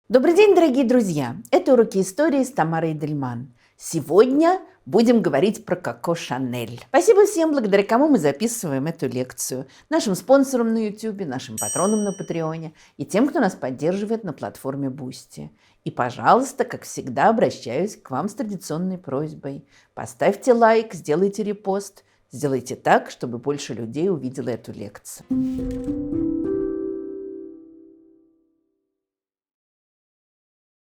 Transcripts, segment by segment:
Добрый день, дорогие друзья! Это уроки истории с Тамарой Дельман. Сегодня будем говорить про Коко Шанель. Спасибо всем, благодаря кому мы записываем эту лекцию. Нашим спонсорам на YouTube, нашим патронам на Патреоне и тем, кто нас поддерживает на платформе Boosty. И, пожалуйста, как всегда, обращаюсь к вам с традиционной просьбой. Поставьте лайк, сделайте репост, сделайте так, чтобы больше людей увидело эту лекцию.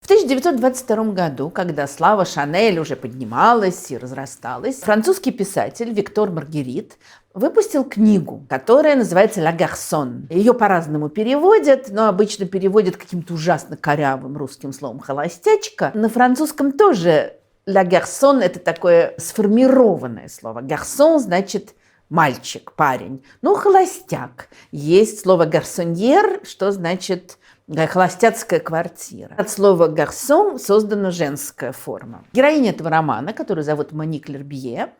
В 1922 году, когда слава Шанель уже поднималась и разрасталась, французский писатель Виктор Маргерит выпустил книгу, которая называется «Ла Гарсон». Ее по-разному переводят, но обычно переводят каким-то ужасно корявым русским словом «холостячка». На французском тоже «Ла Гарсон» – это такое сформированное слово. «Гарсон» значит мальчик, парень. Ну, холостяк. Есть слово «гарсоньер», что значит холостяцкая квартира. От слова «гарсон» создана женская форма. Героиня этого романа, которую зовут Моник Лербье,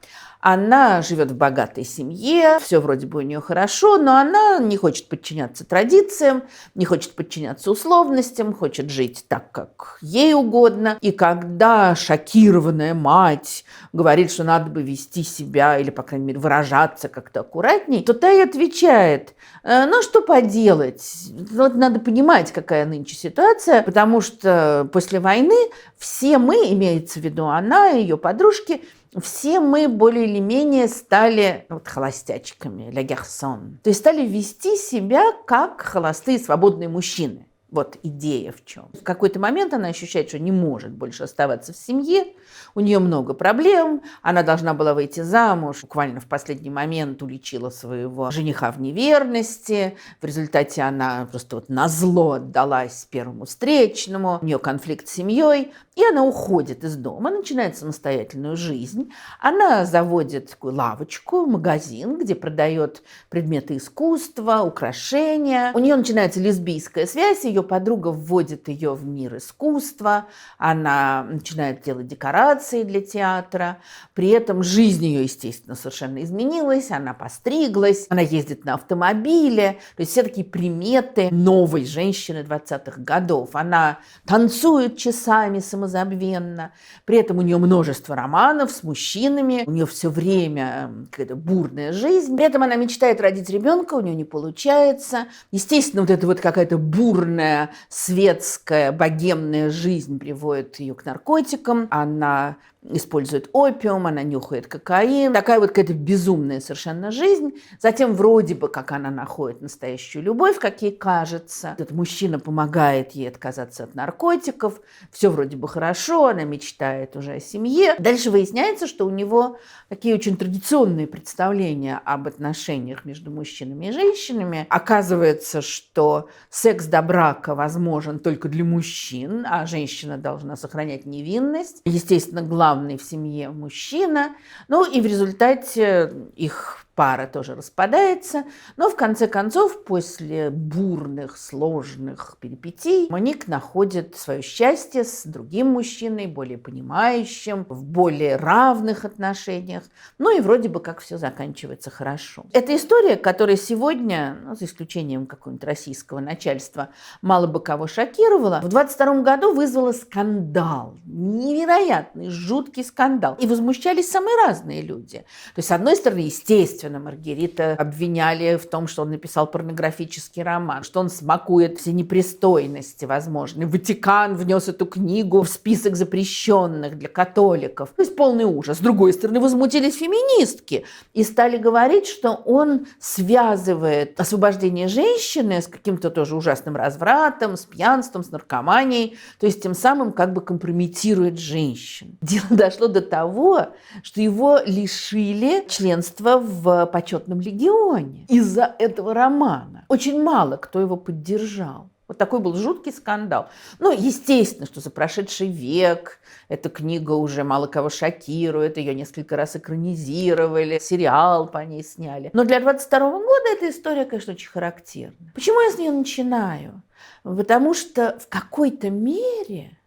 она живет в богатой семье, все вроде бы у нее хорошо, но она не хочет подчиняться традициям, не хочет подчиняться условностям, хочет жить так, как ей угодно. И когда шокированная мать говорит, что надо бы вести себя или, по крайней мере, выражаться как-то аккуратней, то та ей отвечает: ну, что поделать, вот надо понимать, какая нынче ситуация, потому что после войны все мы, имеется в виду она и ее подружки, все мы более или менее стали холостячками, ля гарсон. То есть стали вести себя как холостые свободные мужчины. Вот идея в чем. В какой-то момент она ощущает, что не может больше оставаться в семье, у нее много проблем, она должна была выйти замуж, буквально в последний момент уличила своего жениха в неверности, в результате она просто вот назло отдалась первому встречному, у нее конфликт с семьей, и она уходит из дома, начинает самостоятельную жизнь, она заводит такую лавочку, магазин, где продает предметы искусства, украшения, у нее начинается лесбийская связь, ее подруга вводит ее в мир искусства, она начинает делать декорации для театра, при этом жизнь ее, естественно, совершенно изменилась, она постриглась, она ездит на автомобиле, то есть все такие приметы новой женщины 20-х годов. Она танцует часами самозабвенно, при этом у нее множество романов с мужчинами, у нее все время какая-то бурная жизнь, при этом она мечтает родить ребенка, у нее не получается. Естественно, вот эта вот какая-то бурная, светская, богемная жизнь приводит ее к наркотикам, она использует опиум, она нюхает кокаин. Такая вот какая-то безумная совершенно жизнь. Затем вроде бы как она находит настоящую любовь, как ей кажется. Этот мужчина помогает ей отказаться от наркотиков. Все вроде бы хорошо, она мечтает уже о семье. Дальше выясняется, что у него такие очень традиционные представления об отношениях между мужчинами и женщинами. Оказывается, что секс до брака возможен только для мужчин, а женщина должна сохранять невинность. Естественно, главный в семье мужчина. Ну и в результате их пара тоже распадается. Но в конце концов, после бурных, сложных перипетий, Моник находит свое счастье с другим мужчиной, более понимающим, в более равных отношениях. Ну и вроде бы как все заканчивается хорошо. Это история, которая сегодня, за исключением какого-нибудь российского начальства, мало бы кого шокировала, в 22 году вызвала скандал. Невероятный, жуткий скандал. И возмущались самые разные люди. То есть, с одной стороны, естественно, Маргерита обвиняли в том, что он написал порнографический роман, что он смакует все непристойности возможные. Ватикан внес эту книгу в список запрещенных для католиков. То есть полный ужас. С другой стороны, возмутились феминистки и стали говорить, что он связывает освобождение женщины с каким-то тоже ужасным развратом, с пьянством, с наркоманией, то есть тем самым как бы компрометирует женщин. Дело дошло до того, что его лишили членства в почетном легионе из-за этого романа. Очень мало кто его поддержал. Вот такой был жуткий скандал. Ну, естественно, что за прошедший век эта книга уже мало кого шокирует, ее несколько раз экранизировали, сериал по ней сняли. Но для 22 года эта история, конечно, очень характерна. Почему я с нее начинаю? Потому что в какой-то мере,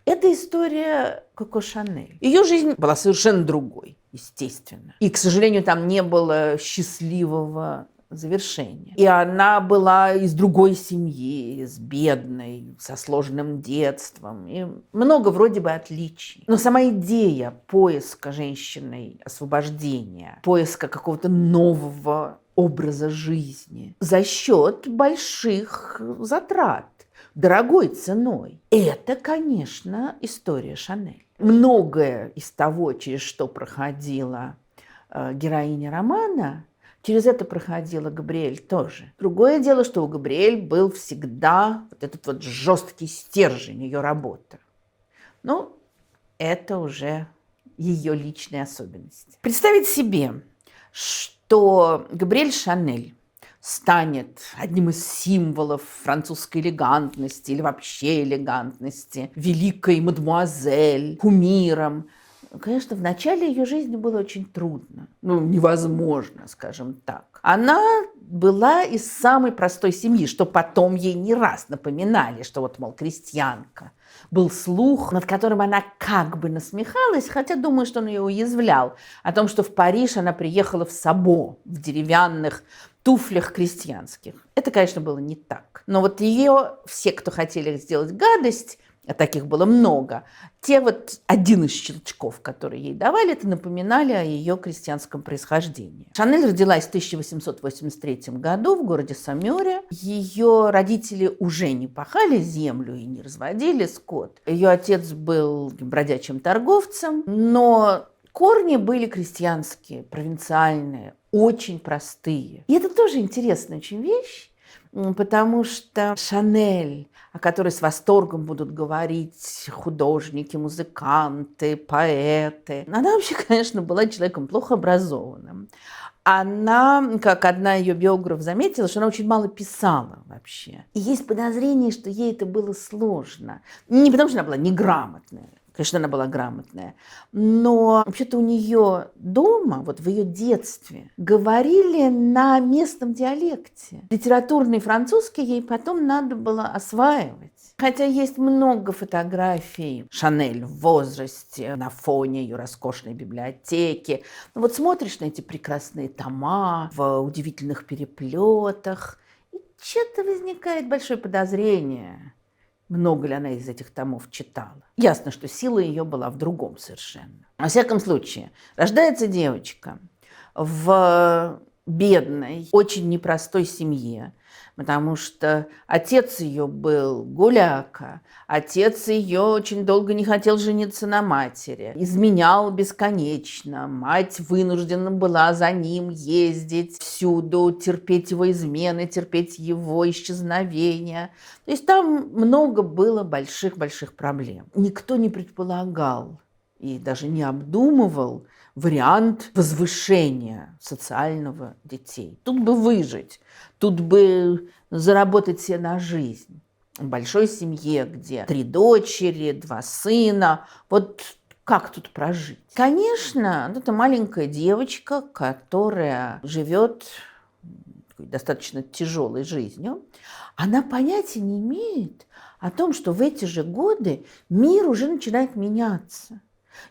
это история Коко Шанель. Ее жизнь была совершенно другой, естественно. И, к сожалению, там не было счастливого завершения. И она была из другой семьи, из бедной, со сложным детством. И много вроде бы отличий. Но сама идея поиска женщиной освобождения, поиска какого-то нового образа жизни за счет больших затрат, дорогой ценой. Это, конечно, история Шанель. Многое из того, через что проходила героиня романа, через это проходила Габриэль тоже. Другое дело, что у Габриэль был всегда вот этот вот жесткий стержень ее работы. Ну, это уже ее личные особенности. Представить себе, что Габриэль Шанель станет одним из символов французской элегантности или вообще элегантности, великой мадемуазель, кумиром. Конечно, в начале ее жизни было очень трудно, невозможно, скажем так. Она была из самой простой семьи, что потом ей не раз напоминали, что вот, мол, крестьянка. Был слух, над которым она как бы насмехалась, хотя, думаю, что он ее уязвлял, о том, что в Париж она приехала в сабо, в деревянных туфлях крестьянских. Это, конечно, было не так. Но вот ее, все, кто хотели сделать гадость, а таких было много, те вот один из щелчков, которые ей давали, это напоминали о ее крестьянском происхождении. Шанель родилась в 1883 году в городе Самёре. Ее родители уже не пахали землю и не разводили скот. Ее отец был бродячим торговцем, но корни были крестьянские, провинциальные, очень простые. И это тоже интересная очень вещь, потому что Шанель, о которой с восторгом будут говорить художники, музыканты, поэты, она вообще, конечно, была человеком плохо образованным. Она, как одна ее биограф заметила, что она очень мало писала вообще. И есть подозрение, что ей это было сложно. Не потому, что она была неграмотная. Конечно, она была грамотная. Но вообще-то у нее дома, вот в ее детстве, говорили на местном диалекте. Литературный французский ей потом надо было осваивать. Хотя есть много фотографий Шанель в возрасте на фоне ее роскошной библиотеки. Но вот смотришь на эти прекрасные тома в удивительных переплетах, и что-то возникает большое подозрение, много ли она из этих томов читала. Ясно, что сила ее была в другом совершенно. Во всяком случае, рождается девочка в бедной, очень непростой семье, потому что отец ее был гуляка, отец ее очень долго не хотел жениться на матери, изменял бесконечно, мать вынуждена была за ним ездить всюду, терпеть его измены, терпеть его исчезновения. То есть там много было больших-больших проблем. Никто не предполагал и даже не обдумывал вариант возвышения социального детей. Тут бы выжить, тут бы заработать себе на жизнь. В большой семье, где 3 дочери, 2 сына, вот как тут прожить? Конечно, это маленькая девочка, которая живет достаточно тяжелой жизнью, она понятия не имеет о том, что в эти же годы мир уже начинает меняться.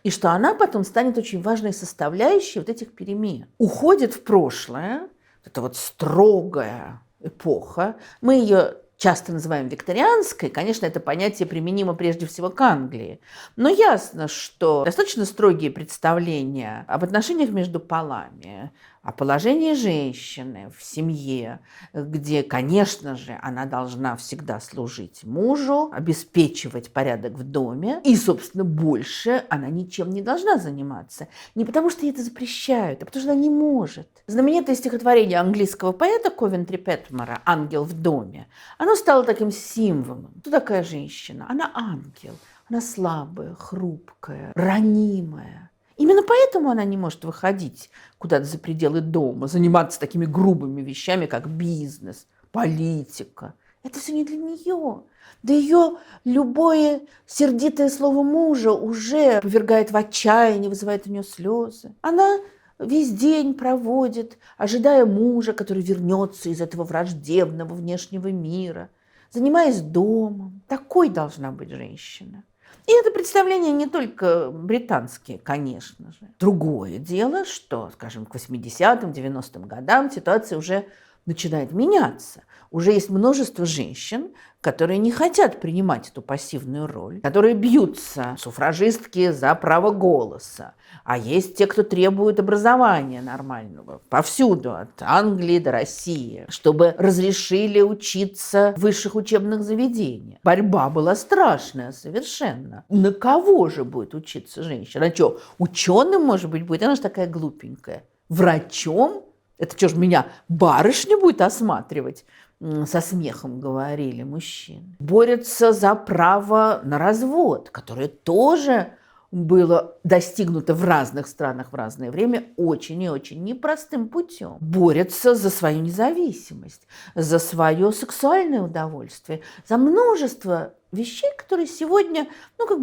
И что она потом станет очень важной составляющей вот этих перемен. Уходит в прошлое, это вот строгая эпоха. Мы ее часто называем викторианской. Конечно, это понятие применимо прежде всего к Англии. Но ясно, что достаточно строгие представления об отношениях между полами, о положении женщины в семье, где, конечно же, она должна всегда служить мужу, обеспечивать порядок в доме, и, собственно, больше она ничем не должна заниматься. Не потому, что ей это запрещают, а потому, что она не может. Знаменитое стихотворение английского поэта Ковентри Петмора «Ангел в доме», оно стало таким символом. Кто такая женщина? Она ангел. Она слабая, хрупкая, ранимая. Именно поэтому она не может выходить куда-то за пределы дома, заниматься такими грубыми вещами, как бизнес, политика. Это все не для нее. Да ее любое сердитое слово мужа уже повергает в отчаяние, вызывает у нее слезы. Она весь день проводит, ожидая мужа, который вернется из этого враждебного внешнего мира, занимаясь домом. Такой должна быть женщина. И это представление не только британские, конечно же. Другое дело, что, скажем, к 80-м, 90-м годам ситуация уже начинает меняться. Уже есть множество женщин, которые не хотят принимать эту пассивную роль, которые бьются, суфражистки, за право голоса. А есть те, кто требует образования нормального повсюду, от Англии до России, чтобы разрешили учиться в высших учебных заведениях. Борьба была страшная совершенно. На кого же будет учиться женщина? А что, ученым, может быть, будет? Она же такая глупенькая. Врачом? Это что ж, меня барышня будет осматривать? Со смехом говорили мужчины. Борются за право на развод, которое тоже было достигнуто в разных странах в разное время очень и очень непростым путем. Борются за свою независимость, за свое сексуальное удовольствие, за множество вещей, которые сегодня,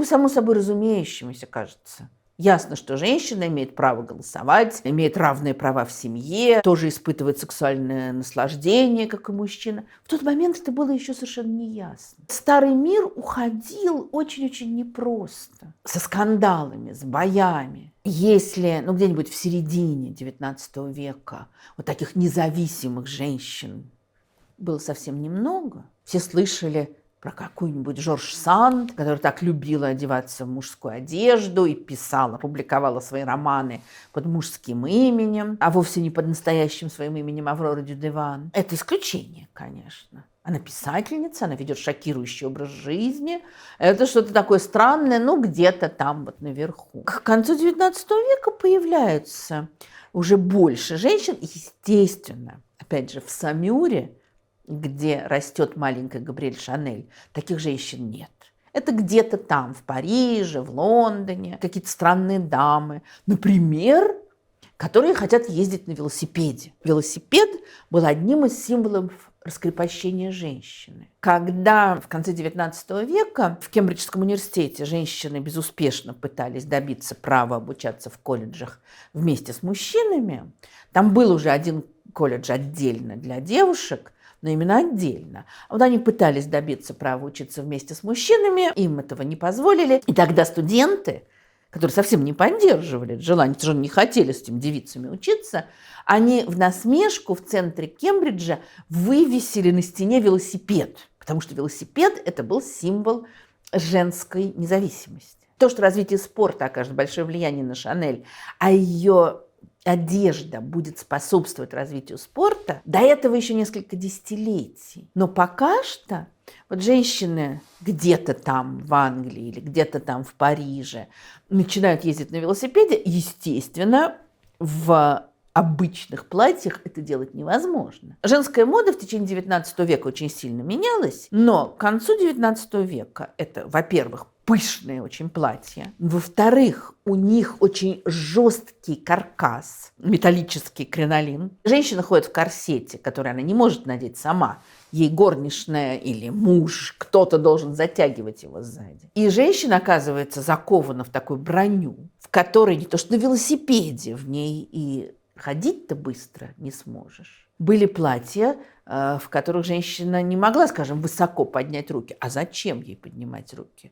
само собой разумеющимися кажется. Ясно, что женщина имеет право голосовать, имеет равные права в семье, тоже испытывает сексуальное наслаждение, как и мужчина. В тот момент это было еще совершенно неясно. Старый мир уходил очень-очень непросто, со скандалами, с боями. Если, где-нибудь в середине XIX века вот таких независимых женщин было совсем немного, все слышали про какую-нибудь Жорж Санд, которая так любила одеваться в мужскую одежду и писала, публиковала свои романы под мужским именем, а вовсе не под настоящим своим именем Аврора Дюдеван. Это исключение, конечно. Она писательница, она ведет шокирующий образ жизни. Это что-то такое странное, где-то там вот наверху. К концу XIX века появляются уже больше женщин, естественно. Опять же, в Самюре, где растет маленькая Габриэль Шанель, таких женщин нет. Это где-то там, в Париже, в Лондоне, какие-то странные дамы, например, которые хотят ездить на велосипеде. Велосипед был одним из символов раскрепощения женщины. Когда в конце XIX века в Кембриджском университете женщины безуспешно пытались добиться права обучаться в колледжах вместе с мужчинами, там был уже один колледж отдельно для девушек, но именно отдельно. Вот они пытались добиться права учиться вместе с мужчинами, им этого не позволили. И тогда студенты, которые совсем не поддерживали желание, тоже не хотели с этими девицами учиться, они в насмешку в центре Кембриджа вывесили на стене велосипед, потому что велосипед – это был символ женской независимости. То, что развитие спорта окажет большое влияние на Шанель, а ее одежда будет способствовать развитию спорта, до этого еще несколько десятилетий. Но пока что вот женщины где-то там в Англии или где-то там в Париже начинают ездить на велосипеде, естественно, в обычных платьях это делать невозможно. Женская мода в течение XIX века очень сильно менялась, но к концу XIX века это, во-первых, пышные очень платья. Во-вторых, у них очень жесткий каркас, металлический кринолин. Женщина ходит в корсете, который она не может надеть сама. Ей горничная или муж, кто-то должен затягивать его сзади. И женщина оказывается закована в такую броню, в которой не то что на велосипеде, в ней и ходить-то быстро не сможешь. Были платья, в которых женщина не могла, скажем, высоко поднять руки. А зачем ей поднимать руки?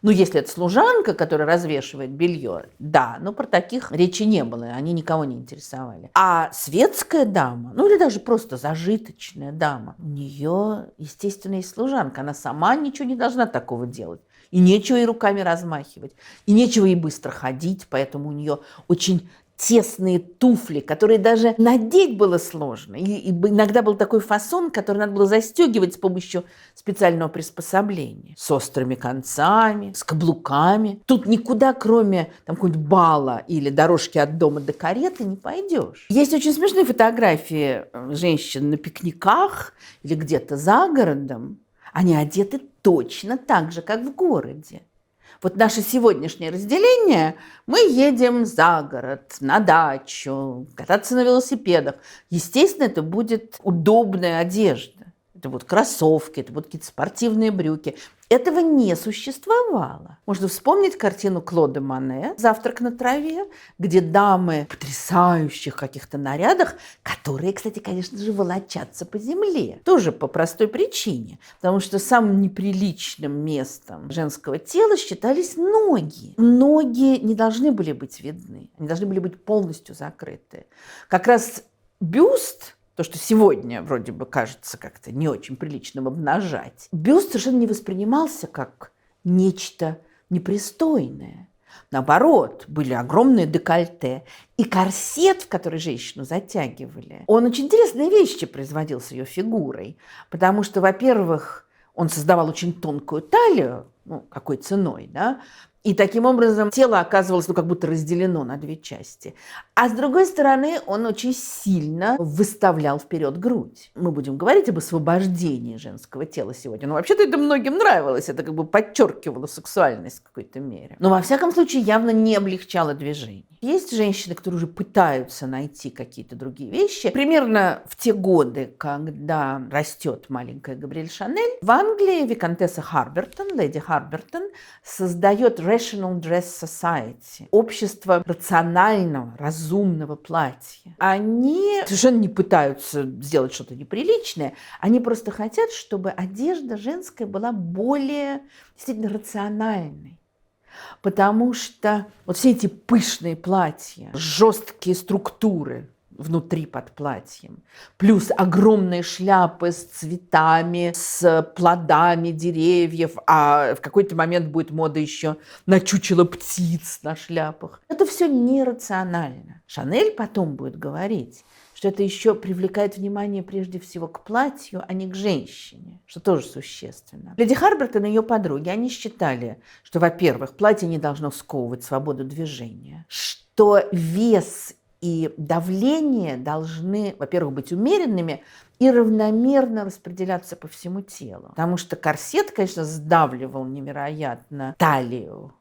Если это служанка, которая развешивает белье, да, но про таких речи не было, они никого не интересовали. А светская дама, или даже просто зажиточная дама, у нее, естественно, есть служанка, она сама ничего не должна такого делать. И нечего ей руками размахивать, и нечего ей быстро ходить, поэтому у нее очень тесные туфли, которые даже надеть было сложно. И иногда был такой фасон, который надо было застегивать с помощью специального приспособления. С острыми концами, с каблуками. Тут никуда, кроме какого-нибудь бала или дорожки от дома до кареты, не пойдешь. Есть очень смешные фотографии женщин на пикниках или где-то за городом. Они одеты точно так же, как в городе. Вот наше сегодняшнее разделение, мы едем за город, на дачу, кататься на велосипедах. Естественно, это будет удобная одежда. Это будут кроссовки, это будут какие-то спортивные брюки. Этого не существовало. Можно вспомнить картину Клода Моне «Завтрак на траве», где дамы в потрясающих каких-то нарядах, которые, кстати, конечно же, волочатся по земле. Тоже по простой причине. Потому что самым неприличным местом женского тела считались ноги. Ноги не должны были быть видны. Они должны были быть полностью закрыты. Как раз бюст то, что сегодня вроде бы кажется как-то не очень приличным обнажать, бюст совершенно не воспринимался как нечто непристойное. Наоборот, были огромные декольте. И корсет, в который женщину затягивали, он очень интересные вещи производил с ее фигурой. Потому что, во-первых, он создавал очень тонкую талию, ну, какой ценой, да, и таким образом тело оказывалось, ну, как будто разделено на две части. А с другой стороны, он очень сильно выставлял вперед грудь. Мы будем говорить об освобождении женского тела сегодня. Но вообще-то это многим нравилось. Это как бы подчеркивало сексуальность в какой-то мере. Но во всяком случае явно не облегчало движение. Есть женщины, которые уже пытаются найти какие-то другие вещи. Примерно в те годы, когда растет маленькая Габриэль Шанель, в Англии виконтесса Харбертон, леди Харбертон, создает Rational Dress Society, общество рационального, разумного платья. Они совершенно не пытаются сделать что-то неприличное, они просто хотят, чтобы одежда женская была более действительно рациональной. Потому что вот все эти пышные платья, жесткие структуры внутри под платьем, плюс огромные шляпы с цветами, с плодами деревьев, а в какой-то момент будет мода еще на чучело птиц на шляпах. Это все нерационально. Шанель потом будет говорить, что это еще привлекает внимание прежде всего к платью, а не к женщине, что тоже существенно. Леди Харбертон и ее подруги, они считали, что, во-первых, платье не должно сковывать свободу движения, что вес и давление должны, во-первых, быть умеренными и равномерно распределяться по всему телу. Потому что корсет, конечно, сдавливал невероятно талию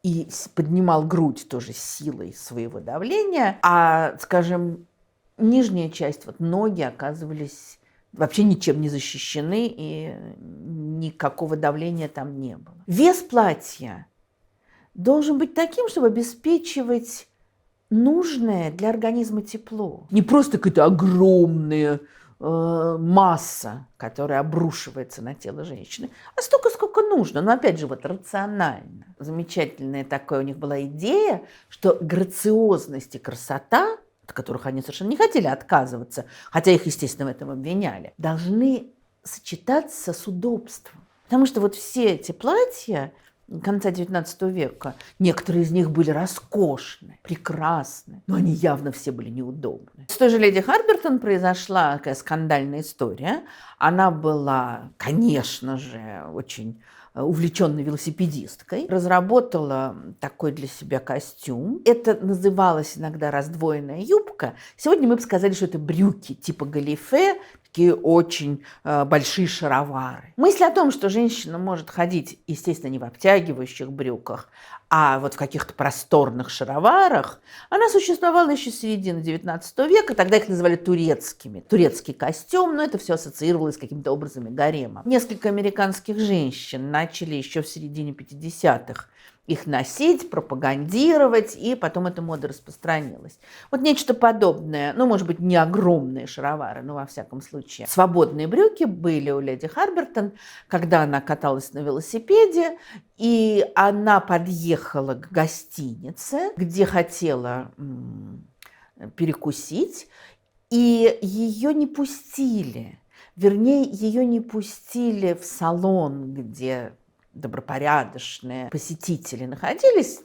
и поднимал грудь тоже силой своего давления, а, скажем, нижняя часть, вот ноги оказывались вообще ничем не защищены, и никакого давления там не было. Вес платья должен быть таким, чтобы обеспечивать нужное для организма тепло. Не просто какая-то огромная масса, которая обрушивается на тело женщины, а столько, сколько нужно. Но опять же, вот рационально. Замечательная такая у них была идея, что грациозность и красота, от которых они совершенно не хотели отказываться, хотя их, естественно, в этом обвиняли, должны сочетаться с удобством. Потому что вот все эти платья конца XIX века, некоторые из них были роскошны, прекрасны, но они явно все были неудобны. С той же леди Харбертон произошла такая скандальная история. Она была, конечно же, очень увлеченной велосипедисткой, разработала такой для себя костюм. Это называлось иногда раздвоенная юбка. Сегодня мы бы сказали, что это брюки типа галифе, такие очень большие шаровары. Мысль о том, что женщина может ходить, естественно, не в обтягивающих брюках, а вот в каких-то просторных шароварах, она существовала еще с середины XIX века, тогда их называли турецкими. Турецкий костюм, но это все ассоциировалось с каким-то образом гарема. Несколько американских женщин начали еще в середине 50-х их носить, пропагандировать, и потом эта мода распространилась. Вот нечто подобное, ну, может быть, не огромные шаровары, но, во всяком случае, свободные брюки были у леди Харбертон, когда она каталась на велосипеде, и она подъехала к гостинице, где хотела перекусить, и ее не пустили. Вернее, ее не пустили в салон, где добропорядочные посетители находились,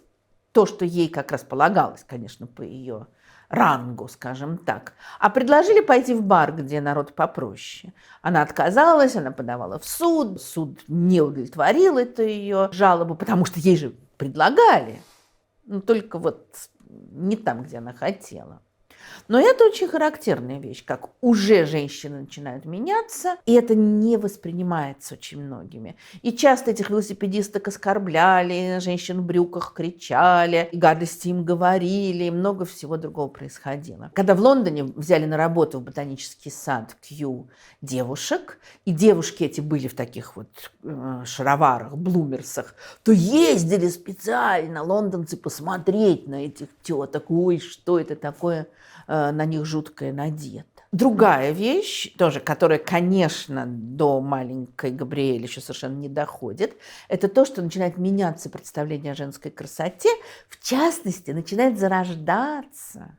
то, что ей как раз полагалось, конечно, по ее рангу, скажем так, а предложили пойти в бар, где народ попроще. Она отказалась, она подавала в суд, суд не удовлетворил эту ее жалобу, потому что ей же предлагали, но только вот не там, где она хотела. Но это очень характерная вещь, как уже женщины начинают меняться, и это не воспринимается очень многими. И часто этих велосипедисток оскорбляли, женщин в брюках кричали, и гадости им говорили, и много всего другого происходило. Когда в Лондоне взяли на работу в ботанический сад Кью девушек, и девушки эти были в таких вот шароварах, блумерсах, то ездили специально лондонцы посмотреть на этих теток, ой, что это такое на них жуткое надето. Другая вещь, тоже, которая, конечно, до маленькой Габриэль еще совершенно не доходит, это то, что начинает меняться представление о женской красоте, в частности, начинает зарождаться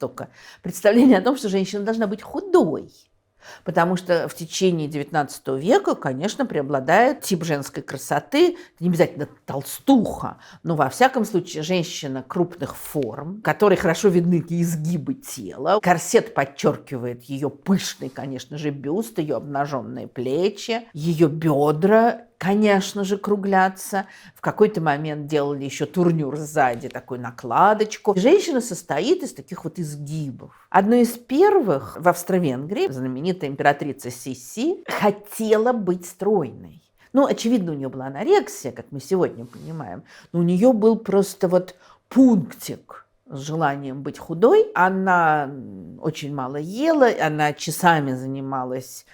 только представление о том, что женщина должна быть худой. Потому что в течение XIX века, конечно, преобладает тип женской красоты, не обязательно толстуха, но во всяком случае женщина крупных форм, которой хорошо видны изгибы тела. Корсет подчеркивает ее пышный, конечно же, бюст, ее обнаженные плечи, ее бедра, конечно же, круглятся. В какой-то момент делали еще турнюр сзади, такую накладочку. Женщина состоит из таких вот изгибов. Одной из первых в Австро-Венгрии, знаменитая императрица Сиси, хотела быть стройной. Ну, очевидно, у нее была анорексия, как мы сегодня понимаем, но у нее был просто вот пунктик с желанием быть худой. Она очень мало ела, она часами занималась,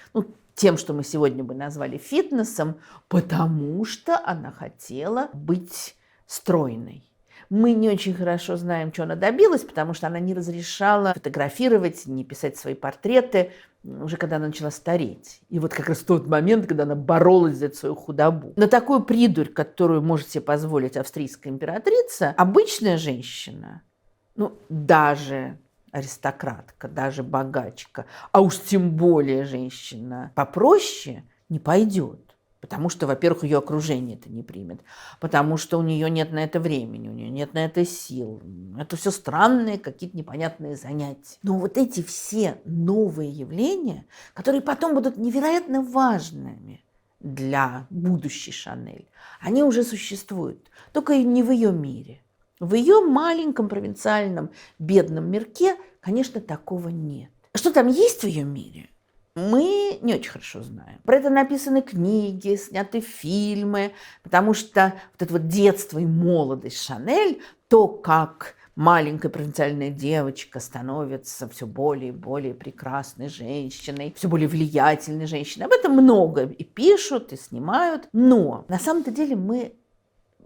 тем, что мы сегодня бы назвали фитнесом, потому что она хотела быть стройной. Мы не очень хорошо знаем, чего она добилась, потому что она не разрешала фотографировать, не писать свои портреты, уже когда она начала стареть. И вот как раз в тот момент, когда она боролась за свою худобу. На такую придурь, которую может себе позволить австрийская императрица, обычная женщина, даже аристократка, даже богачка, а уж тем более женщина попроще, не пойдет. Потому что, во-первых, ее окружение это не примет, потому что у нее нет на это времени, у нее нет на это сил. Это все странные, какие-то непонятные занятия. Но вот эти все новые явления, которые потом будут невероятно важными для будущей Шанель, они уже существуют, только не в ее мире. В ее маленьком провинциальном бедном мирке, конечно, такого нет. Что там есть в ее мире, мы не очень хорошо знаем. Про это написаны книги, сняты фильмы, потому что вот это вот детство и молодость Шанель, то, как маленькая провинциальная девочка становится все более и более прекрасной женщиной, все более влиятельной женщиной. Об этом много и пишут, и снимают. Но на самом-то деле мы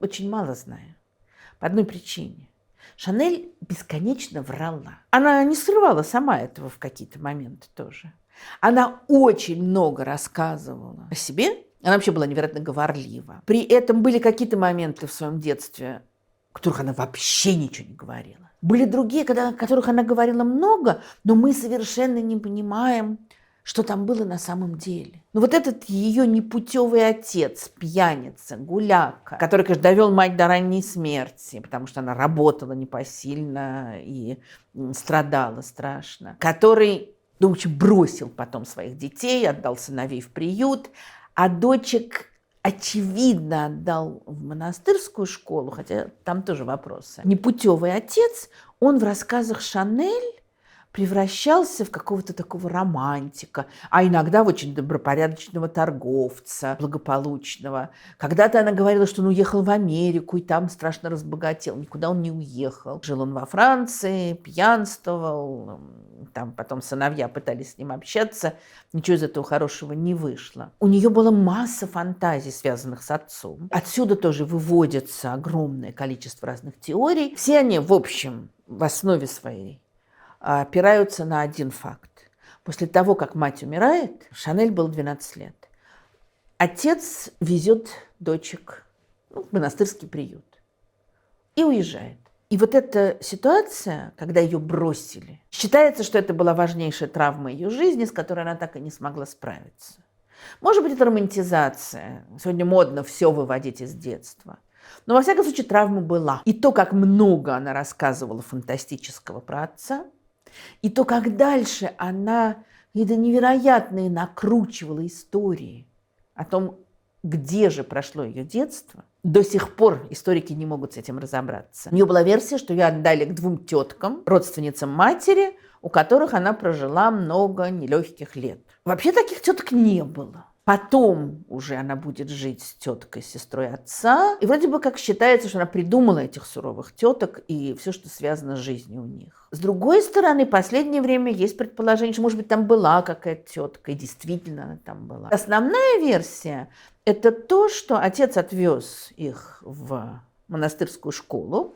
очень мало знаем. По одной причине. Шанель бесконечно врала. Она не скрывала сама этого в какие-то моменты тоже. Она очень много рассказывала о себе. Она вообще была невероятно говорлива. При этом были какие-то моменты в своем детстве, о которых она вообще ничего не говорила. Были другие, о которых она говорила много, но мы совершенно не понимаем, что там было на самом деле. Вот этот ее непутевый отец, пьяница, гуляка, который, конечно, довел мать до ранней смерти, потому что она работала непосильно и страдала страшно, который, в общем, бросил потом своих детей, отдал сыновей в приют, а дочек, очевидно, отдал в монастырскую школу, хотя там тоже вопросы. Непутевый отец, он в рассказах Шанель превращался в какого-то такого романтика, а иногда в очень добропорядочного торговца, благополучного. Когда-то она говорила, что он уехал в Америку и там страшно разбогател. Никуда он не уехал. Жил он во Франции, пьянствовал. Там потом сыновья пытались с ним общаться. Ничего из этого хорошего не вышло. У нее была масса фантазий, связанных с отцом. Отсюда тоже выводится огромное количество разных теорий. Все они, в общем, в основе своей опираются на один факт. После того, как мать умирает, Шанель было 12 лет. Отец везет дочек в монастырский приют и уезжает. И вот эта ситуация, когда ее бросили, считается, что это была важнейшая травма ее жизни, с которой она так и не смогла справиться. Может быть, это романтизация. Сегодня модно все выводить из детства. Но, во всяком случае, травма была. И то, как много она рассказывала фантастического про отца, и то, как дальше она какие-то невероятные накручивала истории о том, где же прошло ее детство, до сих пор историки не могут с этим разобраться. У нее была версия, что ее отдали к 2 теткам, родственницам матери, у которых она прожила много нелегких лет. Вообще таких теток не было. Потом уже она будет жить с теткой, с сестрой отца. И вроде бы как считается, что она придумала этих суровых теток и все, что связано с жизнью у них. С другой стороны, в последнее время есть предположение, что, может быть, там была какая-то тетка, и действительно она там была. Основная версия – это то, что отец отвез их в монастырскую школу,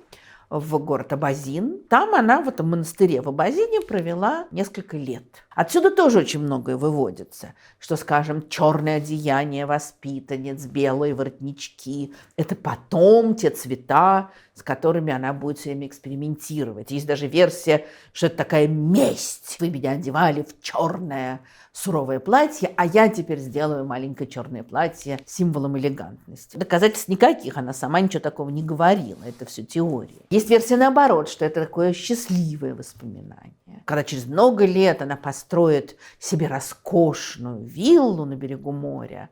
в город Абазин. Там она в этом монастыре в Абазине провела несколько лет. Отсюда тоже очень многое выводится, что, скажем, черное одеяние воспитанниц, белые воротнички – это потом те цвета, с которыми она будет все время экспериментировать. Есть даже версия, что это такая месть. Вы меня одевали в черное суровое платье, а я теперь сделаю маленькое черное платье символом элегантности. Доказательств никаких, она сама ничего такого не говорила, это все теория. Есть версия наоборот, что это такое счастливое воспоминание. Когда через много лет она построит себе роскошную виллу на берегу моря,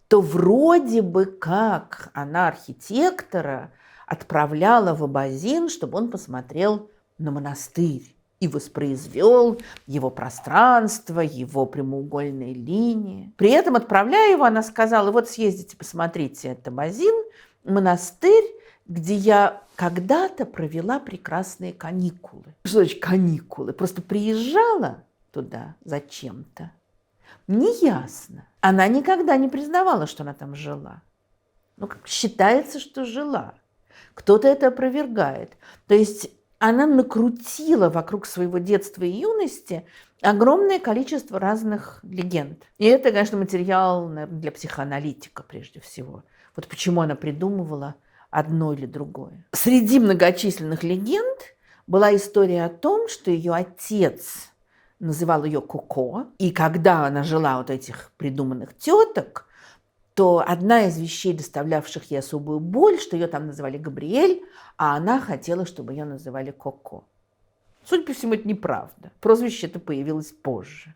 то вроде бы как она архитектора отправляла в Абазин, чтобы он посмотрел на монастырь и воспроизвел его пространство, его прямоугольные линии. При этом, отправляя его, она сказала: вот съездите, посмотрите, это Абазин, монастырь, где я когда-то провела прекрасные каникулы. Что значит каникулы? Просто приезжала туда зачем-то. Неясно. Она никогда не признавала, что она там жила. Ну, считается, что жила. Кто-то это опровергает. То есть она накрутила вокруг своего детства и юности огромное количество разных легенд. И это, конечно, материал, наверное, для психоаналитика прежде всего. Вот почему она придумывала одно или другое. Среди многочисленных легенд была история о том, что ее отец называл ее Коко, и когда она жила вот этих придуманных теток, то одна из вещей, доставлявших ей особую боль, что ее там называли Габриэль, а она хотела, чтобы ее называли Коко. Судя по всему, это неправда. Прозвище это появилось позже.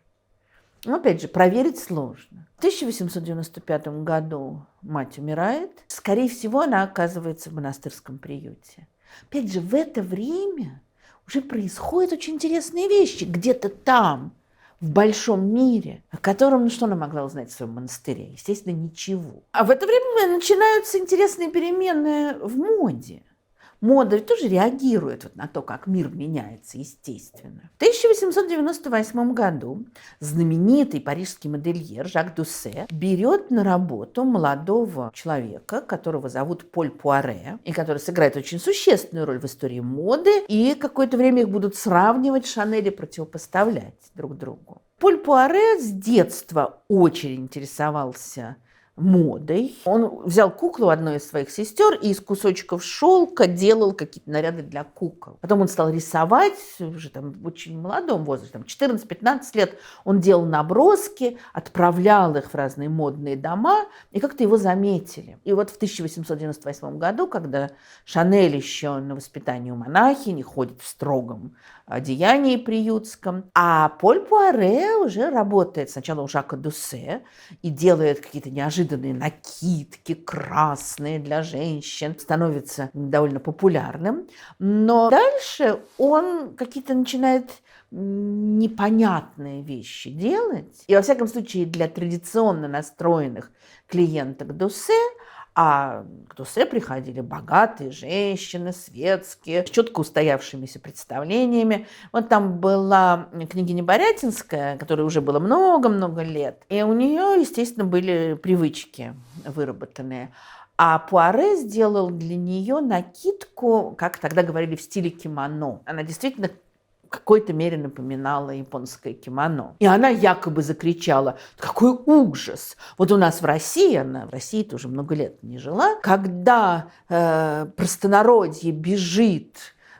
Но, опять же, проверить сложно. В 1895 году мать умирает. Скорее всего, она оказывается в монастырском приюте. Опять же, в это время уже происходят очень интересные вещи. Где-то там, в большом мире, о котором, ну что она могла узнать в своем монастыре? Естественно, ничего. А в это время начинаются интересные перемены в моде. Мода тоже реагирует вот на то, как мир меняется, естественно. В 1898 году знаменитый парижский модельер Жак Дуссе берет на работу молодого человека, которого зовут Поль Пуаре, и который сыграет очень существенную роль в истории моды, и какое-то время их будут сравнивать, Шанель и противопоставлять друг другу. Поль Пуаре с детства очень интересовался модой. Он взял куклу одной из своих сестер и из кусочков шелка делал какие-то наряды для кукол. Потом он стал рисовать уже там в очень молодом возрасте, 14-15 лет. Он делал наброски, отправлял их в разные модные дома, и как-то его заметили. И вот в 1898 году, когда Шанель еще на воспитании у монахини, ходит в строгом одеянии приютском, а Поль Пуаре уже работает сначала у Жака Дуссе и делает какие-то неожиданные накидки красные для женщин, становится довольно популярным. Но дальше он какие-то начинает непонятные вещи делать. И во всяком случае для традиционно настроенных клиенток Дуссе, а к Дуссе приходили богатые женщины, светские, с четко устоявшимися представлениями. Вот там была княгиня Борятинская, которой уже было много-много лет, и у нее, естественно, были привычки выработанные. А Пуаре сделал для нее накидку, как тогда говорили, в стиле кимоно. Она действительно в какой-то мере напоминала японское кимоно. И она якобы закричала: какой ужас! Вот у нас в России, она в России-то уже много лет не жила, когда простонародье бежит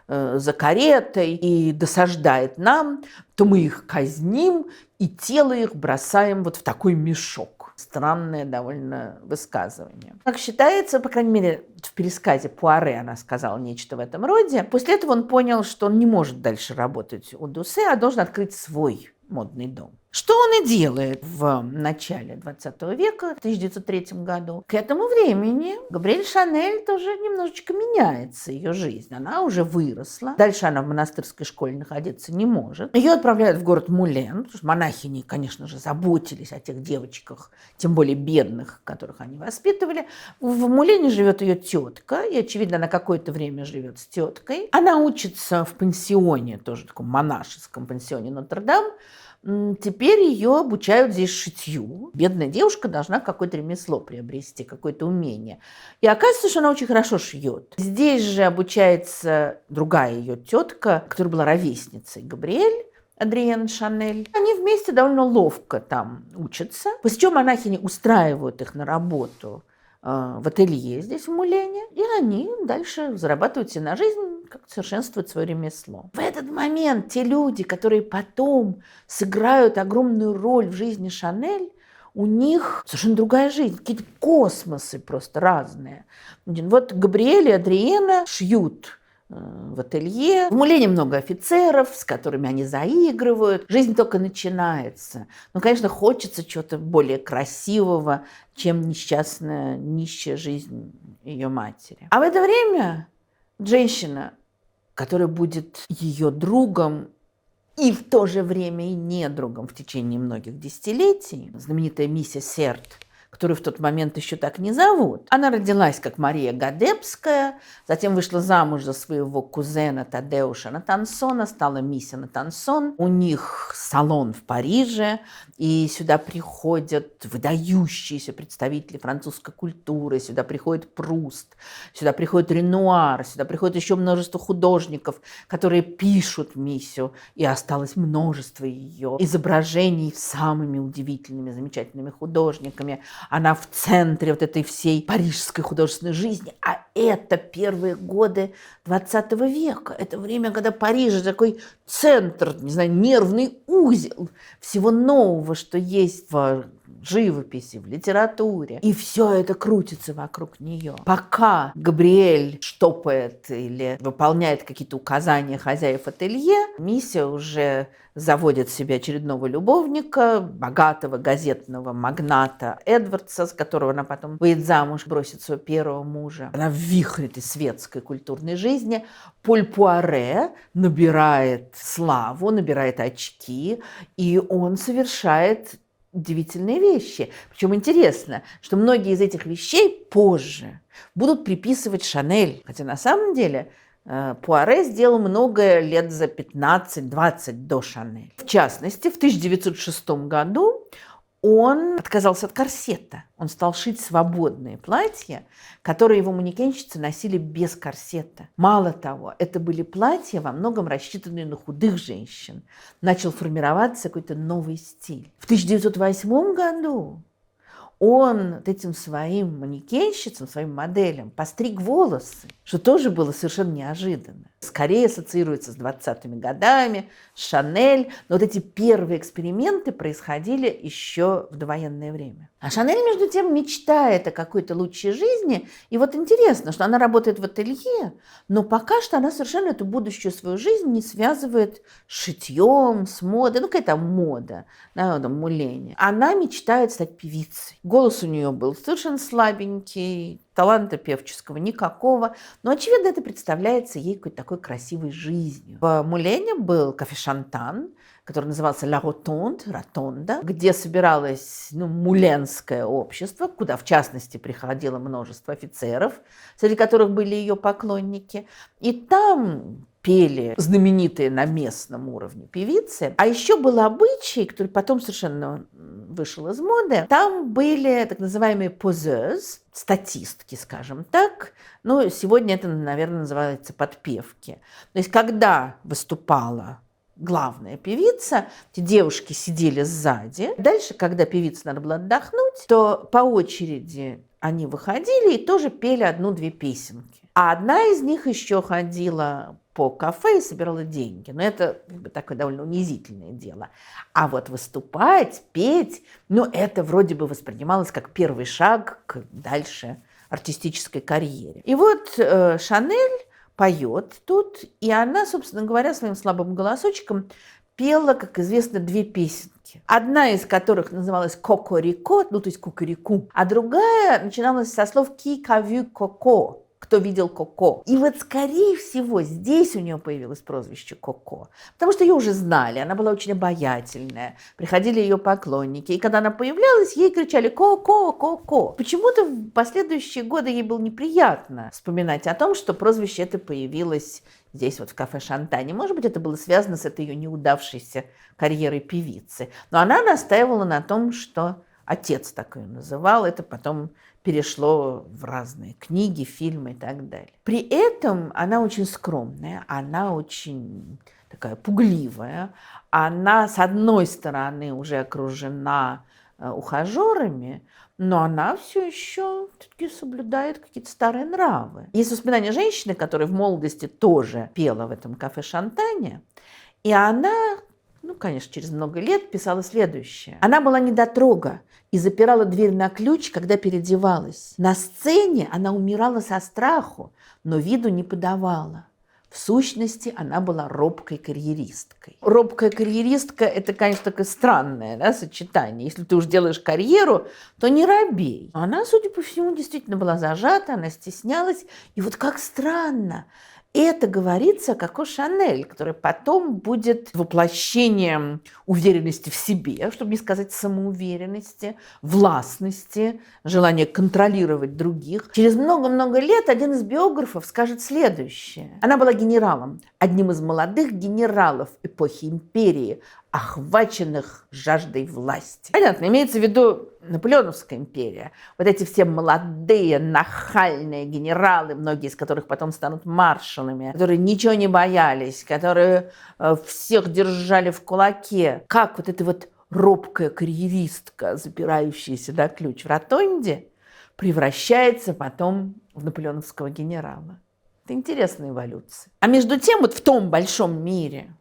за каретой и досаждает нам, то мы их казним и тело их бросаем вот в такой мешок. Странное довольно высказывание. Как считается, по крайней мере, в пересказе Пуаре она сказала нечто в этом роде. После этого он понял, что он не может дальше работать у Дуссе, а должен открыть свой модный дом. Что он и делает в начале 20 века, в 1903 году. К этому времени Габриэль Шанель тоже немножечко меняется, ее жизнь. Она уже выросла. Дальше она в монастырской школе находиться не может. Ее отправляют в город Мулен, потому что монахини, конечно же, заботились о тех девочках, тем более бедных, которых они воспитывали. В Мулене живет ее тетка, и, очевидно, она какое-то время живет с теткой. Она учится в пансионе, тоже таком монашеском пансионе Нотр-Дам, Теперь ее обучают здесь шитью. Бедная девушка должна какое-то ремесло приобрести, какое-то умение. И оказывается, что она очень хорошо шьет. Здесь же обучается другая ее тетка, которая была ровесницей Габриэль, Адриен Шанель. Они вместе довольно ловко там учатся. После чего монахини устраивают их на работу в ателье здесь, в Мулене, и они дальше зарабатывают себе на жизнь, как-то совершенствуют свое ремесло. В этот момент те люди, которые потом сыграют огромную роль в жизни Шанель, у них совершенно другая жизнь, какие-то космосы просто разные. Вот Габриэль и Адриена шьют в ателье. В Мулене много офицеров, с которыми они заигрывают. Жизнь только начинается. Но, конечно, хочется чего-то более красивого, чем несчастная, нищая жизнь ее матери. А в это время женщина, которая будет ее другом и в то же время и недругом в течение многих десятилетий, знаменитая миссис Серт, которую в тот момент еще так не зовут. Она родилась как Мария Гадебская, затем вышла замуж за своего кузена Тадеуша Натансона, стала миссис Натансон. У них салон в Париже, и сюда приходят выдающиеся представители французской культуры, сюда приходит Пруст, сюда приходит Ренуар, сюда приходит еще множество художников, которые пишут миссию, и осталось множество ее изображений с самыми удивительными, замечательными художниками. Она в центре вот этой всей парижской художественной жизни. А это первые годы 20 века. Это время, когда Париж – такой центр, не знаю, нервный узел всего нового, что есть в живописи, в литературе. И все это крутится вокруг нее. Пока Габриэль штопает или выполняет какие-то указания хозяев ателье, миссия уже заводит себе очередного любовника, богатого газетного магната Эдвардса, с которого она потом выйдет замуж, бросит своего первого мужа. Она в вихре этой светской культурной жизни. Поль Пуаре набирает славу, набирает очки, и он совершает удивительные вещи. Причем интересно, что многие из этих вещей позже будут приписывать Шанель. Хотя на самом деле Пуаре сделал многое лет за 15-20 до Шанель. В частности, в 1906 году он отказался от корсета. Он стал шить свободные платья, которые его манекенщицы носили без корсета. Мало того, это были платья, во многом рассчитанные на худых женщин. Начал формироваться какой-то новый стиль. В 1908 году он этим своим манекенщицам, своим моделям постриг волосы, что тоже было совершенно неожиданно. Скорее ассоциируется с 20-ми годами, с Шанель. Но вот эти первые эксперименты происходили еще в довоенное время. А Шанель, между тем, мечтает о какой-то лучшей жизни. И вот интересно, что она работает в ателье, но пока что она совершенно эту будущую свою жизнь не связывает с шитьем, с модой. Ну, какая там мода на этом Мулене. Она мечтает стать певицей. Голос у нее был совершенно слабенький, таланта певческого никакого, но, очевидно, это представляется ей какой-то такой красивой жизнью. В Мулене был кафе-шантан, который назывался «Ла Ротонде», «Ротонда», где собиралось муленское общество, куда, в частности, приходило множество офицеров, среди которых были ее поклонники. И там пели знаменитые на местном уровне певицы. А еще был обычай, который потом совершенно вышел из моды. Там были так называемые poseuses, статистки, скажем так. Ну, сегодня это, наверное, называется подпевки. То есть, когда выступала главная певица, эти девушки сидели сзади. Дальше, когда певице надо было отдохнуть, то по очереди они выходили и тоже пели одну-две песенки. А одна из них еще ходила по кафе и собирала деньги. Но это такое довольно унизительное дело. А вот выступать, петь, это вроде бы воспринималось как первый шаг к дальше артистической карьере. И вот Шанель поет тут, и она, собственно говоря, своим слабым голосочком пела, как известно, две песенки. Одна из которых называлась «Кокорико», то есть «Кукареку», а другая начиналась со слов «Ки кавю коко», кто видел Коко. И вот, скорее всего, здесь у нее появилось прозвище Коко, потому что ее уже знали, она была очень обаятельная, приходили ее поклонники, и когда она появлялась, ей кричали «Коко, Коко». Почему-то в последующие годы ей было неприятно вспоминать о том, что прозвище это появилось здесь вот в кафе «Шантане». Может быть, это было связано с этой ее неудавшейся карьерой певицы. Но она настаивала на том, что отец так ее называл, это потом перешло в разные книги, фильмы и так далее. При этом она очень скромная, она очень такая пугливая. Она, с одной стороны, уже окружена ухажерами, но она все еще все-таки соблюдает какие-то старые нравы. Есть воспоминания женщины, которая в молодости тоже пела в этом кафе «Шантане», и она, конечно, через много лет писала следующее. Она была недотрога и запирала дверь на ключ, когда переодевалась. На сцене она умирала со страху, но виду не подавала. В сущности, она была робкой карьеристкой. Робкая карьеристка – это, конечно, такое странное сочетание. Если ты уж делаешь карьеру, то не робей. Она, судя по всему, действительно была зажата, она стеснялась. И вот как странно. Это говорится о Коко Шанель, которая потом будет воплощением уверенности в себе, чтобы не сказать самоуверенности, властности, желания контролировать других. Через много-много лет один из биографов скажет следующее. Она была генералом, одним из молодых генералов эпохи империи, охваченных жаждой власти. Понятно, имеется в виду Наполеоновская империя. Вот эти все молодые, нахальные генералы, многие из которых потом станут маршалами, которые ничего не боялись, которые всех держали в кулаке. Как вот эта вот робкая карьеристка, запирающаяся на ключ в ротонде, превращается потом в наполеоновского генерала. Это интересная эволюция. А между тем, вот в том большом мире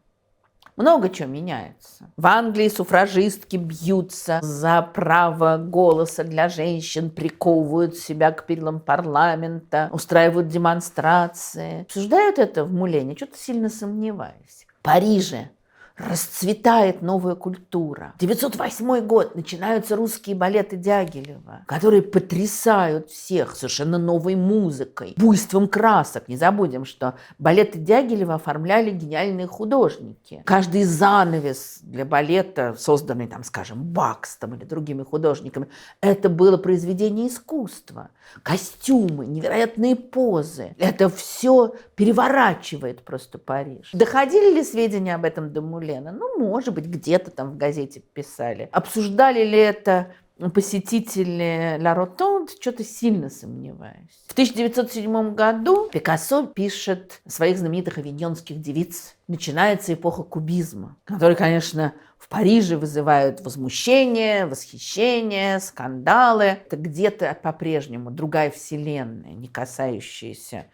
много чего меняется. В Англии суфражистки бьются за право голоса для женщин, приковывают себя к перилам парламента, устраивают демонстрации. Обсуждают это в Мулене? Что-то сильно сомневаюсь. В Париже расцветает новая культура. 908 год, начинаются русские балеты Дягилева, которые потрясают всех совершенно новой музыкой, буйством красок. Не забудем, что балеты Дягилева оформляли гениальные художники. Каждый занавес для балета, созданный, скажем, Бакстом или другими художниками, это было произведение искусства. Костюмы, невероятные позы. Это все переворачивает просто Париж. Доходили ли сведения об этом до Мулена? Может быть, где-то там в газете писали. Обсуждали ли это посетители Ла Ротонде? Что-то сильно сомневаюсь. В 1907 году Пикассо пишет своих знаменитых авиньонских девиц. Начинается эпоха кубизма, который, конечно, в Париже вызывают возмущение, восхищение, скандалы. Это где-то по-прежнему другая вселенная, не касающаяся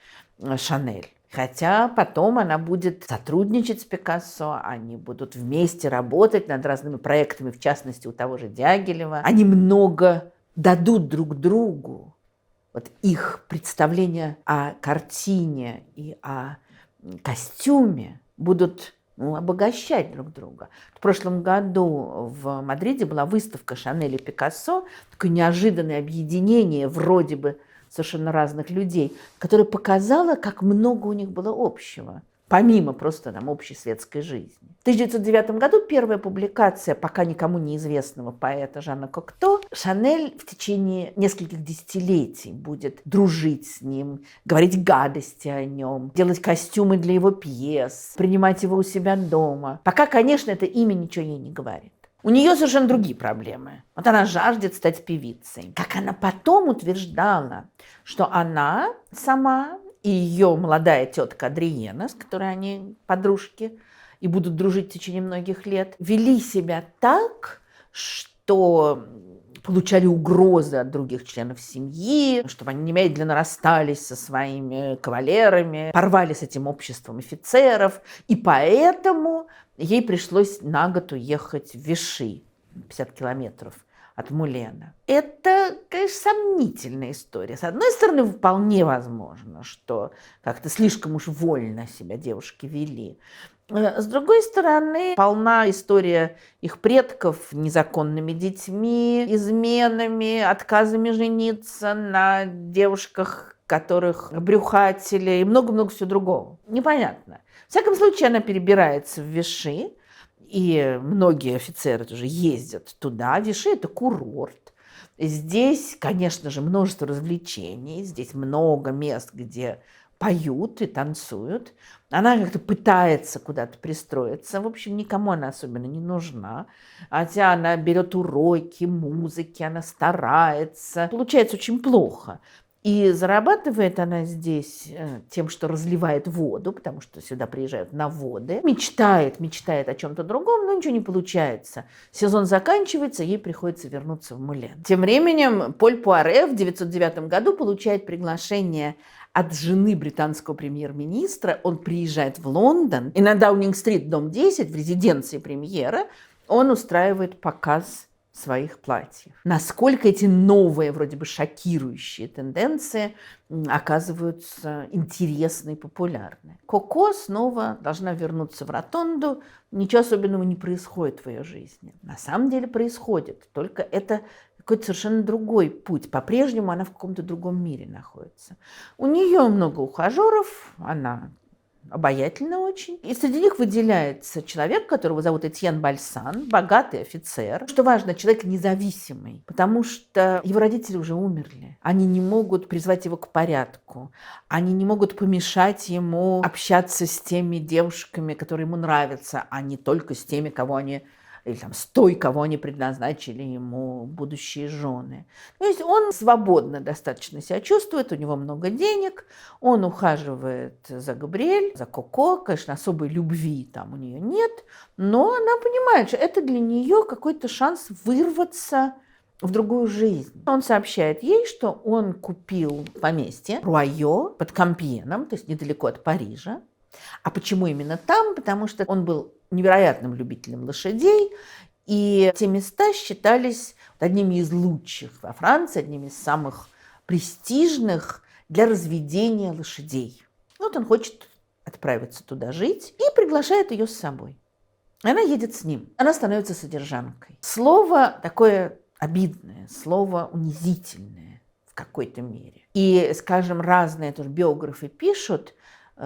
Шанель. Хотя потом она будет сотрудничать с Пикассо, они будут вместе работать над разными проектами, в частности, у того же Дягилева. Они много дадут друг другу. Вот их представления о картине и о костюме будут обогащать друг друга. В прошлом году в Мадриде была выставка Шанель и Пикассо, такое неожиданное объединение вроде бы совершенно разных людей, которое показало, как много у них было общего, помимо просто общей светской жизни. В 1909 году первая публикация пока никому неизвестного поэта Жана Кокто. Шанель в течение нескольких десятилетий будет дружить с ним, говорить гадости о нем, делать костюмы для его пьес, принимать его у себя дома. Пока, конечно, это имя ничего ей не говорит. У нее совершенно другие проблемы. Вот она жаждет стать певицей. Как она потом утверждала, что она сама и ее молодая тетка Адриена, с которой они подружки и будут дружить в течение многих лет, вели себя так, что получали угрозы от других членов семьи, чтобы они немедленно расстались со своими кавалерами, порвали с этим обществом офицеров, и поэтому ей пришлось на год уехать в Виши, 50 километров от Мулена. Это, конечно, сомнительная история. С одной стороны, вполне возможно, что как-то слишком уж вольно себя девушки вели. С другой стороны, полна история их предков незаконными детьми, изменами, отказами жениться на девушках, которых брюхатели и много-много всего другого. Непонятно. В всяком случае, она перебирается в Виши, и многие офицеры тоже ездят туда. Виши – это курорт. Здесь, конечно же, множество развлечений, здесь много мест, где поют и танцуют. Она как-то пытается куда-то пристроиться. В общем, никому она особенно не нужна. Хотя она берет уроки музыки, она старается. Получается очень плохо. И зарабатывает она здесь тем, что разливает воду, потому что сюда приезжают на воды. Мечтает о чем-то другом, но ничего не получается. Сезон заканчивается, ей приходится вернуться в Мулен. Тем временем Поль Пуаре в 1909 году получает приглашение от жены британского премьер-министра. Он приезжает в Лондон, и на Даунинг-стрит, дом 10, в резиденции премьера, он устраивает показ своих платьев. Насколько эти новые, вроде бы шокирующие тенденции оказываются интересны и популярны. Коко снова должна вернуться в Ротонду. Ничего особенного не происходит в ее жизни. На самом деле происходит, только это какой-то совершенно другой путь. По-прежнему она в каком-то другом мире находится. У нее много ухажеров, она обаятельна очень. И среди них выделяется человек, которого зовут Этьен Бальсан, богатый офицер. Что важно, человек независимый, потому что его родители уже умерли. Они не могут призвать его к порядку. Они не могут помешать ему общаться с теми девушками, которые ему нравятся, а не только с теми, кого они или там, с той, кого они предназначили ему будущие жены. То есть он свободно достаточно себя чувствует, у него много денег, он ухаживает за Габриэль, за Коко, конечно, особой любви там у нее нет, но она понимает, что это для нее какой-то шанс вырваться в другую жизнь. Он сообщает ей, что он купил поместье Руайо под Кампьеном, то есть недалеко от Парижа. А почему именно там? Потому что он был невероятным любителем лошадей, и те места считались одними из лучших во Франции, одними из самых престижных для разведения лошадей. Вот он хочет отправиться туда жить и приглашает ее с собой. Она едет с ним, она становится содержанкой. Слово такое обидное, слово унизительное в какой-то мере. И, скажем, разные тоже биографы пишут,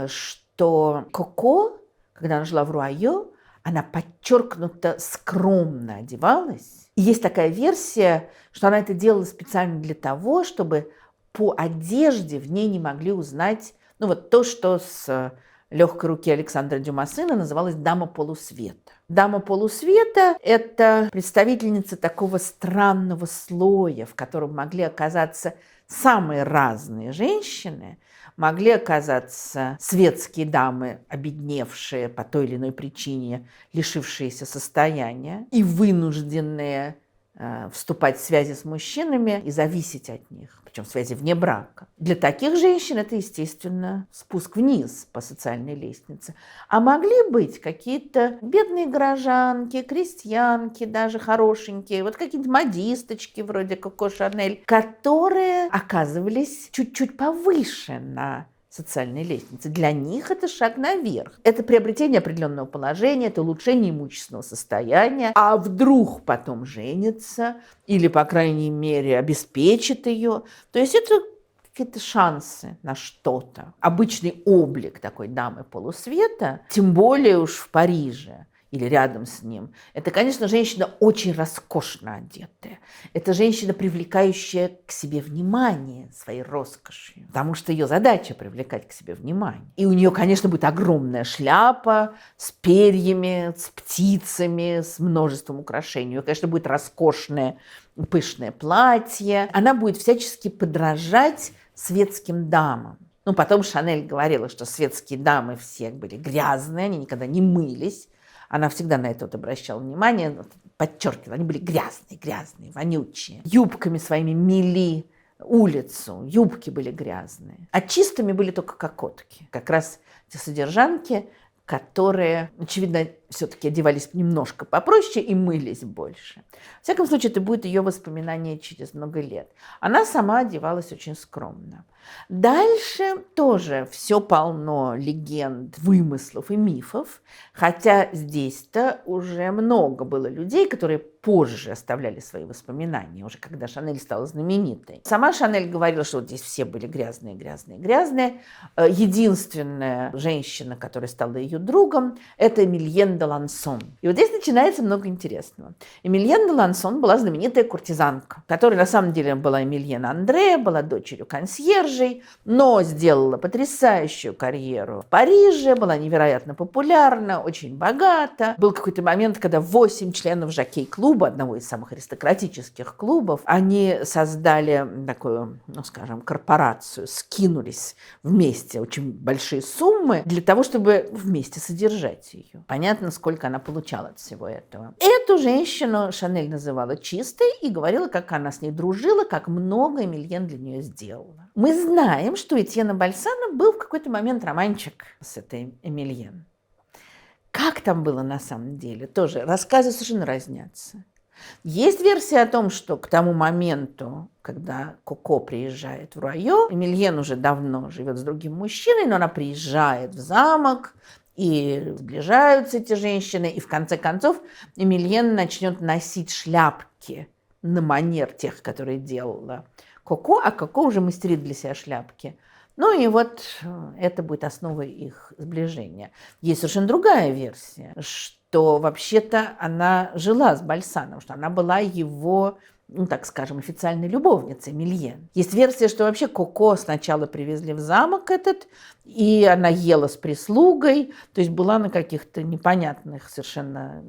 что Коко, когда она жила в Руайо, она подчеркнуто скромно одевалась. И есть такая версия, что она это делала специально для того, чтобы по одежде в ней не могли узнать вот то, что с легкой руки Александра Дюма сына называлось «дама полусвета». Дама полусвета – это представительница такого странного слоя, в котором могли оказаться самые разные женщины, могли оказаться светские дамы, обедневшие по той или иной причине, лишившиеся состояния и вынужденные вступать в связи с мужчинами и зависеть от них, причем в связи вне брака. Для таких женщин это, естественно, спуск вниз по социальной лестнице. А могли быть какие-то бедные горожанки, крестьянки, даже хорошенькие, вот какие-то модисточки вроде Коко Шанель, которые оказывались чуть-чуть повыше на социальной лестнице. Для них это шаг наверх. Это приобретение определенного положения, это улучшение имущественного состояния. А вдруг потом женится или, по крайней мере, обеспечит ее. То есть это какие-то шансы на что-то. Обычный облик такой дамы полусвета, тем более уж в Париже или рядом с ним, это, конечно, женщина очень роскошно одетая. Это женщина, привлекающая к себе внимание своей роскошью, потому что ее задача привлекать к себе внимание. И у нее, конечно, будет огромная шляпа с перьями, с птицами, с множеством украшений. У нее, конечно, будет роскошное, пышное платье. Она будет всячески подражать светским дамам. Потом Шанель говорила, что светские дамы все были грязные, они никогда не мылись. Она всегда на это обращала внимание, подчеркивала, они были грязные, вонючие. Юбками своими мели улицу, юбки были грязные. А чистыми были только кокотки. Как раз те содержанки, которые, очевидно, все-таки одевались немножко попроще и мылись больше. В всяком случае, это будет ее воспоминание через много лет. Она сама одевалась очень скромно. Дальше тоже все полно легенд, вымыслов и мифов, хотя здесь-то уже много было людей, которые позже оставляли свои воспоминания, уже когда Шанель стала знаменитой. Сама Шанель говорила, что вот здесь все были грязные, грязные, грязные. Единственная женщина, которая стала ее другом, это Эмильен де Лансон. И вот здесь начинается много интересного. Эмильен де Лансон была знаменитая куртизанка, которая на самом деле была Эмильен Андре, была дочерью консьержей, но сделала потрясающую карьеру в Париже, была невероятно популярна, очень богата. Был какой-то момент, когда 8 членов жокей-клуба, одного из самых аристократических клубов, они создали такую, ну, скажем, корпорацию, скинулись вместе очень большие суммы для того, чтобы вместе содержать ее. Понятно, сколько она получала от всего этого. Эту женщину Шанель называла чистой и говорила, как она с ней дружила, как много Эмильен для нее сделала. Мы знаем, что Этьена Бальсана был в какой-то момент романчик с этой Эмильен. Как там было на самом деле? Тоже рассказы совершенно разнятся. Есть версия о том, что к тому моменту, когда Коко приезжает в Руайо, Эмильен уже давно живет с другим мужчиной, но она приезжает в замок, и сближаются эти женщины, и в конце концов Эмильен начнет носить шляпки на манер тех, которые делала Коко, а Коко уже мастерит для себя шляпки. Ну и вот это будет основой их сближения. Есть совершенно другая версия, что вообще-то она жила с Бальсаном, что она была его, ну так скажем, официальной любовницей Эмильен. Есть версия, что вообще Коко сначала привезли в замок этот, и она ела с прислугой, то есть была на каких-то непонятных совершенно,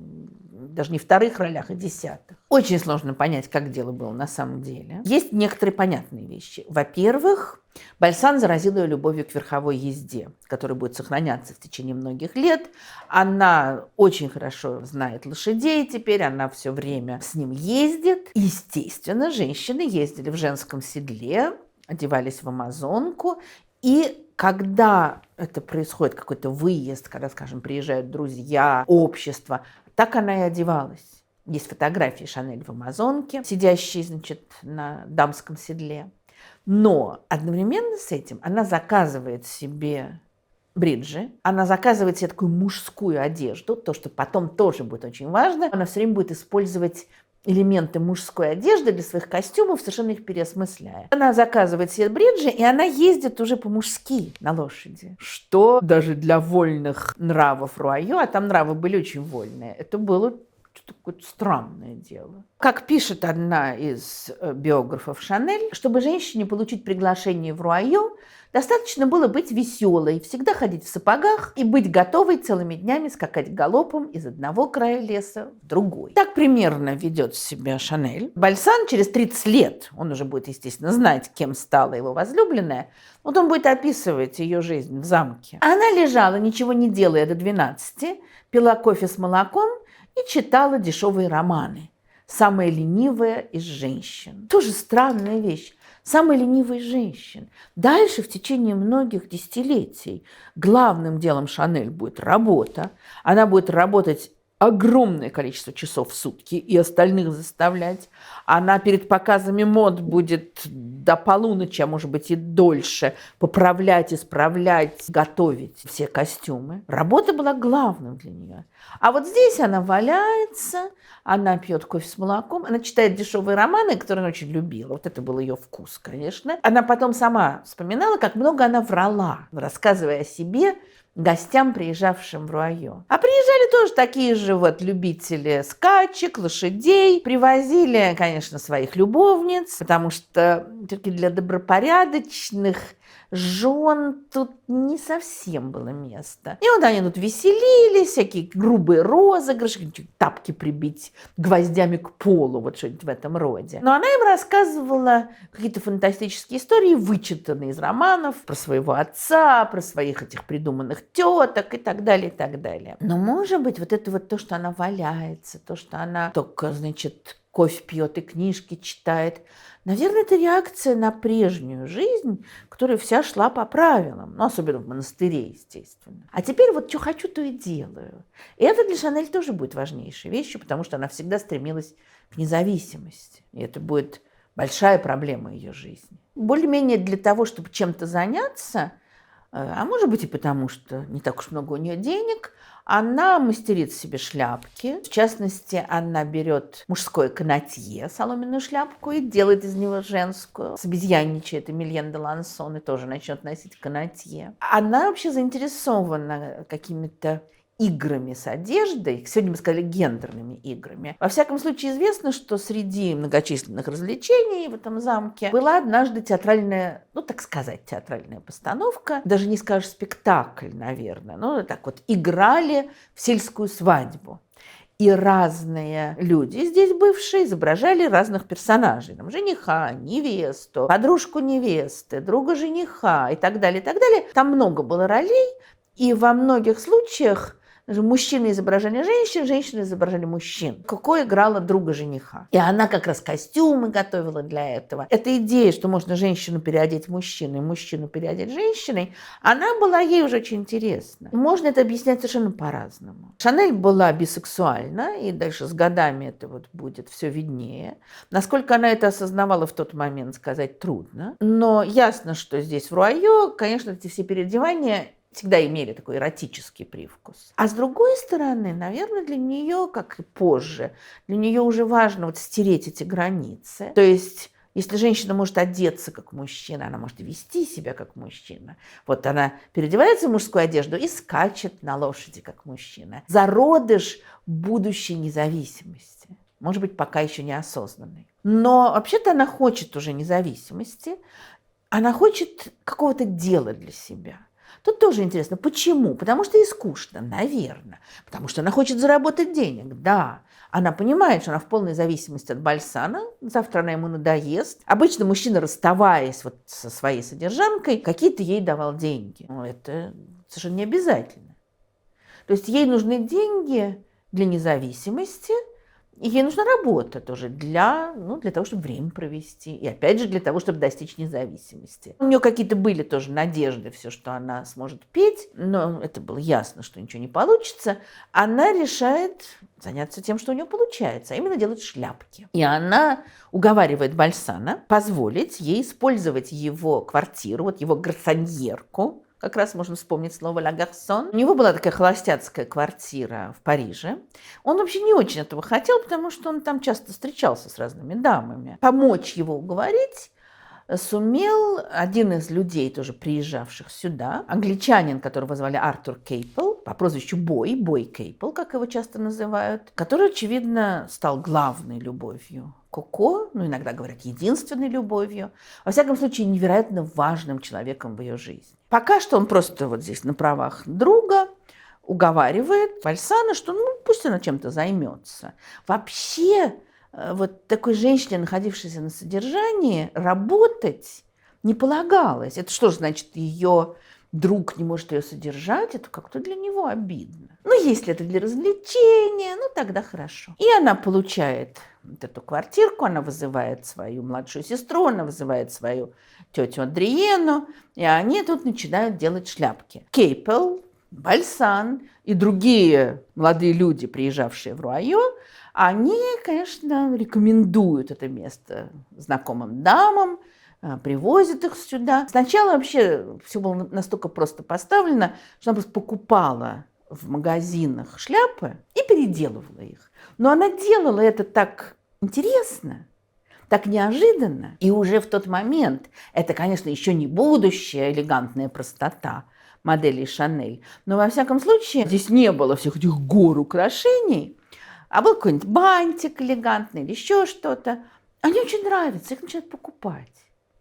даже не вторых ролях, а десятых. Очень сложно понять, как дело было на самом деле. Есть некоторые понятные вещи. Во-первых, Бальсан заразил ее любовью к верховой езде, которая будет сохраняться в течение многих лет. Она очень хорошо знает лошадей теперь, она все время с ним ездит. Естественно, женщины ездили в женском седле, одевались в амазонку. И когда это происходит, какой-то выезд, когда, скажем, приезжают друзья, общество, так она и одевалась. Есть фотографии Шанель в амазонке, сидящей, значит, на дамском седле. Но одновременно с этим она заказывает себе бриджи, она заказывает себе такую мужскую одежду, то, что потом тоже будет очень важно. Она все время будет использовать элементы мужской одежды для своих костюмов, совершенно их переосмысляя. Она заказывает себе бриджи, и она ездит уже по-мужски на лошади, что даже для вольных нравов Руайо, а там нравы были очень вольные, это было какое-то странное дело. Как пишет одна из биографов Шанель, чтобы женщине получить приглашение в Руайо, достаточно было быть веселой, всегда ходить в сапогах и быть готовой целыми днями скакать галопом из одного края леса в другой. Так примерно ведет себя Шанель. Бальсан через 30 лет, он уже будет, естественно, знать, кем стала его возлюбленная, вот он будет описывать ее жизнь в замке. Она лежала, ничего не делая до 12, пила кофе с молоком и читала дешевые романы. Самая ленивая из женщин. Тоже странная вещь. Самая ленивая из женщин. Дальше в течение многих десятилетий главным делом Шанель будет работа. Она будет работать огромное количество часов в сутки и остальных заставлять. Она перед показами мод будет до полуночи, а может быть и дольше, поправлять, исправлять, готовить все костюмы. Работа была главным для нее. А вот здесь она валяется, она пьет кофе с молоком, она читает дешевые романы, которые она очень любила. Вот это был ее вкус, конечно. Она потом сама вспоминала, как много она врала, рассказывая о себе гостям, приезжавшим в Руайо. А приезжали тоже такие же вот любители скачек, лошадей. Привозили, конечно, своих любовниц, потому что все-таки для добропорядочных жен тут не совсем было места. И вот они тут веселились, всякие грубые розыгрыши, тапки прибить гвоздями к полу, вот что-нибудь в этом роде. Но она им рассказывала какие-то фантастические истории, вычитанные из романов, про своего отца, про своих этих придуманных теток и так далее, и так далее. Но, может быть, вот это вот то, что она валяется, то, что она только, значит, кофе пьет и книжки читает. Наверное, это реакция на прежнюю жизнь, которая вся шла по правилам, ну, особенно в монастыре, естественно. А теперь вот что хочу, то и делаю. И это для Шанель тоже будет важнейшей вещью, потому что она всегда стремилась к независимости. И это будет большая проблема ее жизни. Более-менее для того, чтобы чем-то заняться, а может быть и потому, что не так уж много у нее денег, она мастерит себе шляпки. В частности, она берет мужское канатье, соломенную шляпку, и делает из него женскую. Собезьянничает Эмильен де Лансон и тоже начнет носить канатье. Она вообще заинтересована какими-то играми с одеждой, сегодня мы сказали гендерными играми. Во всяком случае, известно, что среди многочисленных развлечений в этом замке была однажды театральная, ну, так сказать, театральная постановка, даже не скажешь спектакль, наверное, но так вот играли в сельскую свадьбу. И разные люди здесь бывшие изображали разных персонажей. Там, жениха, невесту, подружку невесты, друга жениха и так далее, и так далее. Там много было ролей, и во многих случаях мужчины изображали женщин, женщины изображали мужчин. Коко играла друга жениха. И она как раз костюмы готовила для этого. Эта идея, что можно женщину переодеть мужчиной, мужчину переодеть женщиной, она была ей уже очень интересна. Можно это объяснять совершенно по-разному. Шанель была бисексуальна, и дальше с годами это вот будет все виднее. Насколько она это осознавала в тот момент, сказать трудно. Но ясно, что здесь в Руайо, конечно, эти все переодевания всегда имели такой эротический привкус. А с другой стороны, наверное, для нее, как и позже, для нее уже важно вот стереть эти границы. То есть, если женщина может одеться как мужчина, она может вести себя как мужчина. Вот она переодевается в мужскую одежду и скачет на лошади как мужчина. Зародыш будущей независимости. Может быть, пока еще неосознанной. Но вообще-то она хочет уже независимости. Она хочет какого-то дела для себя. Тут тоже интересно, почему? Потому что ей скучно, наверное. Потому что она хочет заработать денег, да. Она понимает, что она в полной зависимости от Бальсана. Завтра она ему надоест. Обычно мужчина, расставаясь вот со своей содержанкой, какие-то ей давал деньги. Но это совершенно не обязательно. То есть ей нужны деньги для независимости, и ей нужна работа тоже для того, чтобы время провести. И опять же, для того, чтобы достичь независимости. У нее какие-то были тоже надежды, все, что она сможет петь, но это было ясно, что ничего не получится. Она решает заняться тем, что у нее получается, а именно делать шляпки. И она уговаривает Бальсана позволить ей использовать его квартиру, вот его гарсоньерку. Как раз можно вспомнить слово «ла гарсон». У него была такая холостяцкая квартира в Париже. Он вообще не очень этого хотел, потому что он там часто встречался с разными дамами. Помочь его уговорить сумел один из людей, тоже приезжавших сюда, англичанин, которого звали Артур Кейпл, по прозвищу Бой Кейпл, как его часто называют, который, очевидно, стал главной любовью Коко, иногда говорят, единственной любовью, во всяком случае, невероятно важным человеком в ее жизни. Пока что он просто вот здесь на правах друга уговаривает Бальсана, что пусть она чем-то займется. Вообще, вот такой женщине, находившейся на содержании, работать не полагалось. Это что же значит, ее друг не может ее содержать? Это как-то для него обидно. Если это для развлечения, тогда хорошо. И она получает вот эту квартирку, она вызывает свою младшую сестру, она вызывает свою тетю Адриену, и они тут начинают делать шляпки. Кейпл, Бальсан и другие молодые люди, приезжавшие в Руайо, они, конечно, рекомендуют это место знакомым дамам, привозят их сюда. Сначала вообще все было настолько просто поставлено, что она просто покупала в магазинах шляпы и переделывала их. Но она делала это так интересно, так неожиданно. И уже в тот момент, это, конечно, еще не будущая элегантная простота моделей Шанель, но во всяком случае здесь не было всех этих гор украшений, а был какой-нибудь бантик элегантный или еще что-то. Они очень нравятся, их начинают покупать.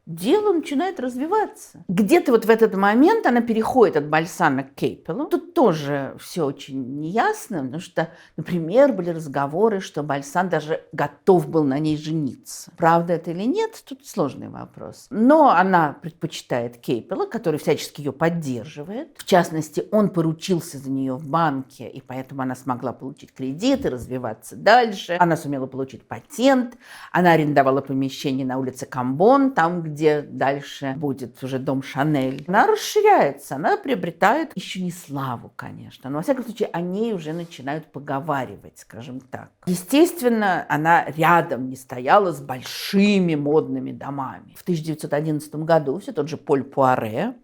дело начинает развиваться. Где-то вот в этот момент она переходит от Бальсана к Кейпелу. Тут тоже все очень неясно, потому что, например, были разговоры, что Бальсан даже готов был на ней жениться. Правда это или нет, тут сложный вопрос. Но она предпочитает Кейпела, который всячески ее поддерживает. В частности, он поручился за нее в банке, и поэтому она смогла получить кредит и развиваться дальше. Она сумела получить патент, она арендовала помещение на улице Камбон, там, где дальше будет уже дом Шанель. Она расширяется, она приобретает еще не славу, конечно, но, во всяком случае, о ней уже начинают поговаривать, скажем так. Естественно, она рядом не стояла с большими модными домами. В 1911 году все тот же Поль Пуаре,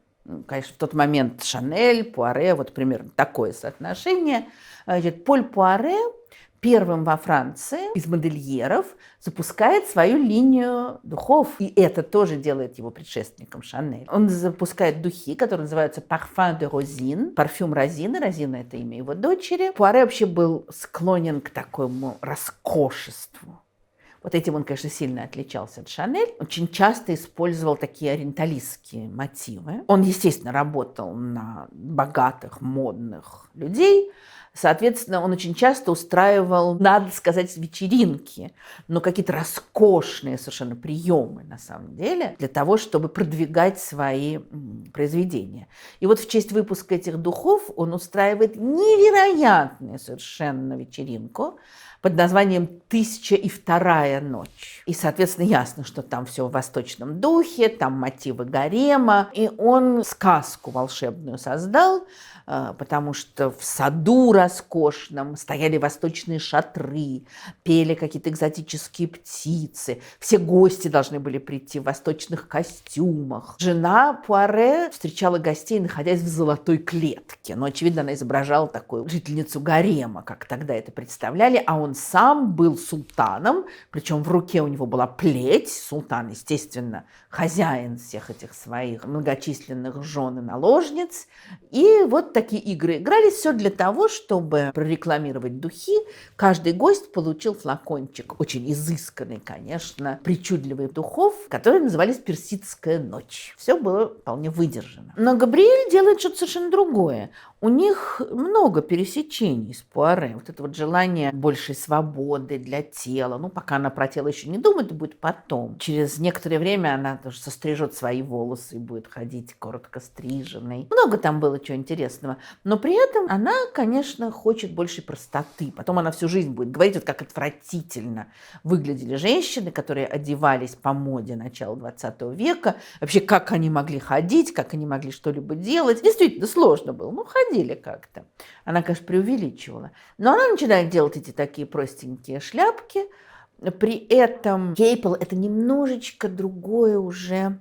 конечно, в тот момент Шанель, Пуаре, вот примерно такое соотношение. Поль Пуаре первым во Франции из модельеров запускает свою линию духов. И это тоже делает его предшественником Шанель. Он запускает духи, которые называются «Parfum de Rosine», парфюм Розины. Розина – это имя его дочери. Пуаре вообще был склонен к такому роскошеству. Вот этим он, конечно, сильно отличался от Шанель. Очень часто использовал такие ориенталистские мотивы. Он, естественно, работал на богатых, модных людей. Соответственно, он очень часто устраивал, надо сказать, вечеринки, но какие-то роскошные совершенно приемы, на самом деле, для того, чтобы продвигать свои произведения. И вот в честь выпуска этих духов он устраивает невероятную совершенно вечеринку под названием «1002 ночь». И, соответственно, ясно, что там все в восточном духе, там мотивы гарема. И он сказку волшебную создал, потому что в саду роскошном стояли восточные шатры, пели какие-то экзотические птицы. Все гости должны были прийти в восточных костюмах. Жена Пуаре встречала гостей, находясь в золотой клетке. Но, очевидно, она изображала такую жительницу гарема, как тогда это представляли, а он сам был султаном, причем в руке у него была плеть. Султан, естественно, хозяин всех этих своих многочисленных жен и наложниц. И вот такие игры игрались, все для того, чтобы прорекламировать духи. Каждый гость получил флакончик, очень изысканный, конечно, причудливых духов, которые назывались «Персидская ночь». Все было вполне выдержано. Но Габриэль делает что-то совершенно другое. У них много пересечений с Пуаре. Вот это вот желание большей свободы для тела. Ну, пока она про тело еще не думает, будет потом. Через некоторое время она тоже сострижет свои волосы и будет ходить коротко стриженной. Много там было чего интересного. Но при этом она, конечно, хочет большей простоты. Потом она всю жизнь будет говорить, вот как отвратительно выглядели женщины, которые одевались по моде начала 20 века. Вообще, как они могли ходить, как они могли что-либо делать. Действительно, сложно было. Ну, ходили как-то. Она, конечно, преувеличивала. Но она начинает делать эти такие простенькие шляпки. При этом Кейпел – это немножечко другое уже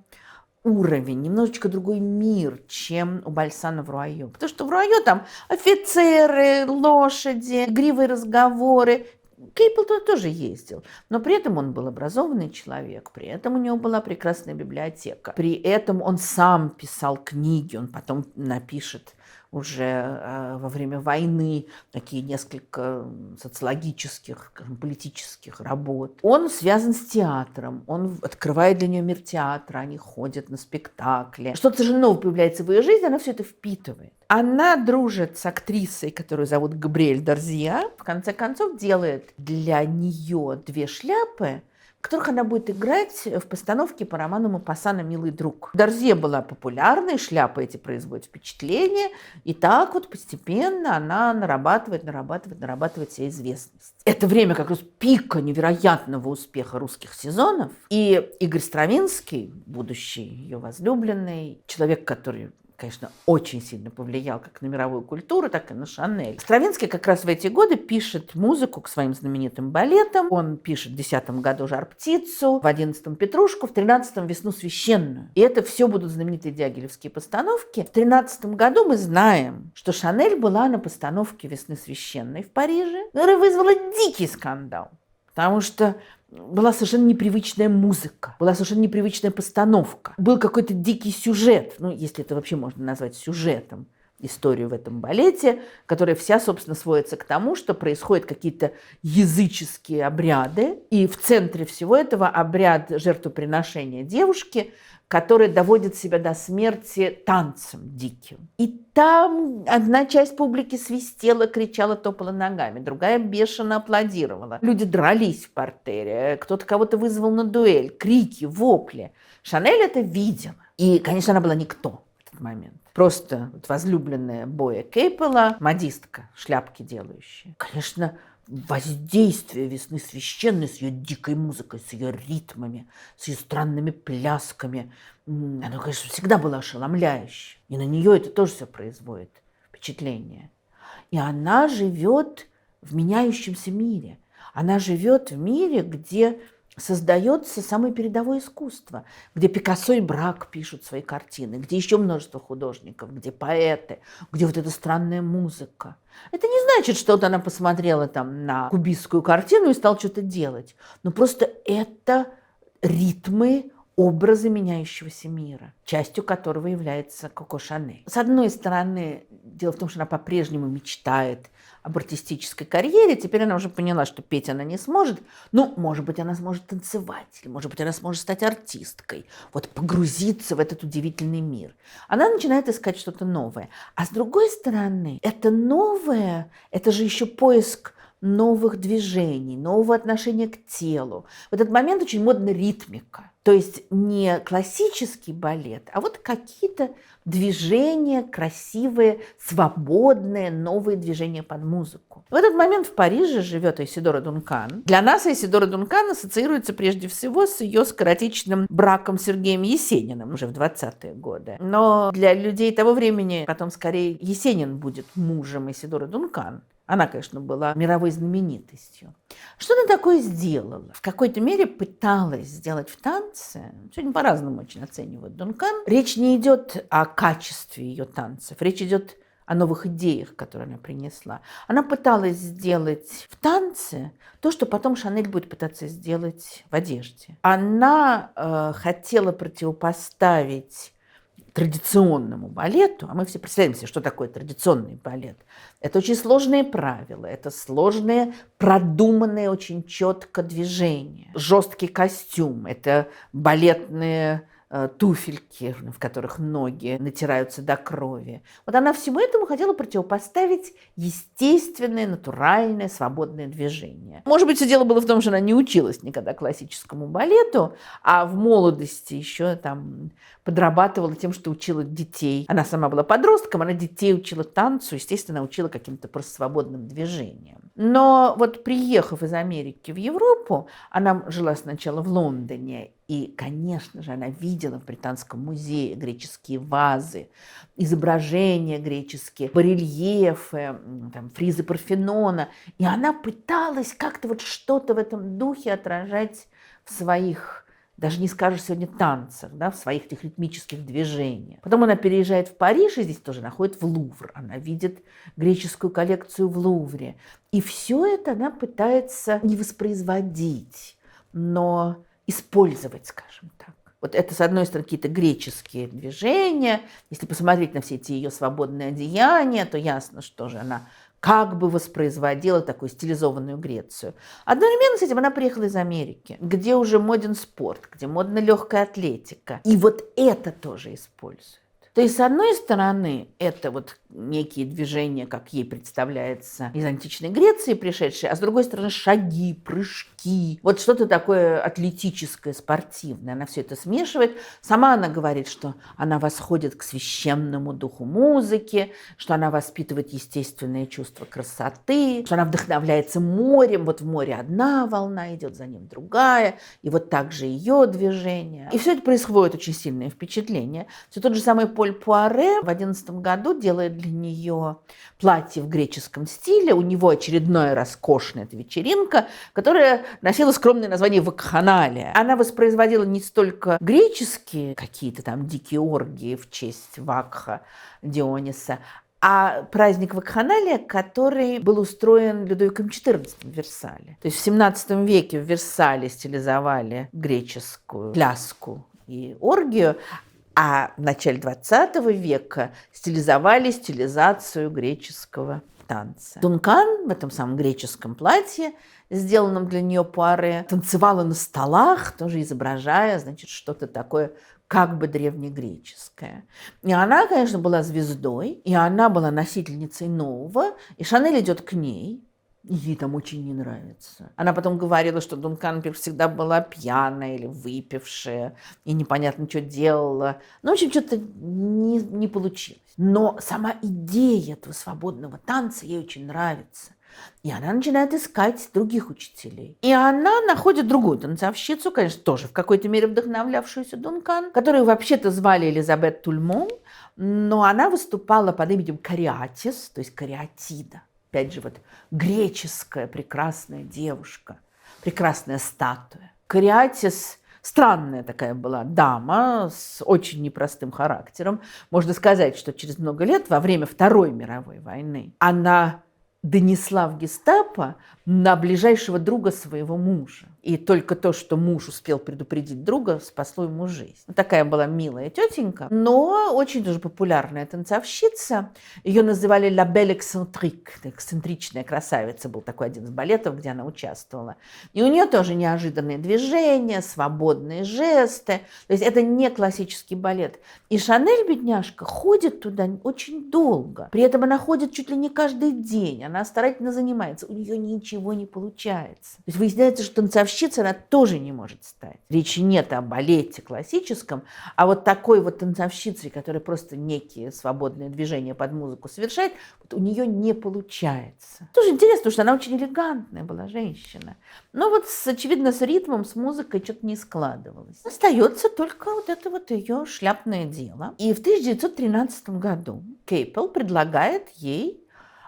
уровень, немножечко другой мир, чем у Бальсана в Руайо. Потому что в Руайо там офицеры, лошади, игривые разговоры. Кейпел туда тоже ездил, но при этом он был образованный человек, при этом у него была прекрасная библиотека, при этом он сам писал книги, он потом напишет уже во время войны такие несколько социологических, политических работ. Он связан с театром, он открывает для нее мир театра, они ходят на спектакли. Что-то же новое появляется в ее жизни, она все это впитывает. Она дружит с актрисой, которую зовут Габриэль Дарзия. В конце концов, делает для нее 2 шляпы, в которых она будет играть в постановке по роману Мопассана «Милый друг». Дарзия была популярной, шляпы эти производят впечатление, и так вот постепенно она нарабатывает себе известность. Это время как раз пика невероятного успеха русских сезонов, и Игорь Стравинский, будущий ее возлюбленный, человек, который, конечно, очень сильно повлиял как на мировую культуру, так и на Шанель. Стравинский как раз в эти годы пишет музыку к своим знаменитым балетам. Он пишет в 10 году «Жар-птицу», в 11-м «Петрушку», в 13-м «Весну священную». И это все будут знаменитые дягилевские постановки. В 13-м году мы знаем, что Шанель была на постановке «Весны священной» в Париже, которая вызвала дикий скандал, потому что была совершенно непривычная музыка, была совершенно непривычная постановка. Был какой-то дикий сюжет, ну, если это вообще можно назвать сюжетом, историю в этом балете, которая вся, собственно, сводится к тому, что происходят какие-то языческие обряды, и в центре всего этого обряд жертвоприношения девушки, которая доводит себя до смерти танцем диким. И там одна часть публики свистела, кричала, топала ногами, другая бешено аплодировала. Люди дрались в партере, кто-то кого-то вызвал на дуэль, крики, вопли. Шанель это видела. И, конечно, она была никто в этот момент. Просто вот возлюбленная Боя Кейпела, модистка, шляпки делающая. Конечно, воздействие весны священной с ее дикой музыкой, с ее ритмами, с ее странными плясками, оно, конечно, всегда было ошеломляюще. И на нее это тоже все производит впечатление. И она живет в меняющемся мире. Она живет в мире, где создается самое передовое искусство, где Пикассо и Брак пишут свои картины, где еще множество художников, где поэты, где вот эта странная музыка. Это не значит, что вот она посмотрела там на кубистскую картину и стала что-то делать. Но просто это ритмы, образы меняющегося мира, частью которого является Коко Шанель. С одной стороны, дело в том, что она по-прежнему мечтает об артистической карьере. Теперь она уже поняла, что петь она не сможет. Ну, может быть, она сможет танцевать, или, может быть, она сможет стать артисткой, вот погрузиться в этот удивительный мир. Она начинает искать что-то новое. А с другой стороны, это новое, это же еще поиск новых движений, нового отношения к телу. В этот момент очень модна ритмика. То есть не классический балет, а вот какие-то движения красивые, свободные, новые движения под музыку. В этот момент в Париже живет Айседора Дункан. Для нас Айседора Дункан ассоциируется прежде всего с ее скоротечным браком с Сергеем Есениным уже в 20-е годы. Но для людей того времени потом скорее Есенин будет мужем Айседоры Дункан. Она, конечно, была мировой знаменитостью. Что она такое сделала? В какой-то мере пыталась сделать в танце. Сегодня по-разному очень оценивают Дункан. Речь не идет о качестве ее танцев, речь идет о новых идеях, которые она принесла. Она пыталась сделать в танце то, что потом Шанель будет пытаться сделать в одежде. Она хотела противопоставить традиционному балету, а мы все представляем себе, что такое традиционный балет. Это очень сложные правила, это сложные, продуманные очень четко движения, жесткий костюм, это балетные туфельки, в которых ноги натираются до крови. Вот она всему этому хотела противопоставить естественное, натуральное, свободное движение. Может быть, все дело было в том, что она не училась никогда классическому балету, а в молодости еще там подрабатывала тем, что учила детей. Она сама была подростком, она детей учила танцу, естественно, учила каким-то просто свободным движением. Но вот приехав из Америки в Европу, она жила сначала в Лондоне, и, конечно же, она видела в Британском музее греческие вазы, изображения греческие, барельефы, там, фризы Парфенона. И она пыталась как-то вот что-то в этом духе отражать в своих, даже не скажешь сегодня, танцах, да, в своих этих ритмических движениях. Потом она переезжает в Париж, и здесь тоже находит в Лувр. Она видит греческую коллекцию в Лувре. И все это она пытается не воспроизводить, но использовать, скажем так. Вот это, с одной стороны, какие-то греческие движения. Если посмотреть на все эти ее свободные одеяния, то ясно, что же она как бы воспроизводила такую стилизованную Грецию. Одновременно с этим она приехала из Америки, где уже моден спорт, где модна легкая атлетика. И вот это тоже использует. То есть, с одной стороны, это вот некие движения, как ей представляется, из античной Греции пришедшие, а с другой стороны, шаги, прыжки, вот что-то такое атлетическое, спортивное. Она все это смешивает. Сама она говорит, что она восходит к священному духу музыки, что она воспитывает естественное чувство красоты, что она вдохновляется морем. Вот в море одна волна идет, за ним другая, и вот так же ее движение. И все это производит очень сильное впечатление. Все тот же самый Поль Пуаре в 2011 году делает для нее платье в греческом стиле. У него очередная роскошная эта вечеринка, которая носила скромное название «Вакханалия». Она воспроизводила не столько греческие какие-то там дикие оргии в честь Вакха Диониса, а праздник Вакханалия, который был устроен Людовиком XIV в Версале. То есть в 17 веке в Версале стилизовали греческую пляску и оргию, А в начале 20 века стилизовали стилизацию греческого танца. Дункан в этом самом греческом платье, сделанном для нее Пуаре, танцевала на столах, тоже изображая, значит, что-то такое как бы древнегреческое. И она, конечно, была звездой, и она была носительницей нового, и Шанель идет к ней, и ей там очень не нравится. Она потом говорила, что Дункан всегда была пьяная или выпившая, и непонятно, что делала. Ну, в общем, что-то не получилось. Но сама идея этого свободного танца ей очень нравится. И она начинает искать других учителей. И она находит другую танцовщицу, конечно, тоже в какой-то мере вдохновлявшуюся Дункан, которую вообще-то звали Элизабет Тульмон, но она выступала под именем Кариатис, то есть Кариатида. Опять же, вот греческая прекрасная девушка, прекрасная статуя. Кариатис странная такая была дама с очень непростым характером. Можно сказать, что через много лет, во время Второй мировой войны, она донесла в гестапо на ближайшего друга своего мужа. И только то, что муж успел предупредить друга, спасло ему жизнь. Такая была милая тетенька, но очень тоже популярная танцовщица. Ее называли «La belle excentrique», эксцентричная красавица. Был такой один из балетов, где она участвовала. И у нее тоже неожиданные движения, свободные жесты. То есть это не классический балет. И Шанель, бедняжка, ходит туда очень долго. При этом она ходит чуть ли не каждый день. Она старательно занимается. У нее ничего не получается. То есть выясняется, что танцовщица она тоже не может стать. Речи нет о балете классическом, а вот такой вот танцовщицей, которая просто некие свободные движения под музыку совершает, вот у нее не получается. Тоже интересно, потому что она очень элегантная была женщина. Но вот, очевидно, с ритмом, с музыкой что-то не складывалось. Остается только вот это вот ее шляпное дело. И в 1913 году Кейпел предлагает ей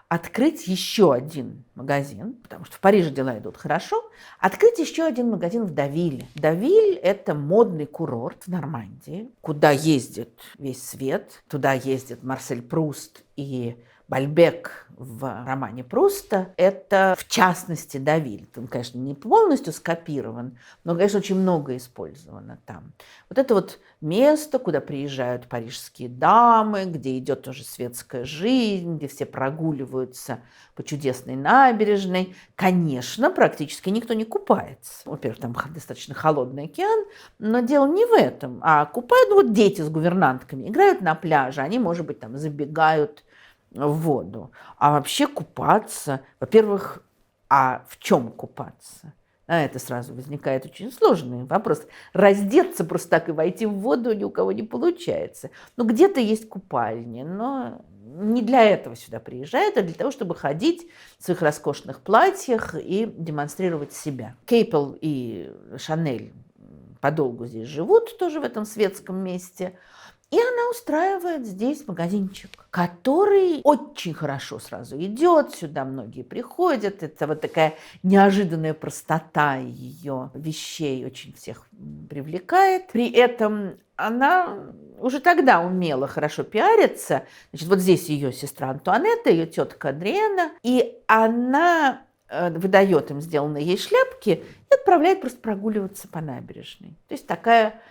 открыть еще один магазин, потому что в Париже дела идут хорошо, открыть еще один магазин в Давиле. Давиль – это модный курорт в Нормандии, куда ездит весь свет. Туда ездит Марсель Пруст и Бальбек в романе Пруста. Это, в частности, Давиль. Он, конечно, не полностью скопирован, но, конечно, очень много использовано там. Вот это вот место, куда приезжают парижские дамы, где идет тоже светская жизнь, где все прогуливаются по чудесной набережной. Конечно, практически никто не купается. Во-первых, там достаточно холодный океан, но дело не в этом. А купают вот дети с гувернантками, играют на пляже, они, может быть, там забегают в воду. А вообще купаться, во-первых, а в чем купаться? А это сразу возникает очень сложный вопрос. Раздеться просто так и войти в воду ни у кого не получается. Ну, где-то есть купальни, но не для этого сюда приезжают, а для того, чтобы ходить в своих роскошных платьях и демонстрировать себя. Кейпел и Шанель подолгу здесь живут, тоже в этом светском месте. И она устраивает здесь магазинчик, который очень хорошо сразу идет, сюда многие приходят. Это вот такая неожиданная простота ее вещей очень всех привлекает. При этом она уже тогда умела хорошо пиариться. Значит, вот здесь ее сестра Антуанетта, ее тетка Адриена, и она выдает им сделанные ей шляпки и отправляет просто прогуливаться по набережной. То есть такая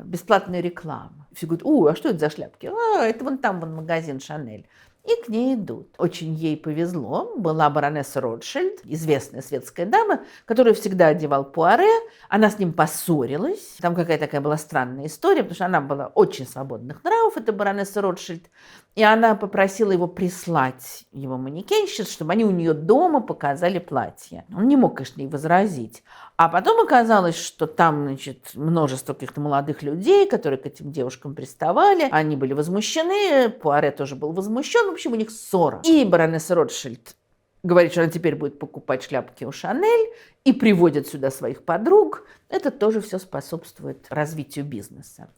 бесплатная реклама. Все говорят, а что это за шляпки? Это вон там вон магазин Шанель. И к ней идут. Очень ей повезло. Была баронесса Ротшильд, известная светская дама, которую всегда одевал Пуаре. Она с ним поссорилась. Там какая-то такая была странная история, потому что она была очень свободных нравов, эта баронесса Ротшильд. И она попросила его прислать его манекенщиц, чтобы они у нее дома показали платье. Он не мог, конечно, ей возразить. А потом оказалось, что там, значит, множество каких-то молодых людей, которые к этим девушкам приставали. Они были возмущены, Пуаре тоже был возмущен. В общем, у них ссора. И баронесса Ротшильд говорит, что она теперь будет покупать шляпки у Шанель и приводит сюда своих подруг. Это тоже все способствует развитию бизнеса.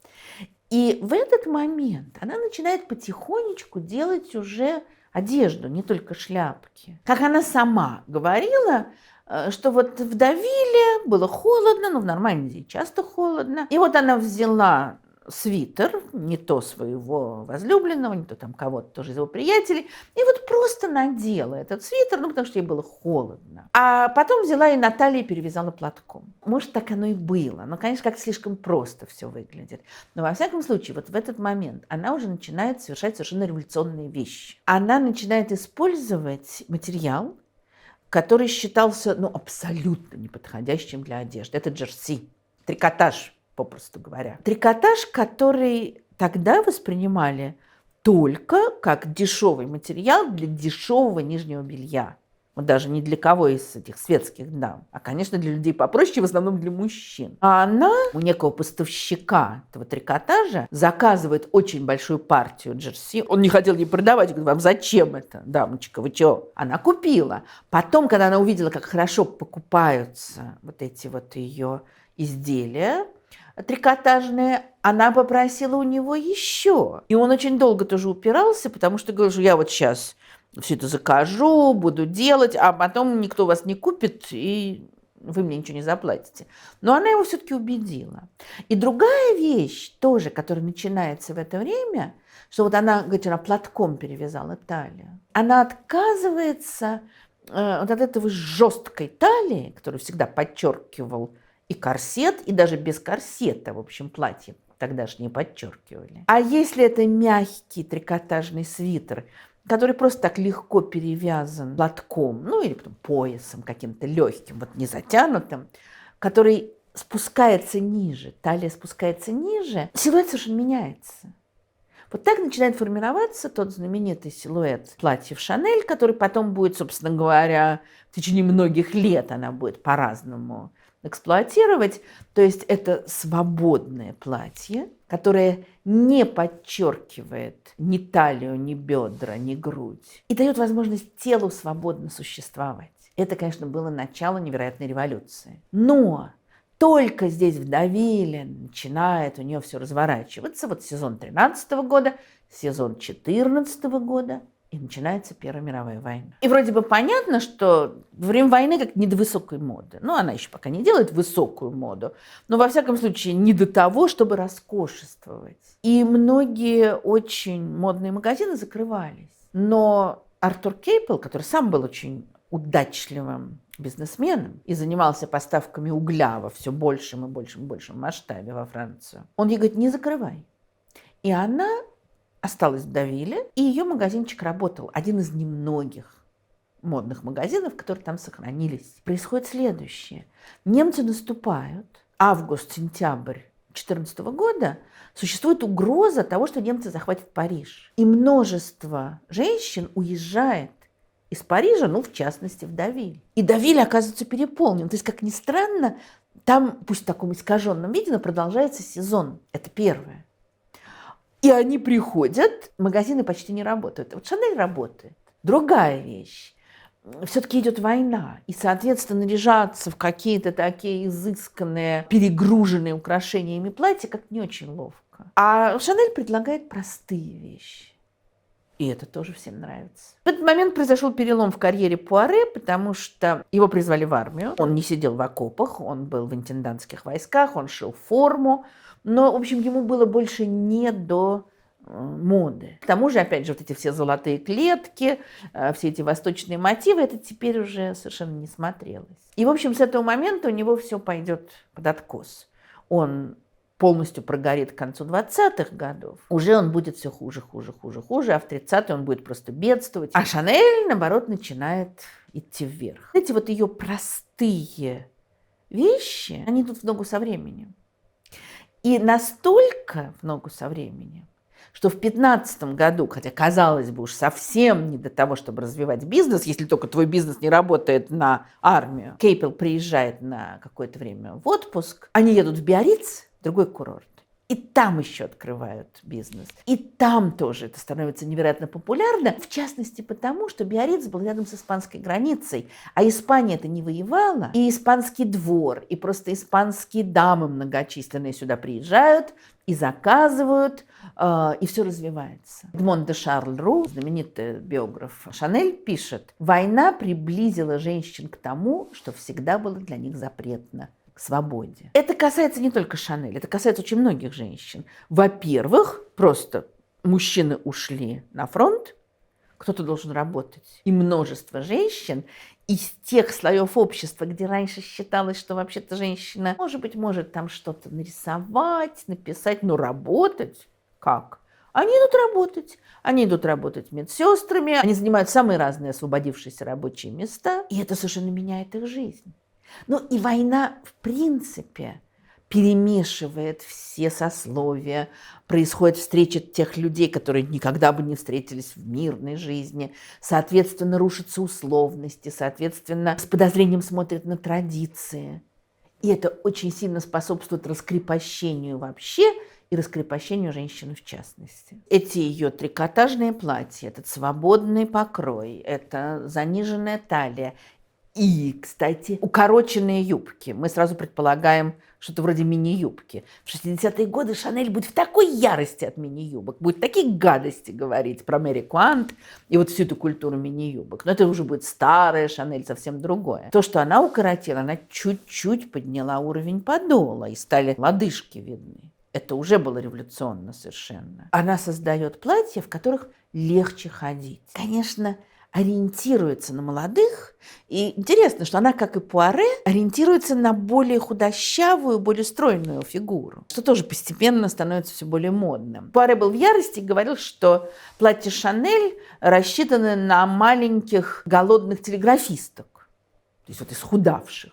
И в этот момент она начинает потихонечку делать уже одежду, не только шляпки. Как она сама говорила, что вот в Давиле было холодно, но в Нормандии часто холодно. И вот она взяла свитер, не то своего возлюбленного, не то там кого-то тоже из его приятелей, и вот просто надела этот свитер, ну, потому что ей было холодно. А потом взяла и на талии перевязала платком. Может, так оно и было, но, конечно, как-то слишком просто все выглядит. Но, во всяком случае, вот в этот момент она уже начинает совершать совершенно революционные вещи. Она начинает использовать материал, который считался, ну, абсолютно неподходящим для одежды. Это джерси, трикотаж, попросту говоря. Трикотаж, который тогда воспринимали только как дешевый материал для дешевого нижнего белья. Вот даже не для кого из этих светских дам, а, конечно, для людей попроще, в основном для мужчин. А она у некого поставщика этого трикотажа заказывает очень большую партию джерси. Он не хотел ей продавать, говорит, вам зачем это, дамочка, вы чё? Она купила. Потом, когда она увидела, как хорошо покупаются вот эти вот ее изделия трикотажные, она попросила у него еще. И он очень долго тоже упирался, потому что говорил, что я вот сейчас все это закажу, буду делать, а потом никто вас не купит, и вы мне ничего не заплатите. Но она его все-таки убедила. И другая вещь тоже, которая начинается в это время, что вот она, говорит, она платком перевязала талию. Она отказывается вот от этого жесткой талии, которую всегда подчеркивал и корсет, и даже без корсета, в общем, платье тогдашние подчеркивали. А если это мягкий трикотажный свитер, который просто так легко перевязан платком, ну или потом поясом каким-то легким, вот не затянутым, который спускается ниже, талия спускается ниже, силуэт совершенно меняется. Вот так начинает формироваться тот знаменитый силуэт платьев Шанель, который потом будет, собственно говоря, в течение многих лет она будет по-разному эксплуатировать. То есть это свободное платье, которое не подчеркивает ни талию, ни бедра, ни грудь. И дает возможность телу свободно существовать. Это, конечно, было начало невероятной революции. Но только здесь в Девилле начинает у нее все разворачиваться. Вот сезон 13 года, сезон 14 года. И начинается Первая мировая война. И вроде бы понятно, что во время войны как не до высокой моды. Ну, она еще пока не делает высокую моду, но, во всяком случае, не до того, чтобы роскошествовать. И многие очень модные магазины закрывались. Но Артур Кейпел, который сам был очень удачливым бизнесменом и занимался поставками угля во все большем и большем и большем масштабе во Францию, он ей говорит, не закрывай. И она осталась в Девилле, и ее магазинчик работал. Один из немногих модных магазинов, которые там сохранились. Происходит следующее. Немцы наступают. Август-сентябрь 2014 года существует угроза того, что немцы захватят Париж. И множество женщин уезжает из Парижа, ну, в частности, в Девиль. И Девиль оказывается переполнен. То есть, как ни странно, там, пусть в таком искаженном виде, но продолжается сезон. Это первое. И они приходят, магазины почти не работают. Вот Шанель работает. Другая вещь. Все-таки идет война. И, соответственно, наряжаться в какие-то такие изысканные, перегруженные украшениями платья как не очень ловко. А Шанель предлагает простые вещи. И это тоже всем нравится. В этот момент произошел перелом в карьере Пуаре, потому что его призвали в армию. Он не сидел в окопах, он был в интендантских войсках, он шил форму. Но, в общем, ему было больше не до моды. К тому же, опять же, вот эти все золотые клетки, все эти восточные мотивы, это теперь уже совершенно не смотрелось. И, в общем, с этого момента у него все пойдет под откос. Он полностью прогорит к концу 20-х годов. Уже он будет все хуже, хуже, хуже, хуже, а в 30-е он будет просто бедствовать. А Шанель, наоборот, начинает идти вверх. Эти вот ее простые вещи, они идут в ногу со временем. И настолько в ногу со временем, что в 2015 году, хотя, казалось бы, уж совсем не до того, чтобы развивать бизнес, если только твой бизнес не работает на армию, Кейпел приезжает на какое-то время в отпуск, они едут в Биарриц, другой курорт. И там еще открывают бизнес. И там тоже это становится невероятно популярно. В частности, потому что Биарриц был рядом с испанской границей. А Испания это не воевала. И испанский двор, и просто испанские дамы многочисленные сюда приезжают и заказывают, и все развивается. Эдмон де Шарль Ру, знаменитый биограф Шанель, пишет: «Война приблизила женщин к тому, что всегда было для них запретно к свободе. Это касается не только Шанель, это касается очень многих женщин. Во-первых, просто мужчины ушли на фронт, кто-то должен работать. И множество женщин из тех слоев общества, где раньше считалось, что вообще-то женщина, может быть, может там что-то нарисовать, написать, но работать как? Они идут работать. Они идут работать медсестрами, они занимают самые разные освободившиеся рабочие места, и это совершенно меняет их жизнь. Ну и война, в принципе, перемешивает все сословия, происходит встреча тех людей, которые никогда бы не встретились в мирной жизни, соответственно, рушатся условности, соответственно, с подозрением смотрят на традиции. И это очень сильно способствует раскрепощению вообще и раскрепощению женщины в частности. Эти ее трикотажные платья, этот свободный покрой, это заниженная талия, и, кстати, укороченные юбки. Мы сразу предполагаем что-то вроде мини-юбки. В 60-е годы Шанель будет в такой ярости от мини-юбок, будет такие гадости говорить про Мэри Куант и вот всю эту культуру мини-юбок. Но это уже будет старая Шанель, совсем другое. То, что она укоротила, она чуть-чуть подняла уровень подола, и стали лодыжки видны. Это уже было революционно совершенно. Она создает платья, в которых легче ходить. Конечно, ориентируется на молодых. И интересно, что она, как и Пуаре, ориентируется на более худощавую, более стройную фигуру, что тоже постепенно становится все более модным. Пуаре был в ярости и говорил, что платья Шанель рассчитаны на маленьких голодных телеграфисток, то есть вот исхудавших.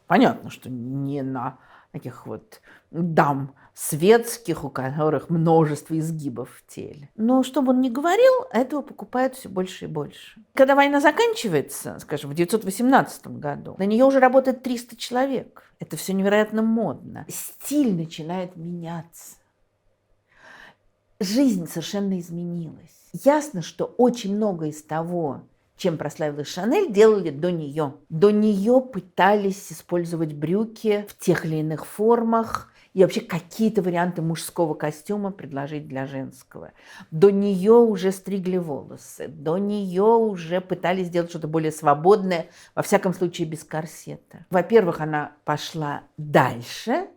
Понятно, что не на таких вот дам светских, у которых множество изгибов в теле. Но что бы он ни говорил, этого покупают все больше и больше. Когда война заканчивается, скажем, в 1918 году, на нее уже работает 300 человек. Это все невероятно модно. Стиль начинает меняться. Жизнь совершенно изменилась. Ясно, что очень много из того, чем прославилась Шанель, делали до нее. До нее пытались использовать брюки в тех или иных формах и вообще какие-то варианты мужского костюма предложить для женского. До нее уже стригли волосы, до нее уже пытались сделать что-то более свободное, во всяком случае без корсета. Во-первых, она пошла дальше,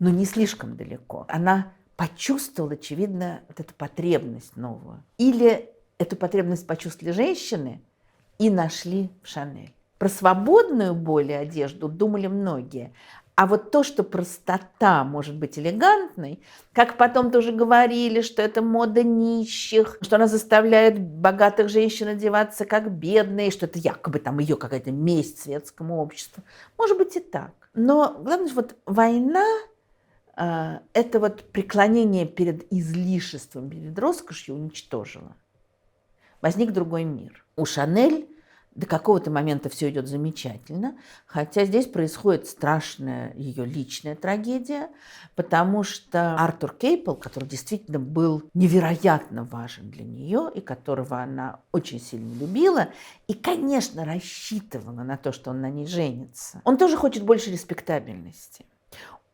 но не слишком далеко. Она почувствовала, очевидно, вот эту потребность новую. Или эту потребность почувствовали женщины и нашли в Шанель. Про свободную более одежду думали многие. А вот то, что простота может быть элегантной, как потом тоже говорили, что это мода нищих, что она заставляет богатых женщин одеваться как бедные, что это якобы там ее какая-то месть светскому обществу. Может быть и так. Но главное, вот война это вот преклонение перед излишеством, перед роскошью уничтожила. Возник другой мир. У Шанель до какого-то момента все идет замечательно, хотя здесь происходит страшная ее личная трагедия, потому что Артур Кейпл, который действительно был невероятно важен для нее и которого она очень сильно любила и, конечно, рассчитывала на то, что он на ней женится, он тоже хочет больше респектабельности.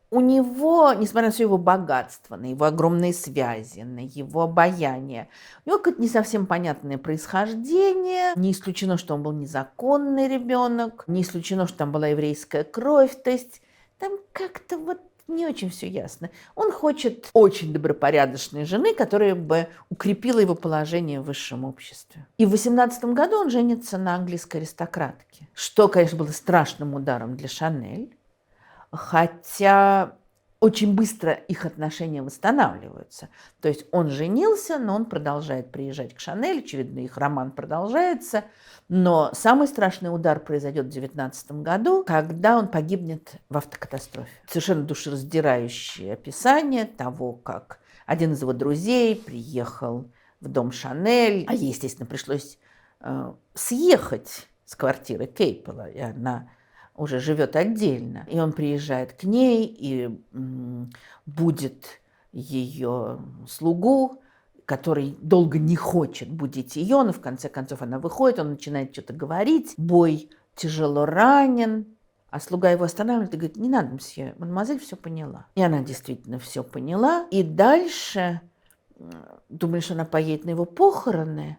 У него, несмотря на все его богатство, на его огромные связи, на его обаяние, у него какое-то не совсем понятное происхождение. Не исключено, что он был незаконный ребенок, не исключено, что там была еврейская кровь. То есть там как-то вот не очень все ясно. Он хочет очень добропорядочной жены, которая бы укрепила его положение в высшем обществе. И в 18 году он женится на английской аристократке, что, конечно, было страшным ударом для Шанель. Хотя очень быстро их отношения восстанавливаются. То есть он женился, но он продолжает приезжать к Шанель, очевидно, их роман продолжается. Но самый страшный удар произойдет в 19 году, когда он погибнет в автокатастрофе. Совершенно душераздирающее описание того, как один из его друзей приехал в дом Шанель, а ей, естественно, пришлось съехать с квартиры Кейпела, и она уже живет отдельно. И он приезжает к ней и будет ее слугу, который долго не хочет будить ее, но в конце концов она выходит, он начинает что-то говорить. Бой тяжело ранен, а слуга его останавливает и говорит: не надо, мсье, мадемуазель все поняла. И она действительно все поняла. И дальше думали, что она поедет на его похороны,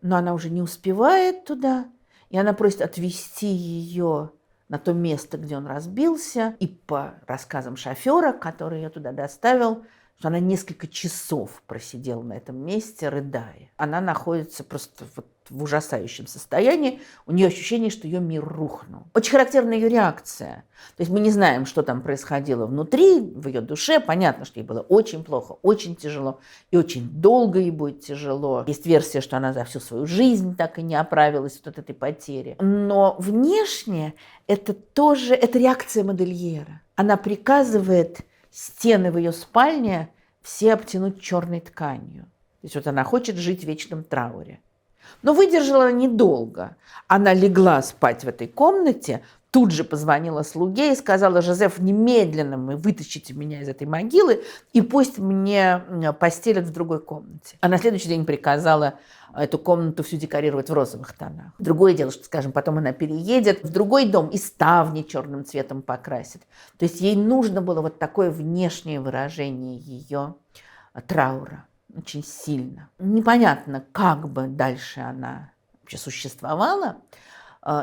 но она уже не успевает туда, и она просит отвезти ее на то место, где он разбился, и по рассказам шофера, который ее туда доставил, что она несколько часов просидела на этом месте, рыдая. Она находится просто вот в ужасающем состоянии. У нее ощущение, что ее мир рухнул. Очень характерна ее реакция. То есть мы не знаем, что там происходило внутри, в ее душе. Понятно, что ей было очень плохо, очень тяжело, и очень долго ей будет тяжело. Есть версия, что она за всю свою жизнь так и не оправилась от этой потери. Но внешне это тоже это реакция модельера. Она приказывает стены в ее спальне все обтянуть черной тканью. То есть вот она хочет жить в вечном трауре. Но выдержала недолго. Она легла спать в этой комнате, тут же позвонила слуге и сказала: «Жозеф, немедленно вы вытащите меня из этой могилы, и пусть мне постелят в другой комнате». А на следующий день приказала эту комнату всю декорировать в розовых тонах. Другое дело, что, скажем, потом она переедет в другой дом и ставни черным цветом покрасит. То есть ей нужно было вот такое внешнее выражение ее траура. Очень сильно. Непонятно, как бы дальше она вообще существовала,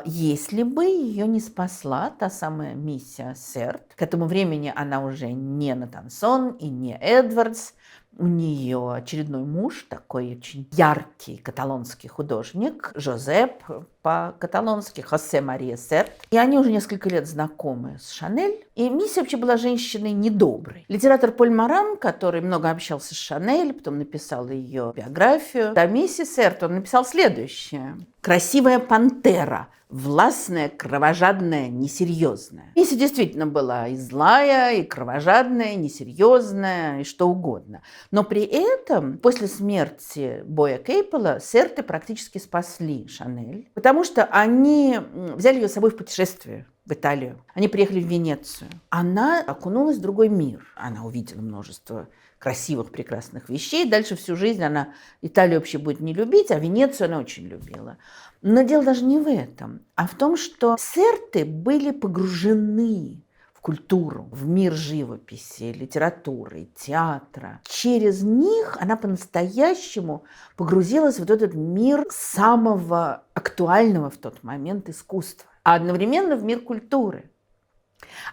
если бы ее не спасла та самая миссия Сэрт. К этому времени она уже не Натансон и не Эдвардс. У нее очередной муж, такой очень яркий каталонский художник, Жозеп по-каталонски, Хосе Мария Сэрт. И они уже несколько лет знакомы с Шанель. И миссия вообще была женщиной недоброй. Литератор Поль Маран, который много общался с Шанель, потом написал ее биографию, о миссии Сэрт он написал следующее. «Красивая пантера, властная, кровожадная, несерьезная». Миссия действительно была и злая, и кровожадная, и несерьезная, и что угодно. Но при этом после смерти Боя Кейпела Сэрты практически спасли Шанель, потому что они взяли ее с собой в путешествие в Италию. Они приехали в Венецию. Она окунулась в другой мир. Она увидела множество красивых, прекрасных вещей. Дальше всю жизнь она Италию вообще будет не любить, а Венецию она очень любила. Но дело даже не в этом, а в том, что Сэрты были погружены в культуру, в мир живописи, литературы, театра. Через них она по-настоящему погрузилась в вот этот мир самого актуального в тот момент искусства, а одновременно в мир культуры,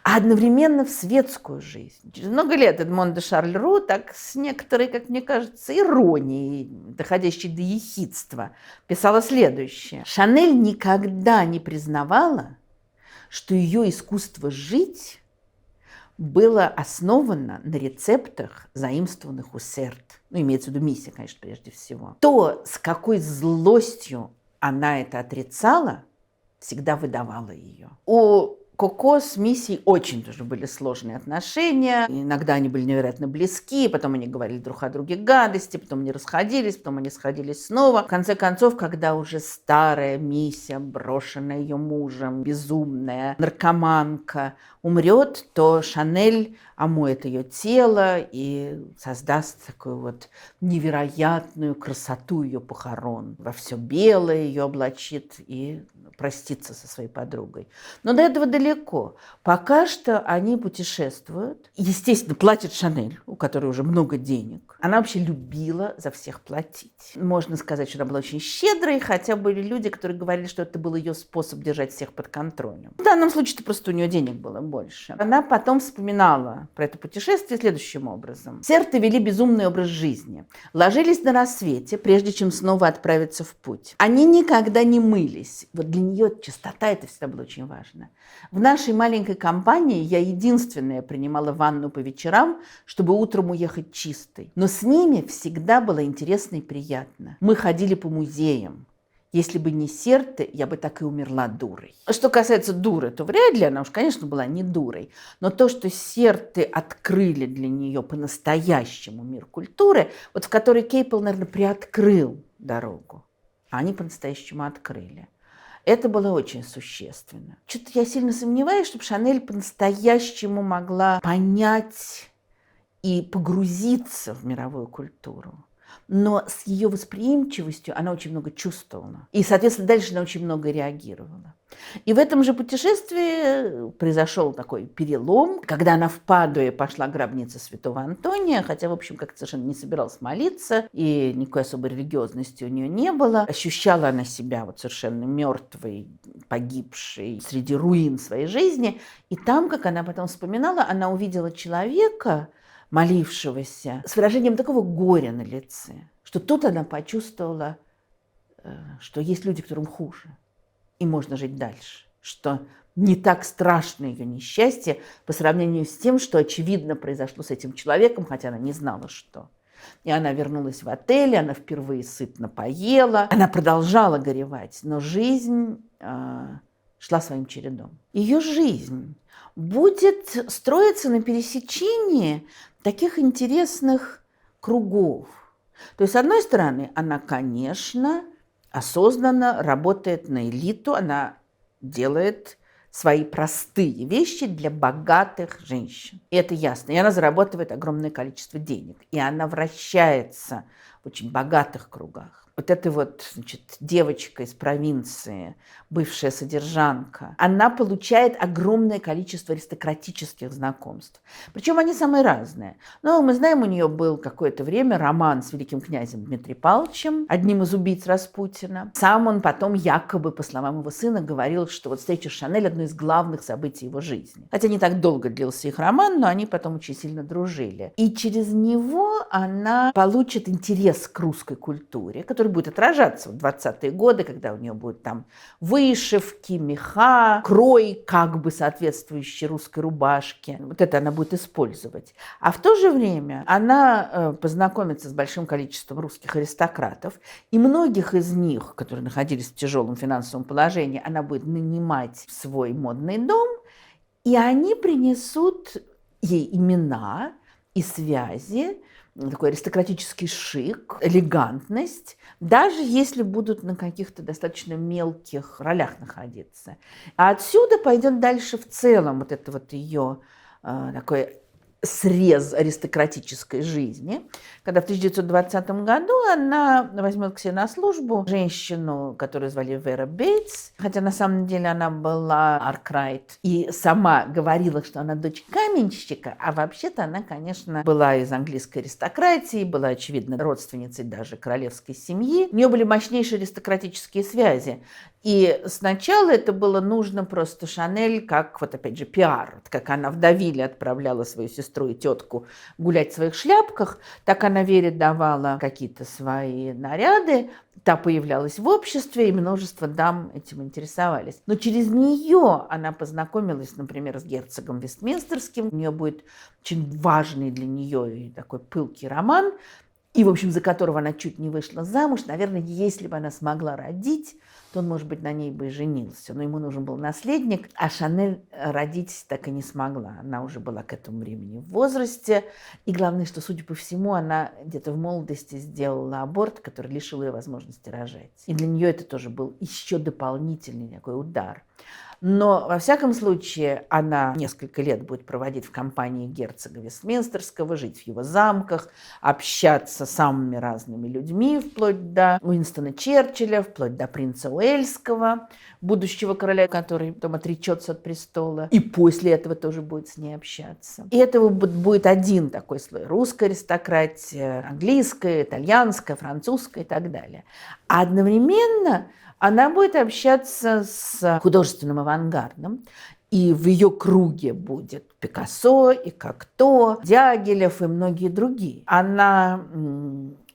а одновременно в светскую жизнь. Через много лет Эдмон де Шарль-Ру так с некоторой, как мне кажется, иронией, доходящей до ехидства, писала следующее. Шанель никогда не признавала, что ее искусство жить было основано на рецептах, заимствованных у Сэрт. Ну, имеется в виду миссия, конечно, прежде всего. То, с какой злостью она это отрицала, всегда выдавала ее. У Коко с миссией очень тоже были сложные отношения. Иногда они были невероятно близки, потом они говорили друг о друге гадости, потом они расходились, потом они сходились снова. В конце концов, когда уже старая миссия, брошенная ее мужем, безумная наркоманка, умрет, то Шанель омоет ее тело и создаст такую вот невероятную красоту ее похорон. Во все белое ее облачит и проститься со своей подругой. Но до этого далеко. Пока что они путешествуют. Естественно, платит Шанель, у которой уже много денег. Она вообще любила за всех платить. Можно сказать, что она была очень щедрой, хотя были люди, которые говорили, что это был ее способ держать всех под контролем. В данном случае просто у нее денег было больше. Она потом вспоминала про это путешествие следующим образом. Сэрты вели безумный образ жизни. Ложились на рассвете, прежде чем снова отправиться в путь. Они никогда не мылись. Вот для нее чистота это всегда было очень важно. В нашей маленькой компании я единственная принимала ванну по вечерам, чтобы утром уехать чистой. Но с ними всегда было интересно и приятно. Мы ходили по музеям. Если бы не Сэрты, я бы так и умерла дурой. Что касается дуры, то вряд ли она уж, конечно, была не дурой. Но то, что Сэрты открыли для нее по-настоящему мир культуры, вот в который Кейпел, наверное, приоткрыл дорогу, а они по-настоящему открыли. Это было очень существенно. Что-то я сильно сомневаюсь, чтобы Шанель по-настоящему могла понять и погрузиться в мировую культуру. но с ее восприимчивостью она очень много чувствовала. И, соответственно, дальше она очень много реагировала. И в этом же путешествии произошел такой перелом, когда она в Падуе пошла к гробнице святого Антония, хотя, в общем, как-то совершенно не собиралась молиться, и никакой особой религиозности у нее не было. Ощущала она себя вот совершенно мертвой, погибшей среди руин своей жизни. И там, как она потом вспоминала, она увидела человека, молившегося, с выражением такого горя на лице, что тут она почувствовала, что есть люди, которым хуже, и можно жить дальше, что не так страшно ее несчастье по сравнению с тем, что очевидно произошло с этим человеком, хотя она не знала, что. И она вернулась в отель, она впервые сытно поела, она продолжала горевать, но жизнь шла своим чередом. Ее жизнь будет строиться на пересечении таких интересных кругов. То есть, с одной стороны, она, конечно, осознанно работает на элиту, она делает свои простые вещи для богатых женщин. И это ясно. И она зарабатывает огромное количество денег. И она вращается в очень богатых кругах. Вот эта вот, значит, девочка из провинции, бывшая содержанка, она получает огромное количество аристократических знакомств. Причем они самые разные. Но мы знаем, у нее был какое-то время роман с великим князем Дмитрием Павловичем, одним из убийц Распутина. Сам он потом якобы, по словам его сына, говорил, что вот встреча с Шанель – одно из главных событий его жизни. Хотя не так долго длился их роман, но они потом очень сильно дружили. И через него она получит интерес к русской культуре, который будет отражаться в 20-е годы, когда у нее будут там вышивки, меха, крой как бы соответствующий русской рубашке. Вот это она будет использовать. А в то же время она познакомится с большим количеством русских аристократов, и многих из них, которые находились в тяжелом финансовом положении, она будет нанимать в свой модный дом, и они принесут ей имена и связи, такой аристократический шик, элегантность, даже если будут на каких-то достаточно мелких ролях находиться. А отсюда пойдет дальше в целом вот это вот ее такой срез аристократической жизни, когда в 1920 году она возьмет к себе на службу женщину, которую звали Вера Бейтс, хотя на самом деле она была Аркрайт, и сама говорила, что она дочь каменщика, а вообще-то она, конечно, была из английской аристократии, была, очевидно, родственницей даже королевской семьи. У нее были мощнейшие аристократические связи. И сначала это было нужно просто Шанель, как, вот опять же, пиар. Вот как она в Давиле отправляла свою сестру и тетку гулять в своих шляпках, так она Вере давала какие-то свои наряды, та появлялась в обществе, и множество дам этим интересовались. Но через нее она познакомилась, например, с герцогом Вестминстерским. У нее будет очень важный для нее и такой пылкий роман, и, в общем, за которого она чуть не вышла замуж. Наверное, если бы она смогла родить, то он, может быть, на ней бы и женился. Но ему нужен был наследник, а Шанель родить так и не смогла. Она уже была к этому времени в возрасте. И главное, что, судя по всему, она где-то в молодости сделала аборт, который лишил ее возможности рожать. И для нее это тоже был еще дополнительный такой удар. Но, во всяком случае, она несколько лет будет проводить в компании герцога Вестминстерского, жить в его замках, общаться с самыми разными людьми, вплоть до Уинстона Черчилля, вплоть до принца Уэльского, будущего короля, который потом отречется от престола, и после этого тоже будет с ней общаться. И этого будет один такой слой: русская аристократия, английская, итальянская, французская и так далее. А одновременно она будет общаться с художественным авангардом, и в ее круге будет Пикассо и Кокто, Дягилев и многие другие. Она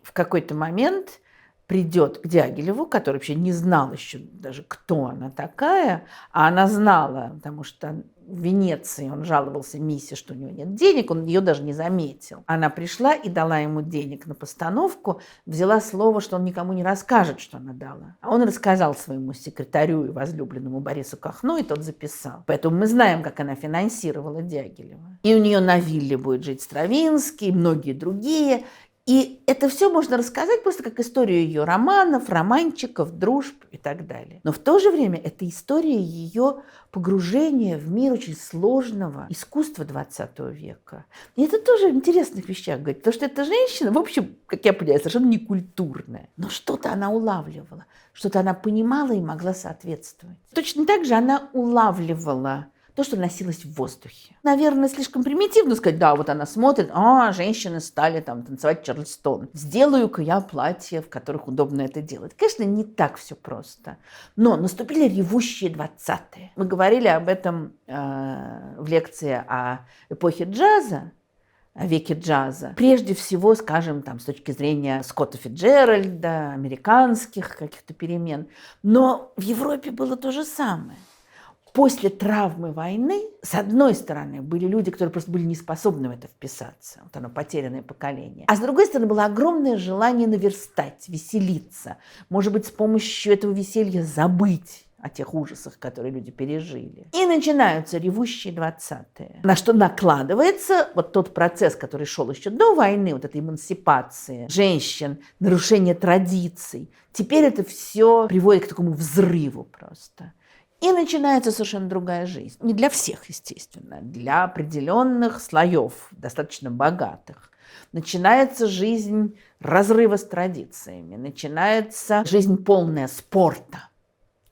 в какой-то момент придет к Дягилеву, который вообще не знал еще даже, кто она такая, а она знала, потому что в Венеции он жаловался Миссе, что у него нет денег, он ее даже не заметил. Она пришла и дала ему денег на постановку, взяла слово, что он никому не расскажет, что она дала. А он рассказал своему секретарю и возлюбленному Борису Кахну, и тот записал. Поэтому мы знаем, как она финансировала Дягилева. И у нее на вилле будет жить Стравинский, и многие другие. И это все можно рассказать просто как историю ее романов, романчиков, дружб и так далее. Но в то же время это история ее погружения в мир очень сложного искусства XX века. И это тоже о интересных вещах говорит, потому что эта женщина, в общем, как я понимаю, совершенно некультурная. Но что-то она улавливала, что-то она понимала и могла соответствовать. Точно так же она улавливала то, что носилось в воздухе. Наверное, слишком примитивно сказать, да, вот она смотрит, женщины стали там танцевать Чарльстон. Сделаю-ка я платья, в которых удобно это делать. Конечно, не так все просто. Но наступили ревущие 20-е. Мы говорили об этом в лекции о эпохе джаза, о веке джаза. Прежде всего, скажем, там, с точки зрения Скотта Фитджеральда, американских каких-то перемен. Но в Европе было то же самое. После травмы войны, с одной стороны, были люди, которые просто были не способны в это вписаться. Вот оно, потерянное поколение. А с другой стороны, было огромное желание наверстать, веселиться. Может быть, с помощью этого веселья забыть о тех ужасах, которые люди пережили. И начинаются ревущие 20-е. На что накладывается вот тот процесс, который шел еще до войны, вот этой эмансипации женщин, нарушение традиций. Теперь это все приводит к такому взрыву просто. И начинается совершенно другая жизнь. Не для всех, естественно, для определенных слоев, достаточно богатых. Начинается жизнь разрыва с традициями, начинается жизнь полная спорта.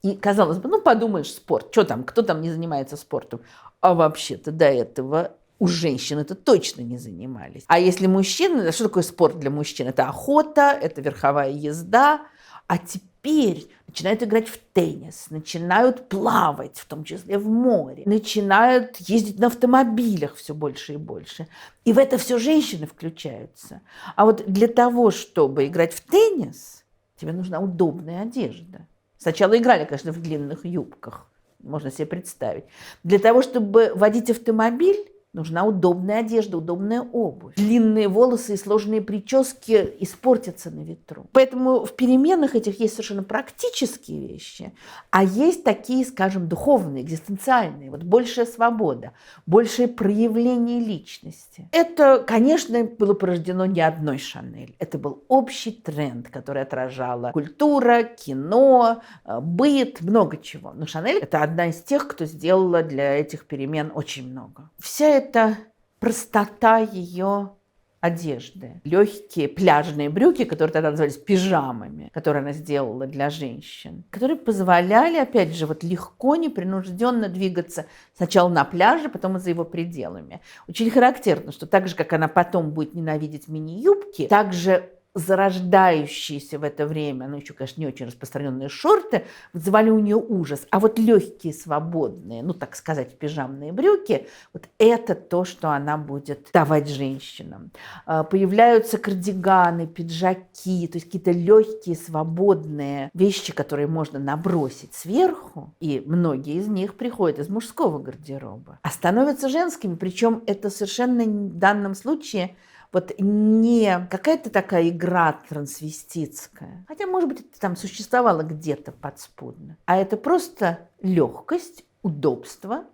И, казалось бы, подумаешь, спорт, что там, кто там не занимается спортом? А вообще-то до этого у женщин это точно не занимались. А если мужчины, что такое спорт для мужчин? Это охота, это верховая езда, а теперь начинают играть в теннис, начинают плавать, в том числе в море, начинают ездить на автомобилях все больше и больше. И в это все женщины включаются. А вот для того, чтобы играть в теннис, тебе нужна удобная одежда. Сначала играли, конечно, в длинных юбках, можно себе представить. Для того, чтобы водить автомобиль, нужна удобная одежда, удобная обувь. Длинные волосы и сложные прически испортятся на ветру. Поэтому в переменах этих есть совершенно практические вещи, а есть такие, скажем, духовные, экзистенциальные. Вот большая свобода, большее проявление личности. Это, конечно, было порождено не одной Шанель. Это был общий тренд, который отражала культура, кино, быт, много чего. Но Шанель – это одна из тех, кто сделала для этих перемен очень много. Вся эта простота ее одежды, легкие пляжные брюки, которые тогда назывались пижамами, которые она сделала для женщин, которые позволяли, опять же, вот легко, непринужденно двигаться сначала на пляже, потом и за его пределами. Очень характерно, что так же, как она потом будет ненавидеть мини-юбки, так же зарождающиеся в это время, еще, конечно, не очень распространенные шорты, вызывали у нее ужас. А вот легкие, свободные, так сказать, пижамные брюки, вот это то, что она будет давать женщинам. Появляются кардиганы, пиджаки, то есть какие-то легкие, свободные вещи, которые можно набросить сверху, и многие из них приходят из мужского гардероба, а становятся женскими, причем это совершенно в данном случае вот не какая-то такая игра трансвеститская, хотя, может быть, это там существовало где-то подспудно, а это просто легкость, удобство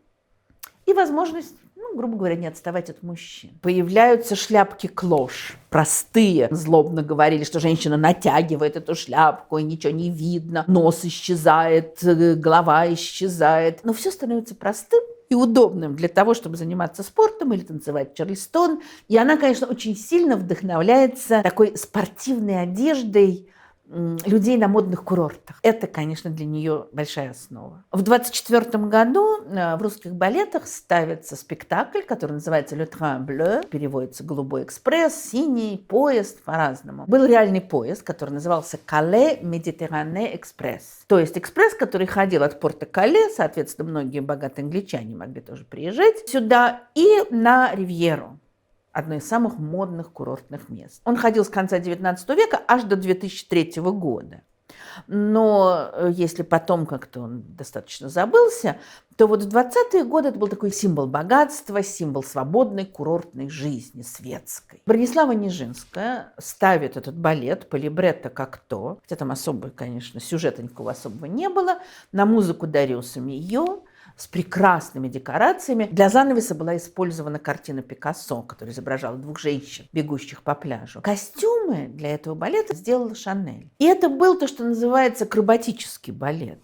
и возможность, грубо говоря, не отставать от мужчин. Появляются шляпки клош, простые. Злобно говорили, что женщина натягивает эту шляпку, и ничего не видно, нос исчезает, голова исчезает. Но все становится простым и удобным для того, чтобы заниматься спортом или танцевать Чарльстон. И она, конечно, очень сильно вдохновляется такой спортивной одеждой людей на модных курортах. Это, конечно, для нее большая основа. В 1924 году в русских балетах ставится спектакль, который называется «Le Train Bleu», переводится «Голубой экспресс», «Синий», «Поезд», по-разному. Был реальный поезд, который назывался «Calais Méditerranée Express». То есть экспресс, который ходил от порта Кале, соответственно, многие богатые англичане могли тоже приезжать сюда, и на Ривьеру, одно из самых модных курортных мест. Он ходил с конца XIX века аж до 2003 года. Но если потом как-то он достаточно забылся, то вот в 20-е годы это был такой символ богатства, символ свободной курортной жизни, светской. Бронислава Нижинская ставит этот балет по либретто «Как-то», хотя там особо, конечно, сюжета никакого особого не было, на музыку Дариуса Мийо, с прекрасными декорациями. Для занавеса была использована картина Пикассо, которая изображала двух женщин, бегущих по пляжу. Костюмы для этого балета сделала Шанель. И это был то, что называется акробатический балет.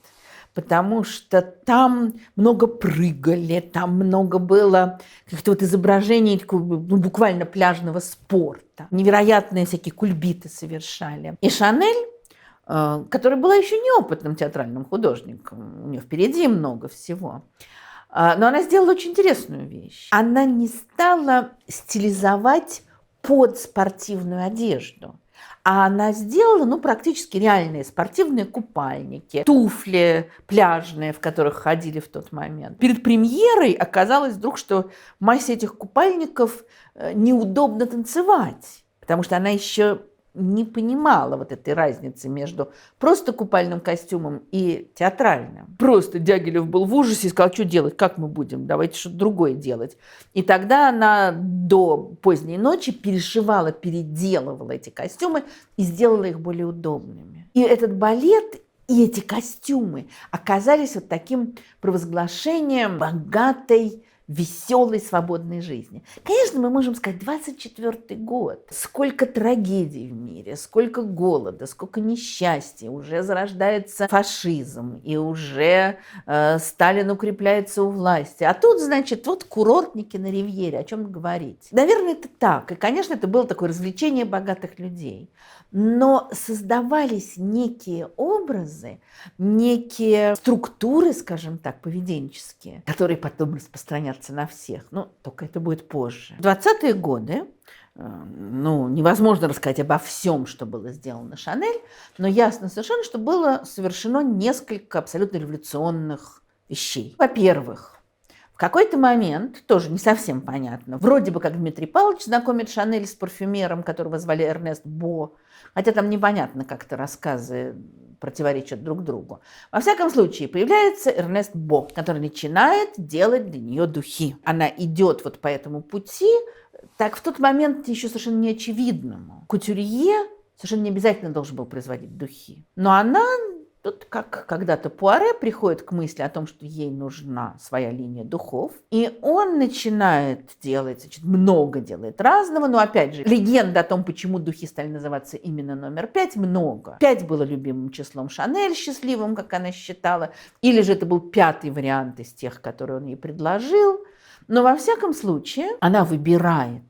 Потому что там много прыгали, там много было каких-то вот изображений буквально пляжного спорта. Невероятные всякие кульбиты совершали. И Шанель, которая была еще неопытным театральным художником, у нее впереди много всего, но она сделала очень интересную вещь. Она не стала стилизовать под спортивную одежду. А она сделала, практически реальные спортивные купальники, туфли пляжные, в которых ходили в тот момент. Перед премьерой оказалось вдруг, что в массе этих купальников неудобно танцевать, потому что она еще не понимала вот этой разницы между просто купальным костюмом и театральным. Просто Дягилев был в ужасе и сказал, что делать, как мы будем, давайте что-то другое делать. И тогда она до поздней ночи перешивала, переделывала эти костюмы и сделала их более удобными. И этот балет и эти костюмы оказались вот таким провозглашением богатой, веселой, свободной жизни. Конечно, мы можем сказать, 24-й год. Сколько трагедий в мире, сколько голода, сколько несчастья. Уже зарождается фашизм, и уже Сталин укрепляется у власти. А тут, значит, вот курортники на Ривьере, о чем говорить. Наверное, это так. И, конечно, это было такое развлечение богатых людей. Но создавались некие образы, некие структуры, скажем так, поведенческие, которые потом распространятся на всех. Но только это будет позже. В 20-е годы, невозможно рассказать обо всем, что было сделано Шанель, но ясно совершенно, что было совершено несколько абсолютно революционных вещей. Во-первых, в какой-то момент, тоже не совсем понятно, вроде бы как Дмитрий Павлович знакомит Шанель с парфюмером, которого звали Эрнест Бо, хотя там непонятно, как-то рассказы противоречат друг другу. Во всяком случае, появляется Эрнест Бо, который начинает делать для нее духи. Она идет вот по этому пути, так в тот момент еще совершенно неочевидному. Кутюрье совершенно не обязательно должен был производить духи. Но она, тут как когда-то Пуаре, приходит к мысли о том, что ей нужна своя линия духов. И он начинает делать, значит, много делает разного. Но опять же, легенда о том, почему духи стали называться именно номер 5, много. 5 было любимым числом Шанель, счастливым, как она считала. Или же это был 5-й вариант из тех, которые он ей предложил. Но во всяком случае, она выбирает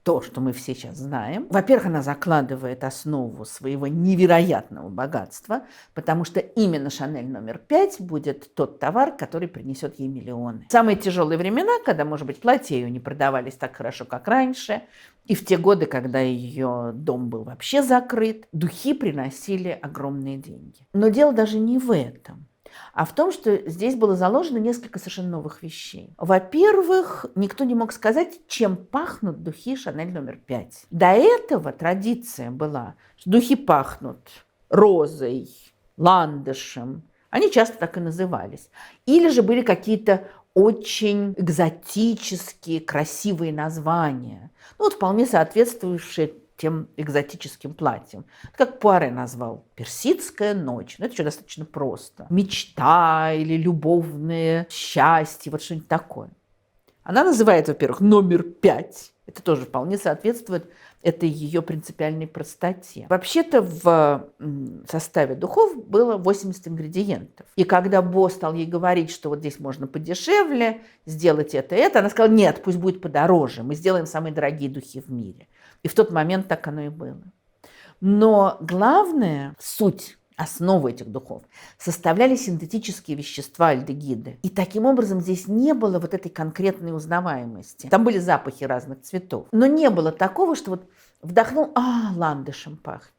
то, что мы все сейчас знаем. Во-первых, она закладывает основу своего невероятного богатства, потому что именно Шанель номер 5 будет тот товар, который принесет ей миллионы. В самые тяжелые времена, когда, может быть, платья ее не продавались так хорошо, как раньше, и в те годы, когда ее дом был вообще закрыт, духи приносили огромные деньги. Но дело даже не в этом, а в том, что здесь было заложено несколько совершенно новых вещей. Во-первых, никто не мог сказать, чем пахнут духи Шанель номер 5. До этого традиция была, что духи пахнут розой, ландышем. Они часто так и назывались. Или же были какие-то очень экзотические, красивые названия, вполне соответствующие тем экзотическим платьем. Как Пуаре назвал «Персидская ночь». Это еще достаточно просто. Мечта или любовное счастье, вот что-нибудь такое. Она называет, во-первых, номер 5. Это тоже вполне соответствует этой ее принципиальной простоте. Вообще-то в составе духов было 80 ингредиентов. И когда Бо стал ей говорить, что вот здесь можно подешевле сделать это и это, она сказала, нет, пусть будет подороже, мы сделаем самые дорогие духи в мире. И в тот момент так оно и было. Но главная суть, основу этих духов составляли синтетические вещества альдегиды. И таким образом здесь не было вот этой конкретной узнаваемости. Там были запахи разных цветов. Но не было такого, что вот вдохнул, ландышем пахнет.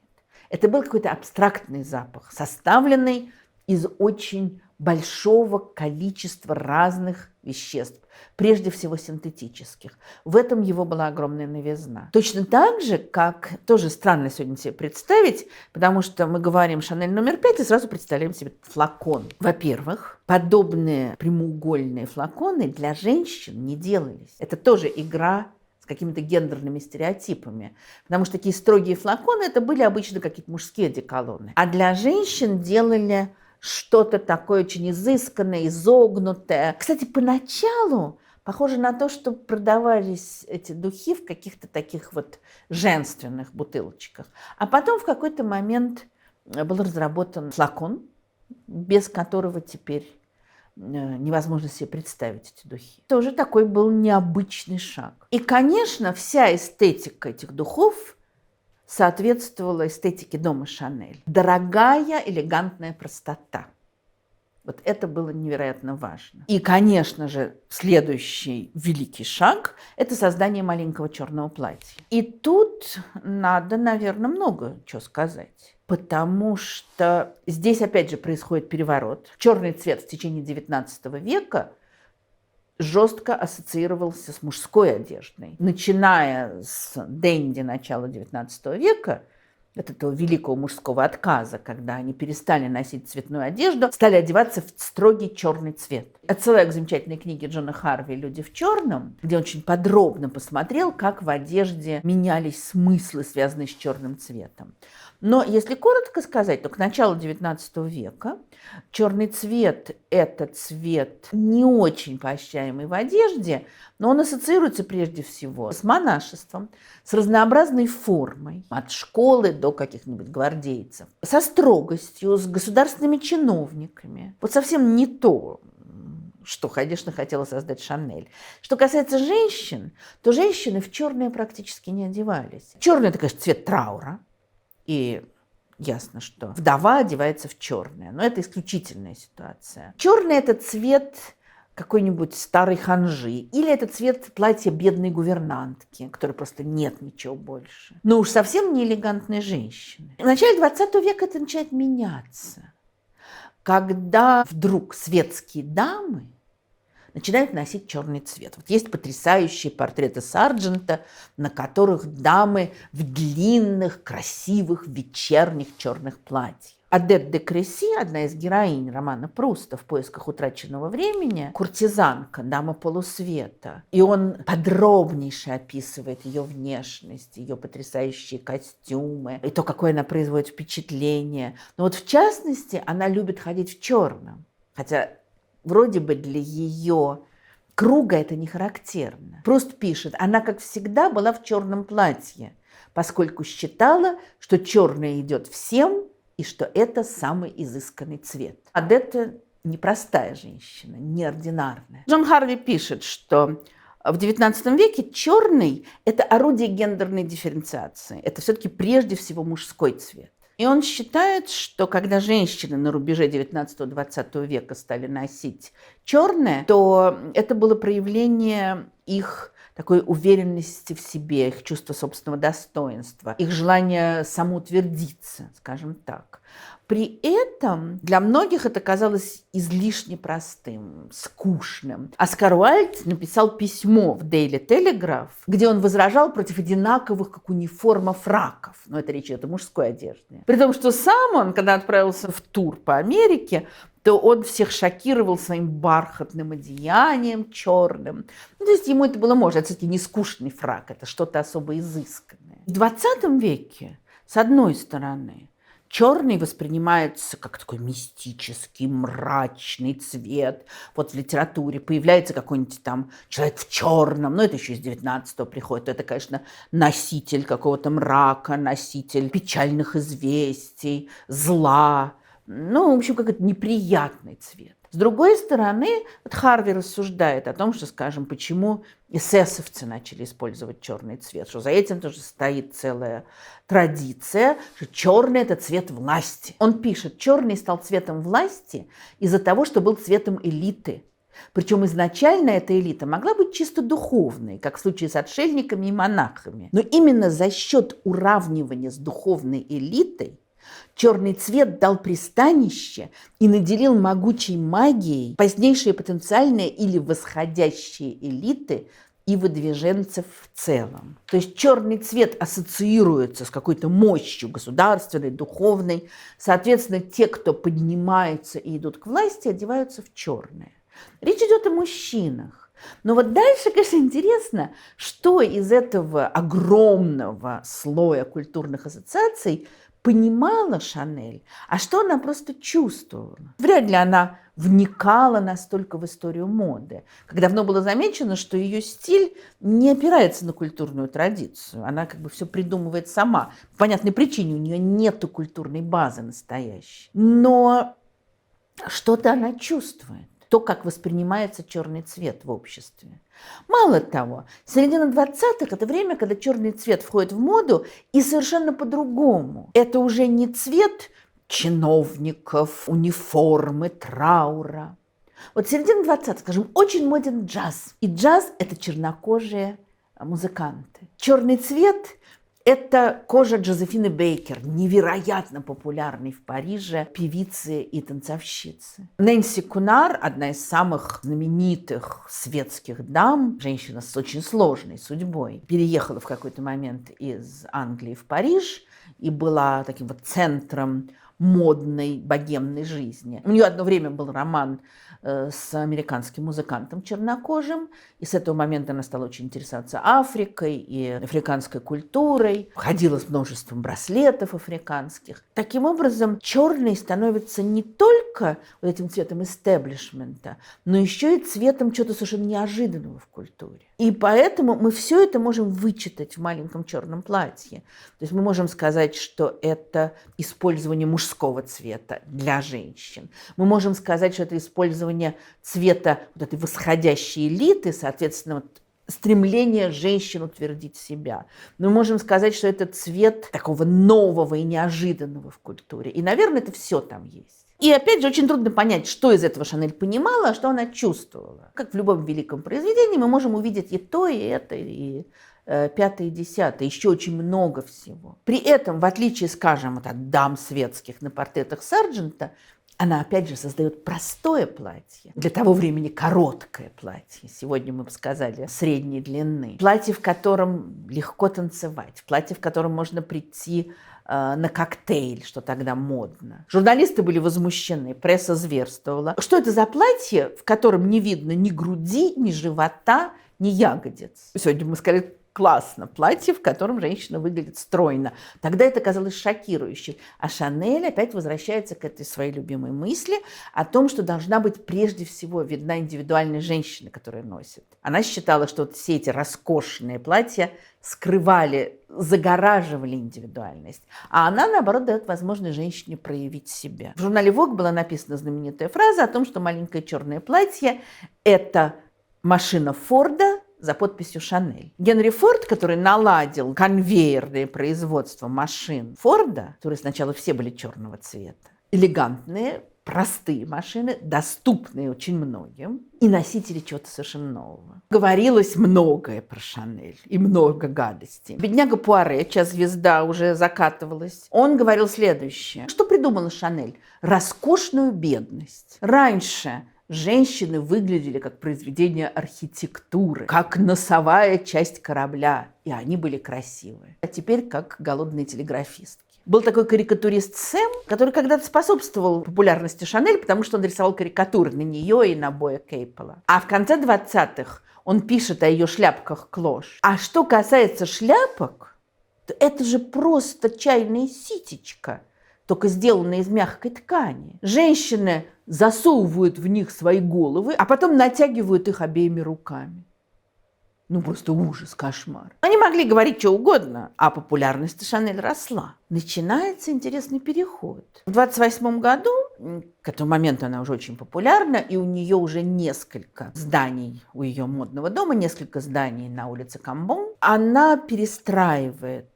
Это был какой-то абстрактный запах, составленный из очень большого количества разных веществ, прежде всего синтетических. В этом его была огромная новизна. Точно так же, как тоже странно сегодня себе представить, потому что мы говорим Шанель номер 5 и сразу представляем себе флакон. Во-первых, подобные прямоугольные флаконы для женщин не делались. Это тоже игра с какими-то гендерными стереотипами, потому что такие строгие флаконы это были обычно какие-то мужские одеколоны. А для женщин делали что-то такое очень изысканное, изогнутое. Кстати, поначалу похоже на то, что продавались эти духи в каких-то таких вот женственных бутылочках. А потом в какой-то момент был разработан флакон, без которого теперь невозможно себе представить эти духи. Тоже такой был необычный шаг. И, конечно, вся эстетика этих духов соответствовала эстетике дома Шанель. Дорогая, элегантная простота. Вот это было невероятно важно. И, конечно же, следующий великий шаг – это создание маленького черного платья. И тут надо, наверное, много чего сказать. Потому что здесь, опять же, происходит переворот. Черный цвет в течение XIX века жестко ассоциировался с мужской одеждой. Начиная с денди начала XIX века, от этого великого мужского отказа, когда они перестали носить цветную одежду, стали одеваться в строгий черный цвет. Отсылаю к замечательной книге Джона Харви «Люди в черном», где он очень подробно посмотрел, как в одежде менялись смыслы, связанные с черным цветом. Но если коротко сказать, то к началу XIX века черный цвет – это цвет не очень поощряемый в одежде, но он ассоциируется прежде всего с монашеством, с разнообразной формой, от школы до каких-нибудь гвардейцев, со строгостью, с государственными чиновниками. Вот совсем не то, что, конечно, хотела создать Шанель. Что касается женщин, то женщины в черное практически не одевались. Черный – это, конечно, цвет траура. И ясно, что вдова одевается в черное. Но это исключительная ситуация. Черный – это цвет какой-нибудь старой ханжи. Или это цвет платья бедной гувернантки, которой просто нет ничего больше. Но уж совсем не элегантной женщины. В начале 20 века это начинает меняться. Когда вдруг светские дамы начинают носить черный цвет. Вот есть потрясающие портреты Сарджента, на которых дамы в длинных, красивых, вечерних черных платьях. Адет де Креси, одна из героинь романа Пруста «В поисках утраченного времени», куртизанка, дама полусвета. И он подробнейше описывает ее внешность, ее потрясающие костюмы, и то, какое она производит впечатление. Но вот в частности, она любит ходить в черном. Хотя вроде бы для ее круга это не характерно. Пруст пишет, она, как всегда, была в черном платье, поскольку считала, что черное идет всем, и что это самый изысканный цвет. Адетта непростая женщина, неординарная. Джон Харви пишет, что в XIX веке черный – это орудие гендерной дифференциации. Это все-таки прежде всего мужской цвет. И он считает, что когда женщины на рубеже 19-20 века стали носить черное, то это было проявление их такой уверенности в себе, их чувства собственного достоинства, их желание самоутвердиться, скажем так. При этом для многих это казалось излишне простым, скучным. Оскар Уайльд написал письмо в Daily Telegraph, где он возражал против одинаковых, как униформа, фраков. Но это речь идет о мужской одежде. При том, что сам он, когда отправился в тур по Америке, то он всех шокировал своим бархатным одеянием черным. Ну, то есть ему это было можно. Это все-таки не скучный фрак, это что-то особо изысканное. В 20 веке, с одной стороны, черный воспринимается как такой мистический, мрачный цвет. Вот в литературе появляется какой-нибудь там человек в черном, но это еще из 19-го приходит. Это, конечно, носитель какого-то мрака, носитель печальных известий, зла. Ну, в общем, какой-то неприятный цвет. С другой стороны, вот Харви рассуждает о том, что, скажем, почему эсэсовцы начали использовать черный цвет, что за этим тоже стоит целая традиция, что черный – это цвет власти. Он пишет, черный стал цветом власти из-за того, что был цветом элиты. Причем изначально эта элита могла быть чисто духовной, как в случае с отшельниками и монахами. Но именно за счет уравнивания с духовной элитой черный цвет дал пристанище и наделил могучей магией позднейшие потенциальные или восходящие элиты и выдвиженцев в целом. То есть черный цвет ассоциируется с какой-то мощью государственной, духовной. Соответственно, те, кто поднимается и идут к власти, одеваются в черное. Речь идет о мужчинах. Но вот дальше, конечно, интересно, что из этого огромного слоя культурных ассоциаций понимала Шанель, а что она просто чувствовала. Вряд ли она вникала настолько в историю моды. Как давно было замечено, что ее стиль не опирается на культурную традицию. Она как бы все придумывает сама. По понятной причине у нее нет культурной базы настоящей. Но что-то она чувствует. То, как воспринимается черный цвет в обществе. Мало того, середина 20-х – это время, когда черный цвет входит в моду, и совершенно по-другому. Это уже не цвет чиновников, униформы, траура. Вот середина 20-х, скажем, очень моден джаз. И джаз – это чернокожие музыканты. Черный цвет – это кожа Джозефины Бейкер, невероятно популярной в Париже певицы и танцовщицы. Нэнси Кунар, одна из самых знаменитых светских дам, женщина с очень сложной судьбой, переехала в какой-то момент из Англии в Париж и была таким вот центром модной богемной жизни. У нее одно время был роман с американским музыкантом чернокожим, и с этого момента она стала очень интересоваться Африкой и африканской культурой, ходила с множеством браслетов африканских. Таким образом, черный становится не только вот этим цветом истеблишмента, но еще и цветом чего-то совершенно неожиданного в культуре. И поэтому мы все это можем вычитать в маленьком черном платье. То есть мы можем сказать, что это использование мужского цвета для женщин. Мы можем сказать, что это использование цвета вот этой восходящей элиты, соответственно, вот стремление женщин утвердить себя. Мы можем сказать, что это цвет такого нового и неожиданного в культуре. И, наверное, это все там есть. И опять же, очень трудно понять, что из этого Шанель понимала, а что она чувствовала. Как в любом великом произведении, мы можем увидеть и то, и это, и пятое, и десятое, еще очень много всего. При этом, в отличие, скажем, от дам светских на портретах Сарджента, она, опять же, создает простое платье. Для того времени короткое платье. Сегодня мы бы сказали средней длины. Платье, в котором легко танцевать. Платье, в котором можно прийти на коктейль, что тогда модно. Журналисты были возмущены, пресса зверствовала. Что это за платье, в котором не видно ни груди, ни живота, ни ягодиц? Сегодня мы сказали, классно, платье, в котором женщина выглядит стройно. Тогда это казалось шокирующим. А Шанель опять возвращается к этой своей любимой мысли о том, что должна быть прежде всего видна индивидуальная женщина, которая носит. Она считала, что вот все эти роскошные платья скрывали, загораживали индивидуальность. А она, наоборот, дает возможность женщине проявить себя. В журнале Vogue была написана знаменитая фраза о том, что маленькое черное платье – это машина Форда за подписью Шанель. Генри Форд, который наладил конвейерное производство машин Форда, которые сначала все были черного цвета, элегантные, простые машины, доступные очень многим, и носители чего-то совершенно нового. Говорилось многое про Шанель и много гадостей. Бедняга Пуаре, чья звезда уже закатывалась, он говорил следующее. Что придумала Шанель? Роскошную бедность. Раньше женщины выглядели как произведение архитектуры, как носовая часть корабля, и они были красивые. А теперь как голодные телеграфистки. Был такой карикатурист Сэм, который когда-то способствовал популярности Шанель, потому что он рисовал карикатуры на нее и на Боя Кейпола. А в конце 20-х он пишет о ее шляпках клош. А что касается шляпок, то это же просто чайная ситечка, только сделанная из мягкой ткани. Женщины засовывают в них свои головы, а потом натягивают их обеими руками. Ну, просто ужас, кошмар. Они могли говорить что угодно, а популярность Шанель росла. Начинается интересный переход. В 28 году, к этому моменту она уже очень популярна, и у нее уже несколько зданий у ее модного дома, несколько зданий на улице Камбон. Она перестраивает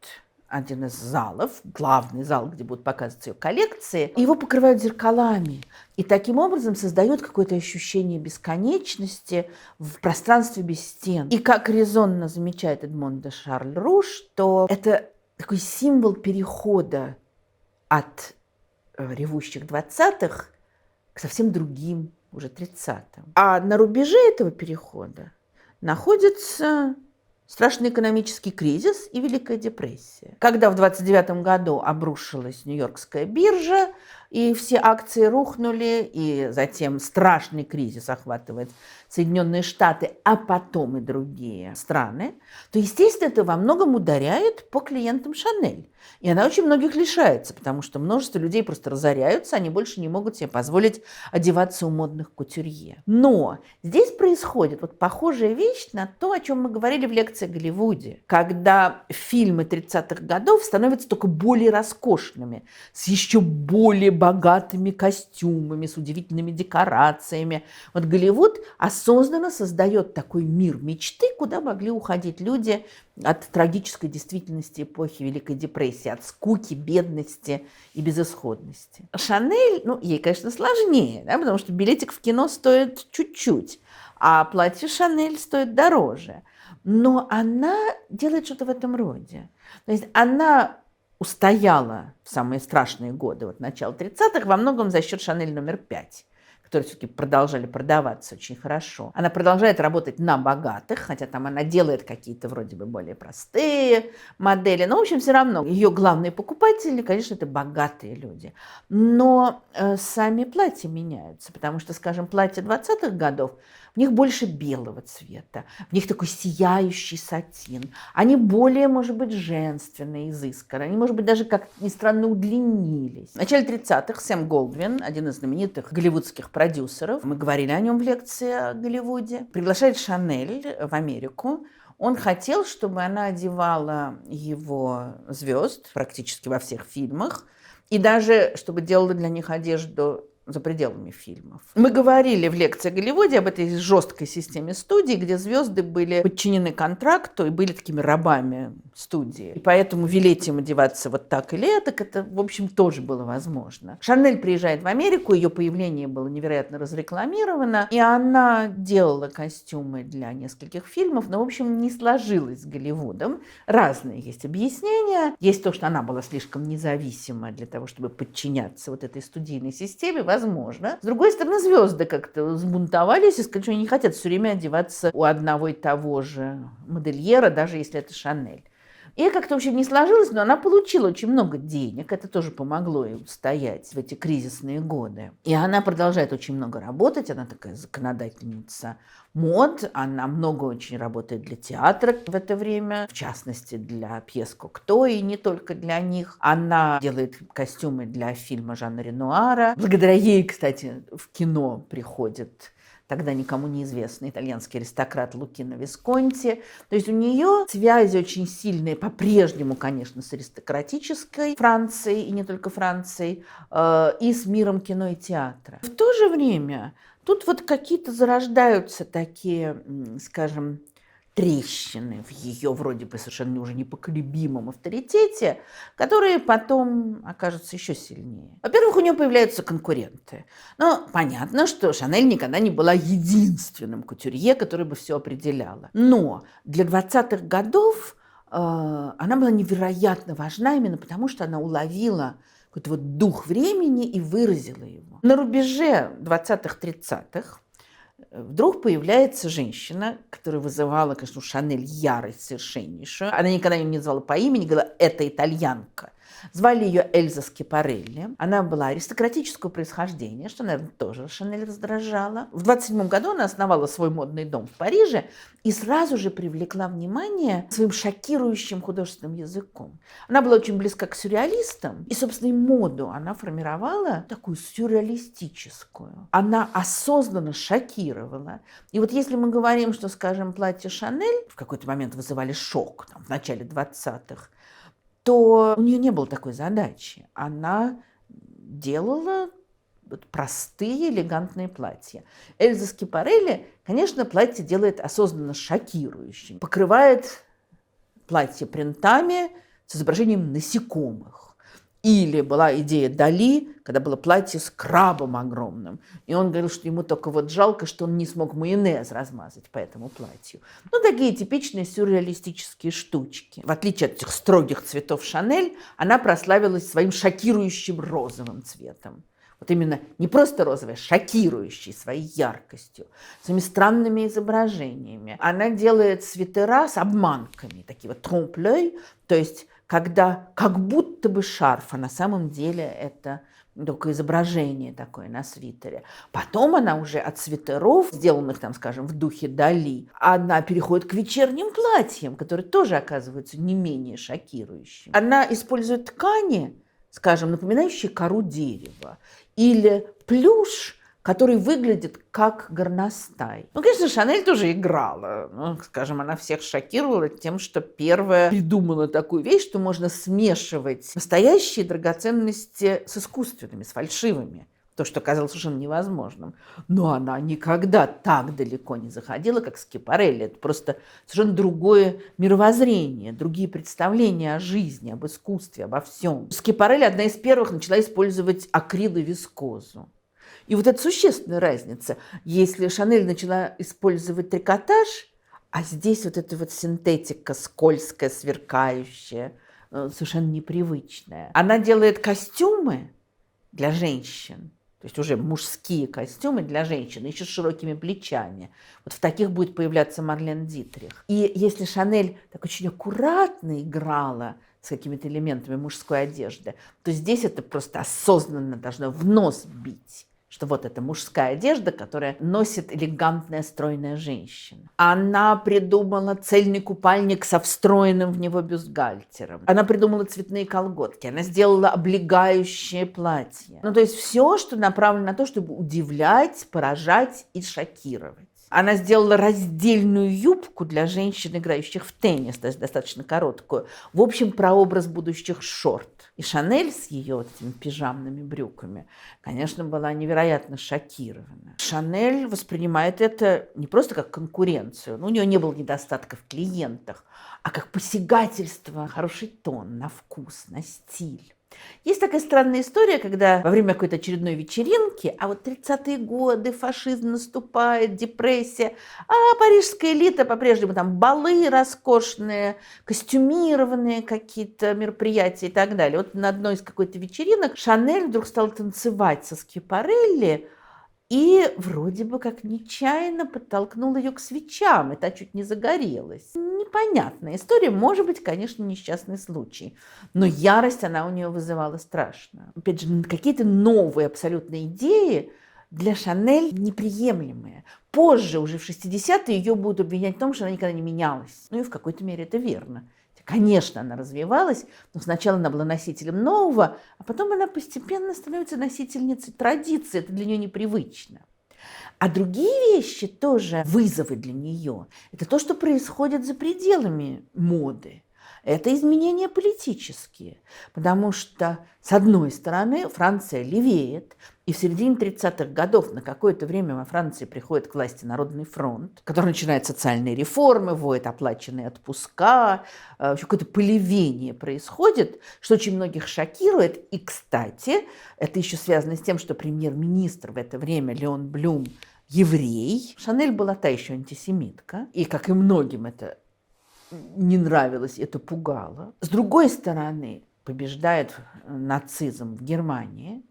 один из залов, главный зал, где будут показывать ее коллекции, и его покрывают зеркалами. И таким образом создают какое-то ощущение бесконечности в пространстве без стен. И как резонно замечает Эдмон де Шарль Руш, что это такой символ перехода от ревущих 20-х к совсем другим, уже 30-м. А на рубеже этого перехода находится страшный экономический кризис и Великая депрессия. Когда в 1929 году обрушилась Нью-Йоркская биржа, и все акции рухнули, и затем страшный кризис охватывает Соединенные Штаты, а потом и другие страны, то, естественно, это во многом ударяет по клиентам Шанель. И она очень многих лишается, потому что множество людей просто разоряются, они больше не могут себе позволить одеваться у модных кутюрье. Но здесь происходит вот похожая вещь на то, о чем мы говорили в лекции о Голливуде, когда фильмы 30-х годов становятся только более роскошными, с еще более богатыми костюмами, с удивительными декорациями. Вот Голливуд осознанно создает такой мир мечты, куда могли уходить люди от трагической действительности эпохи Великой депрессии, от скуки, бедности и безысходности. Шанель, ну, ей, конечно, сложнее, да, потому что билетик в кино стоит чуть-чуть, а платье Шанель стоит дороже. Но она делает что-то в этом роде. То есть она устояла в самые страшные годы, вот начало 30-х, во многом за счет Шанель номер 5, которые все-таки продолжали продаваться очень хорошо. Она продолжает работать на богатых, хотя там она делает какие-то вроде бы более простые модели, но, в общем, все равно ее главные покупатели, конечно, это богатые люди. Но сами платья меняются, потому что, скажем, платья 20-х годов, в них больше белого цвета, в них такой сияющий сатин. Они более, может быть, женственные, изысканные. Они, может быть, даже, как ни странно, удлинились. В начале 30-х Сэм Голдвин, один из знаменитых голливудских продюсеров, мы говорили о нем в лекции о Голливуде, приглашает Шанель в Америку. Он хотел, чтобы она одевала его звезд практически во всех фильмах, и даже чтобы делала для них одежду за пределами фильмов. Мы говорили в лекции о Голливуде об этой жесткой системе студий, где звезды были подчинены контракту и были такими рабами студии. И поэтому велеть им одеваться вот так или так, это, в общем, тоже было возможно. Шанель приезжает в Америку, ее появление было невероятно разрекламировано, и она делала костюмы для нескольких фильмов, но, в общем, не сложилось с Голливудом. Разные есть объяснения. Есть то, что она была слишком независима для того, чтобы подчиняться вот этой студийной системе, возможно. С другой стороны, звезды как-то взбунтовались и сказали, что они не хотят все время одеваться у одного и того же модельера, даже если это Шанель. И как-то вообще не сложилось, но она получила очень много денег. Это тоже помогло ей устоять в эти кризисные годы. И она продолжает очень много работать. Она такая законодательница мод. Она много очень работает для театра в это время. В частности, для пьес Кокто и не только для них. Она делает костюмы для фильма Жана Ренуара. Благодаря ей, кстати, в кино приходит тогда никому неизвестный итальянский аристократ Лукино Висконти. То есть у нее связи очень сильные, по-прежнему, конечно, с аристократической Францией, и не только Францией, и с миром кино и театра. В то же время тут вот какие-то зарождаются такие, скажем, трещины в ее вроде бы совершенно уже непоколебимом авторитете, которые потом окажутся еще сильнее. Во-первых, у нее появляются конкуренты. Но понятно, что Шанель никогда не была единственным кутюрье, который бы все определяла. Но для 20-х годов она была невероятно важна именно потому, что она уловила какой-то вот дух времени и выразила его. На рубеже 20-х, 30-х вдруг появляется женщина, которая вызывала, конечно, у Шанель ярость совершеннейшую. Она никогда ее не звала по имени, говорила, это итальянка. Звали ее Эльза Скипарелли. Она была аристократического происхождения, что, наверное, тоже Шанель раздражало. В 27 году она основала свой модный дом в Париже и сразу же привлекла внимание своим шокирующим художественным языком. Она была очень близка к сюрреалистам, и, собственно, и моду она формировала такую сюрреалистическую. Она осознанно шокировала. И вот если мы говорим, что, скажем, платье Шанель в какой-то момент вызывали шок, там, в начале 20-х, то у нее не было такой задачи. Она делала простые элегантные платья. Эльза Скипарелли, конечно, платье делает осознанно шокирующим. Покрывает платье принтами с изображением насекомых. Или была идея Дали, когда было платье с крабом огромным. И он говорил, что ему только вот жалко, что он не смог майонез размазать по этому платью. Ну, такие типичные сюрреалистические штучки. В отличие от этих строгих цветов Шанель, она прославилась своим шокирующим розовым цветом. Вот именно не просто розовый, а шокирующий своей яркостью, своими странными изображениями. Она делает свитера с обманками, такие вот trompe-l'œil, то есть когда как будто бы шарф, а на самом деле это только изображение такое на свитере. Потом она уже от свитеров, сделанных там, скажем, в духе Дали, она переходит к вечерним платьям, которые тоже оказываются не менее шокирующими. Она использует ткани, скажем, напоминающие кору дерева, или плюш, который выглядит как горностай. Ну, конечно, Шанель тоже играла. Ну, скажем, она всех шокировала тем, что первая придумала такую вещь, что можно смешивать настоящие драгоценности с искусственными, с фальшивыми. То, что казалось совершенно невозможным. Но она никогда так далеко не заходила, как Скипарелли. Это просто совершенно другое мировоззрение, другие представления о жизни, об искусстве, обо всем. Скипарелли одна из первых начала использовать акрил и вискозу. И вот это существенная разница. Если Шанель начала использовать трикотаж, а здесь вот эта вот синтетика скользкая, сверкающая, совершенно непривычная. Она делает костюмы для женщин, то есть уже мужские костюмы для женщин, еще с широкими плечами. Вот в таких будет появляться Марлен Дитрих. И если Шанель так очень аккуратно играла с какими-то элементами мужской одежды, то здесь это просто осознанно должно в нос бить, что вот это мужская одежда, которая носит элегантная стройная женщина. Она придумала цельный купальник со встроенным в него бюстгальтером. Она придумала цветные колготки. Она сделала облегающее платье. Ну, то есть все, что направлено на то, чтобы удивлять, поражать и шокировать. Она сделала раздельную юбку для женщин, играющих в теннис, то есть достаточно короткую. В общем, прообраз будущих шорт. И Шанель с ее вот этими пижамными брюками, конечно, была невероятно шокирована. Шанель воспринимает это не просто как конкуренцию, у нее не было недостатков в клиентах, а как посягательство на хороший тон, на вкус, на стиль. Есть такая странная история, когда во время какой-то очередной вечеринки, а вот 30-е годы, фашизм наступает, депрессия, а парижская элита по-прежнему там балы роскошные, костюмированные какие-то мероприятия и так далее. Вот на одной из какой-то вечеринок Шанель вдруг стала танцевать со Скипарелли, и вроде бы как нечаянно подтолкнул ее к свечам, и та чуть не загорелась. Непонятная история, может быть, конечно, несчастный случай, но ярость она у нее вызывала страшно. Опять же, какие-то новые абсолютно идеи для Шанель неприемлемые. Позже, уже в 60-е, ее будут обвинять в том, что она никогда не менялась. Ну и в какой-то мере это верно. Конечно, она развивалась, но сначала она была носителем нового, а потом она постепенно становится носительницей традиции. Это для нее непривычно. А другие вещи тоже вызовы для нее. Это то, что происходит за пределами моды. Это изменения политические, потому что, с одной стороны, Франция левеет, и в середине 30-х годов на какое-то время во Франции приходит к власти Народный фронт, который начинает социальные реформы, вводит оплаченные отпуска, вообще какое-то полевение происходит, что очень многих шокирует. И, кстати, это еще связано с тем, что премьер-министр в это время Леон Блюм еврей. Шанель была та еще антисемитка, и, как и многим, это не нравилось, это пугало. С другой стороны, побеждает нацизм в Германии,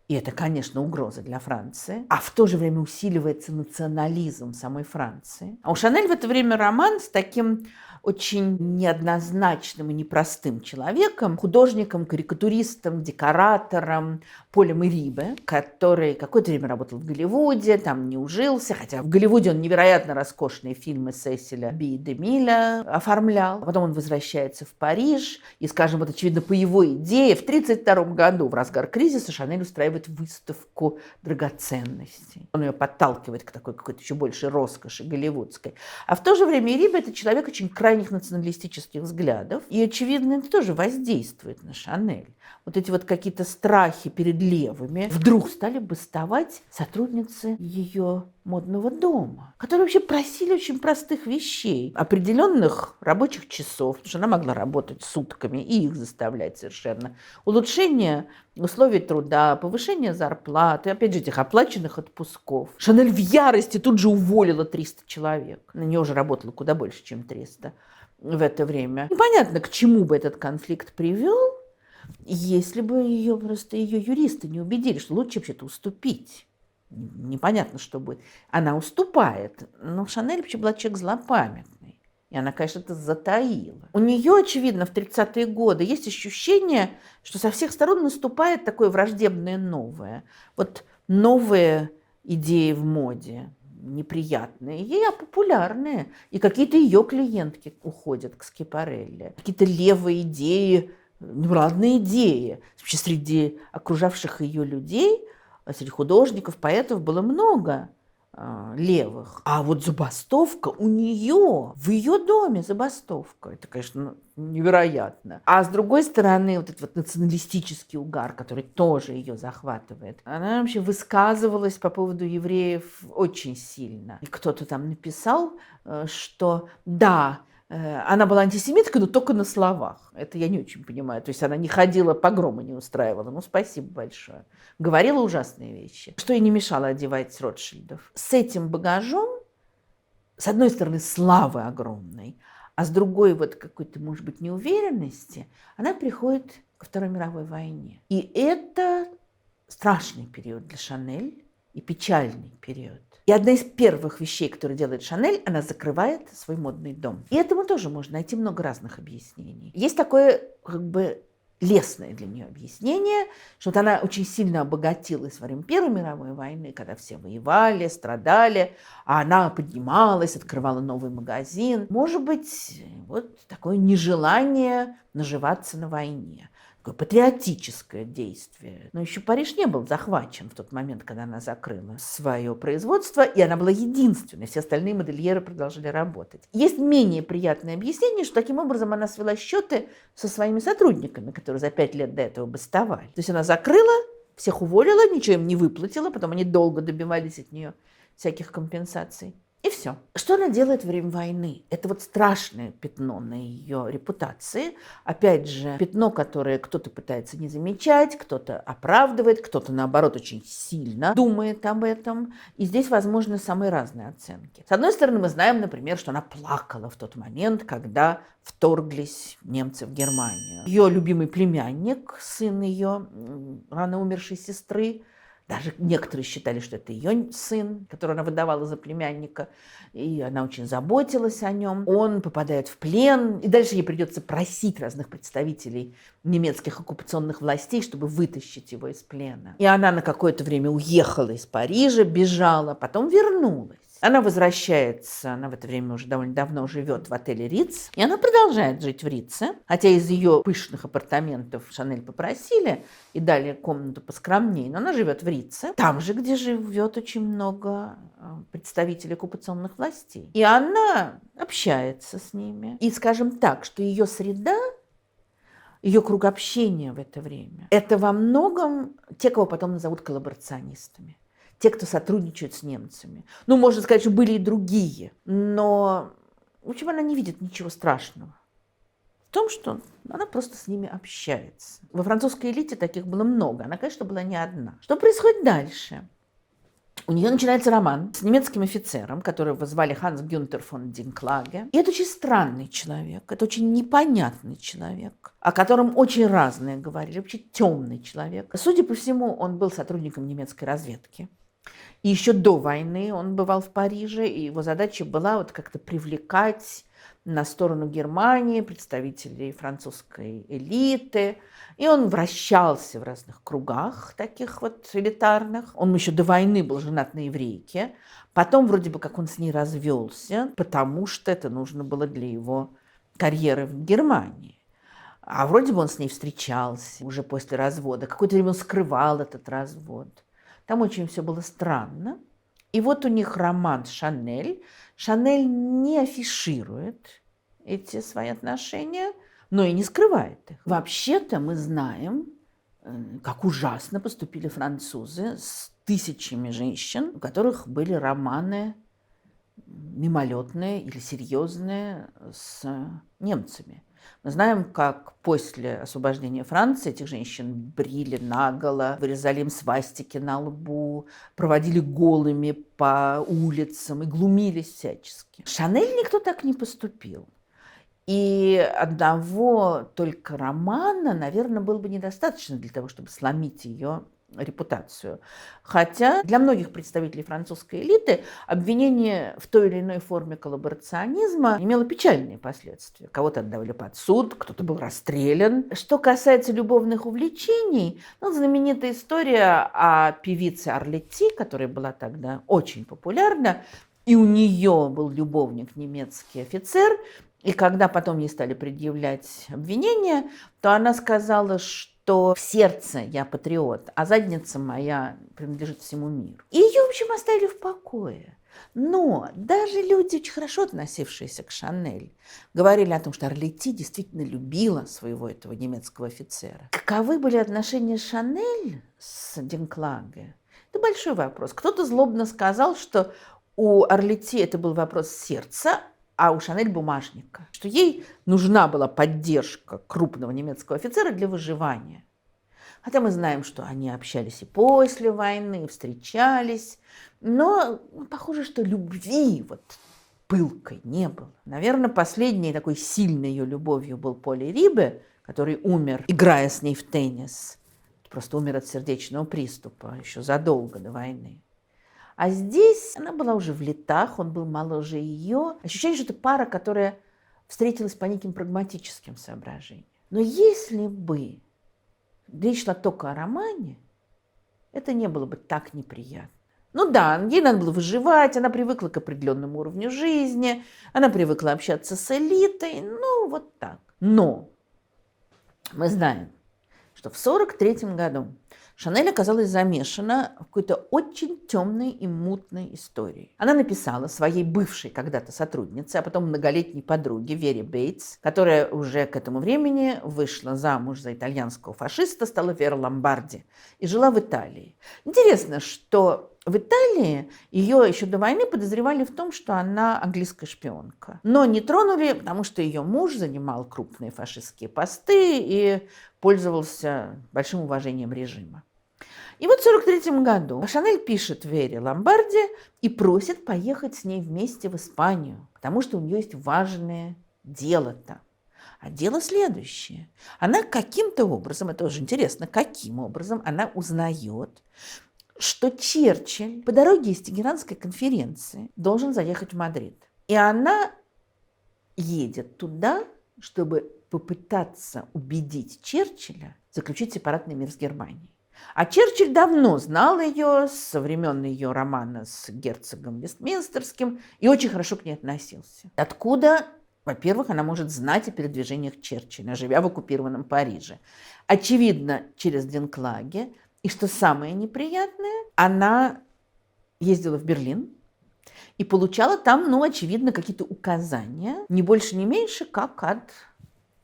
и это, конечно, угроза для Франции, а в то же время усиливается национализм самой Франции. А у Шанель в это время роман с таким очень неоднозначным и непростым человеком, художником, карикатуристом, декоратором Полем Эрибе, который какое-то время работал в Голливуде, там не ужился, хотя в Голливуде он невероятно роскошные фильмы Сесиля Би де Миля оформлял. Потом он возвращается в Париж, и, скажем, вот очевидно по его идее, в 1932 году, в разгар кризиса, Шанель устраивает выставку драгоценностей. Он ее подталкивает к такой какой-то еще большей роскоши голливудской. А в то же время Эрибе – это человек очень крайних националистических взглядов, и, очевидно, это тоже воздействует на Шанель. Вот эти вот какие-то страхи перед левыми вдруг стали бастовать сотрудницы ее модного дома, которые вообще просили очень простых вещей, определенных рабочих часов, потому что она могла работать сутками и их заставлять совершенно, улучшение условий труда, повышение зарплаты, опять же, этих оплаченных отпусков. Шанель в ярости тут же уволила 300 человек. На нее уже работало куда больше, чем 300 в это время. Непонятно, к чему бы этот конфликт привел, если бы ее юристы не убедили, что лучше вообще-то уступить. Непонятно, что будет. Она уступает, но Шанель вообще была человек злопамятный. И она, конечно, это затаила. У нее, очевидно, в 30-е годы есть ощущение, что со всех сторон наступает такое враждебное новое. Вот новые идеи в моде, неприятные, ей популярные. И какие-то ее клиентки уходят к Скипарелли. Какие-то левые идеи, неладные идеи. Вообще среди окружавших ее людей, среди художников, поэтов было много левых. А вот забастовка у нее, в ее доме забастовка. Это, конечно, невероятно. А с другой стороны, вот этот вот националистический угар, который тоже ее захватывает. Она вообще высказывалась по поводу евреев очень сильно. И кто-то там написал, что да, она была антисемиткой, но только на словах. Это я не очень понимаю. То есть она не ходила, погромы не устраивала. Ну, спасибо большое. Говорила ужасные вещи. Что ей не мешало одевать Ротшильдов. С этим багажом, с одной стороны, славы огромной, а с другой вот какой-то, может быть, неуверенности, она приходит ко Второй мировой войне. И это страшный период для Шанель и печальный период. И одна из первых вещей, которую делает Шанель, она закрывает свой модный дом. И этому тоже можно найти много разных объяснений. Есть такое, как бы, лестное для нее объяснение, что вот она очень сильно обогатилась во время Первой мировой войны, когда все воевали, страдали, а она поднималась, открывала новый магазин. Может быть, вот такое нежелание наживаться на войне. Такое патриотическое действие. Но еще Париж не был захвачен в тот момент, когда она закрыла свое производство, и она была единственной. Все остальные модельеры продолжали работать. Есть менее приятное объяснение, что таким образом она свела счеты со своими сотрудниками, которые за 5 лет до этого бастовали. То есть она закрыла, всех уволила, ничего им не выплатила, потом они долго добивались от нее всяких компенсаций. И все. Что она делает во время войны? Это вот страшное пятно на ее репутации. Опять же, пятно, которое кто-то пытается не замечать, кто-то оправдывает, кто-то, наоборот, очень сильно думает об этом. И здесь возможны самые разные оценки. С одной стороны, мы знаем, например, что она плакала в тот момент, когда вторглись немцы в Германию. Ее любимый племянник, сын ее рано умершей сестры, даже некоторые считали, что это ее сын, которого она выдавала за племянника, и она очень заботилась о нем. Он попадает в плен, и дальше ей придется просить разных представителей немецких оккупационных властей, чтобы вытащить его из плена. И она на какое-то время уехала из Парижа, бежала, потом вернулась. Она возвращается, она в это время уже довольно давно живет в отеле Риц, и она продолжает жить в Рице, хотя из ее пышных апартаментов Шанель попросили и дали комнату поскромнее, но она живет в Рице, там же, где живет очень много представителей оккупационных властей. И она общается с ними. И скажем так, что ее среда, ее круг общения в это время, это во многом те, кого потом назовут коллаборационистами. Те, кто сотрудничают с немцами. Ну, можно сказать, что были и другие. Но, в общем, она не видит ничего страшного в том, что она просто с ними общается. Во французской элите таких было много. Она, конечно, была не одна. Что происходит дальше? У нее начинается роман с немецким офицером, которого звали Ханс Гюнтер фон Динклаге. И это очень странный человек, это очень непонятный человек, о котором очень разные говорили, вообще темный человек. Судя по всему, он был сотрудником немецкой разведки. И еще до войны он бывал в Париже, и его задача была вот как-то привлекать на сторону Германии представителей французской элиты. И он вращался в разных кругах таких вот элитарных. Он еще до войны был женат на еврейке. Потом вроде бы как он с ней развелся, потому что это нужно было для его карьеры в Германии. А вроде бы он с ней встречался уже после развода. Какое-то время он скрывал этот развод. Там очень все было странно. И вот у них роман с Шанель. Шанель не афиширует эти свои отношения, но и не скрывает их. Вообще-то мы знаем, как ужасно поступили французы с тысячами женщин, у которых были романы мимолетные или серьезные с немцами. Мы знаем, как после освобождения Франции этих женщин брили наголо, вырезали им свастики на лбу, проводили голыми по улицам и глумились всячески. Шанель никто так не поступил. И одного только романа, наверное, было бы недостаточно для того, чтобы сломить ее репутацию. Хотя для многих представителей французской элиты обвинение в той или иной форме коллаборационизма имело печальные последствия. Кого-то отдавали под суд, кто-то был расстрелян. Что касается любовных увлечений, знаменитая история о певице Арлетти, которая была тогда очень популярна, и у нее был любовник, немецкий офицер, и когда потом ей стали предъявлять обвинения, то она сказала, что в сердце я патриот, а задница моя принадлежит всему миру. И ее, в общем, оставили в покое. Но даже люди, очень хорошо относившиеся к Шанель, говорили о том, что Арлетти действительно любила своего этого немецкого офицера. Каковы были отношения Шанель с Динклаге? Это большой вопрос. Кто-то злобно сказал, что у Арлетти это был вопрос сердца, а у Шанель бумажника, что ей нужна была поддержка крупного немецкого офицера для выживания. Хотя мы знаем, что они общались и после войны, и встречались, но похоже, что любви пылкой не было. Наверное, последней такой сильной ее любовью был Поли Рибе, который умер, играя с ней в теннис. Просто умер от сердечного приступа еще задолго до войны. А здесь она была уже в летах, он был моложе ее. Ощущение, что это пара, которая встретилась по неким прагматическим соображениям. Но если бы речь шла только о романе, это не было бы так неприятно. Ей надо было выживать, она привыкла к определенному уровню жизни, она привыкла общаться с элитой, вот так. Но мы знаем, что в 1943 году Шанель оказалась замешана в какой-то очень темной и мутной истории. Она написала своей бывшей когда-то сотруднице, а потом многолетней подруге Вере Бейтс, которая уже к этому времени вышла замуж за итальянского фашиста, стала Вера Ломбарди и жила в Италии. Интересно, что в Италии ее еще до войны подозревали в том, что она английская шпионка. Но не тронули, потому что ее муж занимал крупные фашистские посты и пользовался большим уважением режима. И в 1943 году Шанель пишет Вере Ломбарди и просит поехать с ней вместе в Испанию, потому что у нее есть важное дело там. А дело следующее. Она каким-то образом, это тоже интересно, каким образом она узнает, что Черчилль по дороге из Тегеранской конференции должен заехать в Мадрид. И она едет туда, чтобы попытаться убедить Черчилля заключить сепаратный мир с Германией. А Черчилль давно знал ее со времен ее романа с герцогом Вестминстерским и очень хорошо к ней относился. Откуда, во-первых, она может знать о передвижениях Черчилля, живя в оккупированном Париже? Очевидно, через Динклаге. И что самое неприятное, она ездила в Берлин и получала там, очевидно, какие-то указания, не больше, не меньше, как от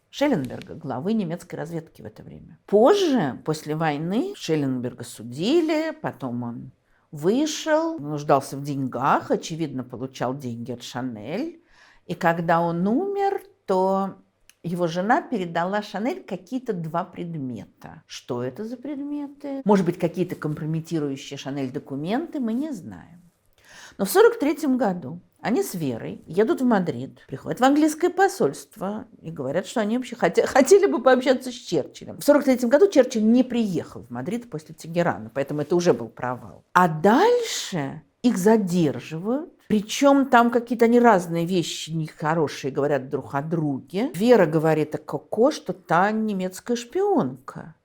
Шелленберга, главы немецкой разведки в это время. Позже, после войны, Шелленберга судили, потом он вышел, нуждался в деньгах, очевидно, получал деньги от Шанель. И когда он умер, то его жена передала Шанель какие-то 2 предмета. Что это за предметы? Может быть, какие-то компрометирующие Шанель документы, мы не знаем. Но в 1943 году они с Верой едут в Мадрид, приходят в английское посольство и говорят, что они вообще хотели бы пообщаться с Черчиллем. В 1943 году Черчилль не приехал в Мадрид после Тегерана, поэтому это уже был провал. А дальше их задерживают, причем там какие-то они разные вещи нехорошие говорят друг о друге. Вера говорит о Коко, что та немецкая шпионка.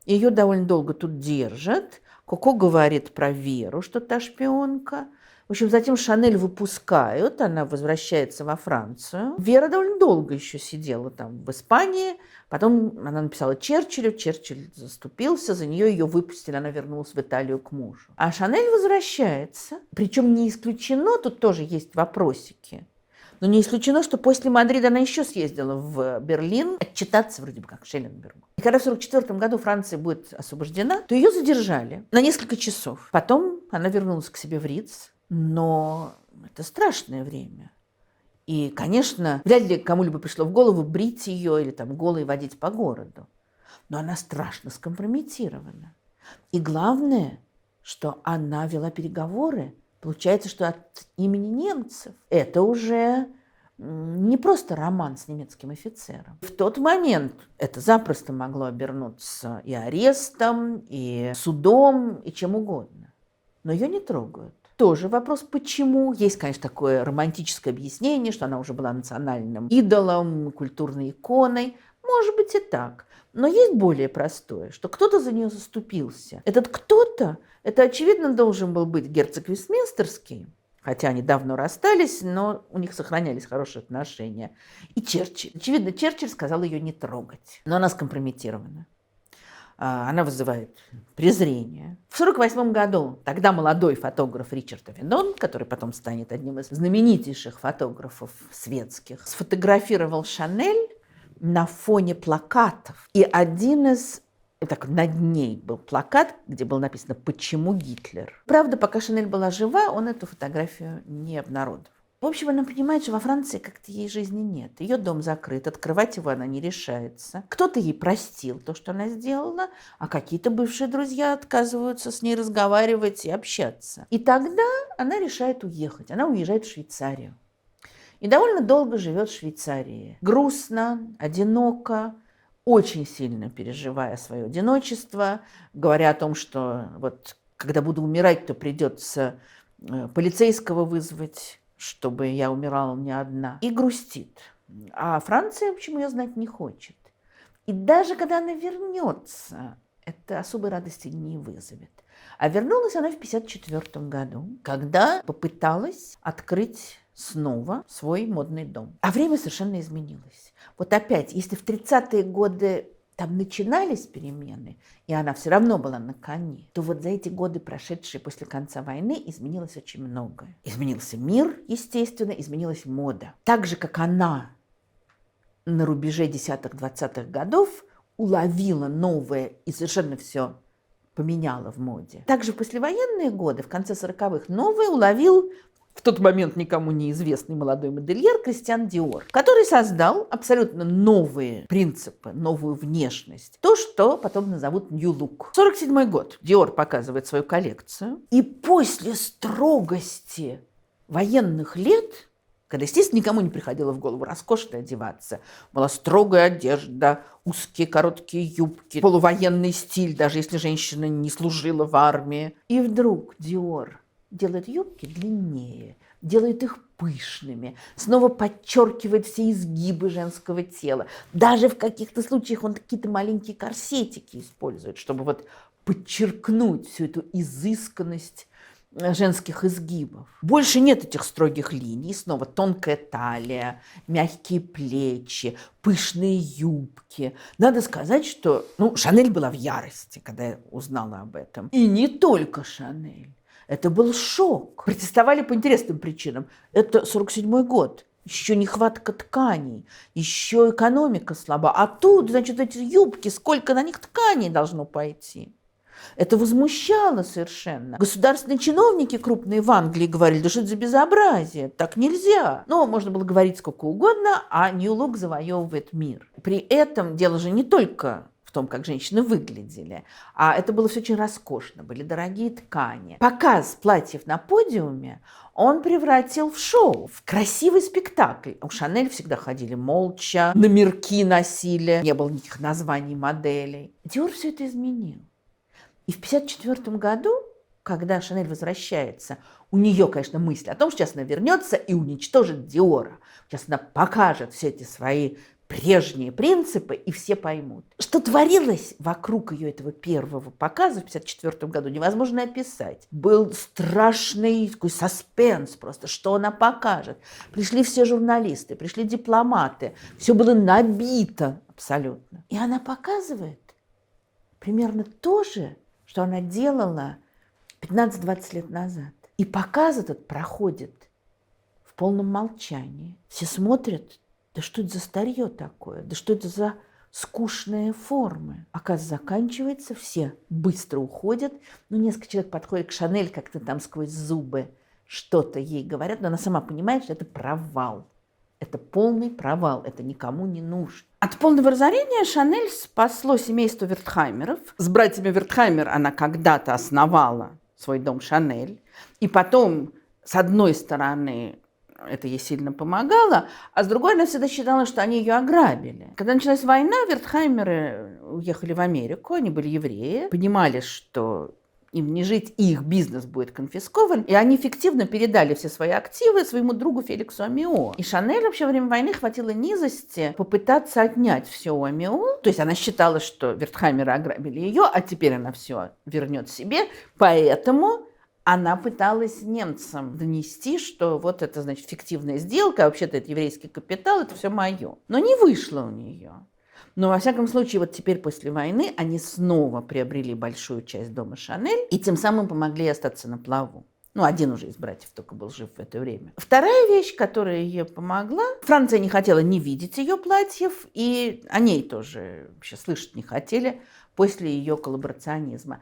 Ее довольно долго тут держат. Коко говорит про Веру, что та шпионка. В общем, затем Шанель выпускают, она возвращается во Францию. Вера довольно долго еще сидела там в Испании. Потом она написала Черчиллю, Черчилль заступился за нее, ее выпустили, она вернулась в Италию к мужу. А Шанель возвращается, причем не исключено, тут тоже есть вопросики, но не исключено, что после Мадрида она еще съездила в Берлин отчитаться вроде бы как Шелленбергу. И когда в 1944 году Франция будет освобождена, то ее задержали на несколько часов. Потом она вернулась к себе в Риц, но это страшное время. И, конечно, вряд ли кому-либо пришло в голову брить ее или там голой водить по городу. Но она страшно скомпрометирована. И главное, что она вела переговоры, получается, что от имени немцев. Это уже не просто роман с немецким офицером. В тот момент это запросто могло обернуться и арестом, и судом, и чем угодно. Но ее не трогают. Тоже вопрос, почему. Есть, конечно, такое романтическое объяснение, что она уже была национальным идолом, культурной иконой. Может быть и так. Но есть более простое, что кто-то за нее заступился. Этот кто-то, это, очевидно, должен был быть герцог Вестминстерский, хотя они давно расстались, но у них сохранялись хорошие отношения. И Черчилль. Очевидно, Черчилль сказал ее не трогать. Но она скомпрометирована. Она вызывает презрение. В 1948 году тогда молодой фотограф Ричард Авенон, который потом станет одним из знаменитейших фотографов светских, сфотографировал Шанель на фоне плакатов. И один из... Так, над ней был плакат, где было написано «Почему Гитлер?». Правда, пока Шанель была жива, он эту фотографию не обнародовал. В общем, она понимает, что во Франции как-то ей жизни нет. Ее дом закрыт, открывать его она не решается. Кто-то ей простил то, что она сделала, а какие-то бывшие друзья отказываются с ней разговаривать и общаться. И тогда она решает уехать. Она уезжает в Швейцарию. И довольно долго живет в Швейцарии. Грустно, одиноко, очень сильно переживая свое одиночество, говоря о том, что вот когда буду умирать, то придется полицейского вызвать, чтобы я умирала не одна. И грустит. А Франция, почему ее знать не хочет. И даже когда она вернется, это особой радости не вызовет. А вернулась она в 1954 году, когда попыталась открыть снова свой модный дом. А время совершенно изменилось. Вот опять, если в 30-е годы там начинались перемены, и она все равно была на коне, то вот за эти годы, прошедшие после конца войны, изменилось очень многое. Изменился мир, естественно, изменилась мода. Так же, как она на рубеже 10-20-х годов уловила новое и совершенно все поменяла в моде. Также в послевоенные годы, в конце 40-х, новое уловил в тот момент никому неизвестный молодой модельер Кристиан Диор, который создал абсолютно новые принципы, новую внешность. То, что потом назовут New Look. 1947 год. Диор показывает свою коллекцию. И после строгости военных лет, когда, естественно, никому не приходило в голову роскошно одеваться, была строгая одежда, узкие короткие юбки, полувоенный стиль, даже если женщина не служила в армии. И вдруг Диор делает юбки длиннее, делает их пышными, снова подчеркивает все изгибы женского тела. Даже в каких-то случаях он какие-то маленькие корсетики использует, чтобы вот подчеркнуть всю эту изысканность женских изгибов. Больше нет этих строгих линий. Снова тонкая талия, мягкие плечи, пышные юбки. Надо сказать, что Шанель была в ярости, когда я узнала об этом. И не только Шанель. Это был шок. Протестовали по интересным причинам. Это 1947 год. Еще нехватка тканей, еще экономика слаба. А тут, значит, эти юбки, сколько на них тканей должно пойти. Это возмущало совершенно. Государственные чиновники крупные в Англии говорили, да что это за безобразие, так нельзя. Но можно было говорить сколько угодно, а New Look завоевывает мир. При этом дело же не только в том, как женщины выглядели, а это было все очень роскошно, были дорогие ткани. Показ платьев на подиуме он превратил в шоу, в красивый спектакль. У Шанель всегда ходили молча, номерки носили, не было никаких названий моделей. Диор все это изменил. И в 1954 году, когда Шанель возвращается, у нее, конечно, мысль о том, что сейчас она вернется и уничтожит Диора. Сейчас она покажет все эти свои прежние принципы, и все поймут. Что творилось вокруг ее этого первого показа в 1954 году, невозможно описать. Был страшный такой саспенс просто, что она покажет. Пришли все журналисты, пришли дипломаты, все было набито абсолютно. И она показывает примерно то же, что она делала 15-20 лет назад. И показ этот проходит в полном молчании. Все смотрят, да что это за старье такое, да что это за скучные формы. Показ заканчивается, все быстро уходят. Несколько человек подходит к Шанель, как-то там сквозь зубы что-то ей говорят, но она сама понимает, что это провал. Это полный провал, это никому не нужно. От полного разорения Шанель спасло семейство Вертхаймеров. С братьями Вертхаймер она когда-то основала свой дом Шанель. И потом, с одной стороны, это ей сильно помогало, а с другой она всегда считала, что они ее ограбили. Когда началась война, Вертхаймеры уехали в Америку, они были евреи, понимали, что им не жить, и их бизнес будет конфискован, и они фиктивно передали все свои активы своему другу Феликсу Амио. И Шанель вообще во время войны хватило низости попытаться отнять все у Амио. То есть она считала, что Вертхаймеры ограбили ее, а теперь она все вернет себе, поэтому она пыталась немцам донести, что вот это, значит, фиктивная сделка, а вообще-то это еврейский капитал, это все мое. Но не вышло у нее. Но, во всяком случае, вот теперь после войны они снова приобрели большую часть дома Шанель и тем самым помогли остаться на плаву. Ну, один уже из братьев только был жив в это время. Вторая вещь, которая ей помогла, Франция не хотела не видеть ее платьев, и о ней тоже вообще слышать не хотели после ее коллаборационизма.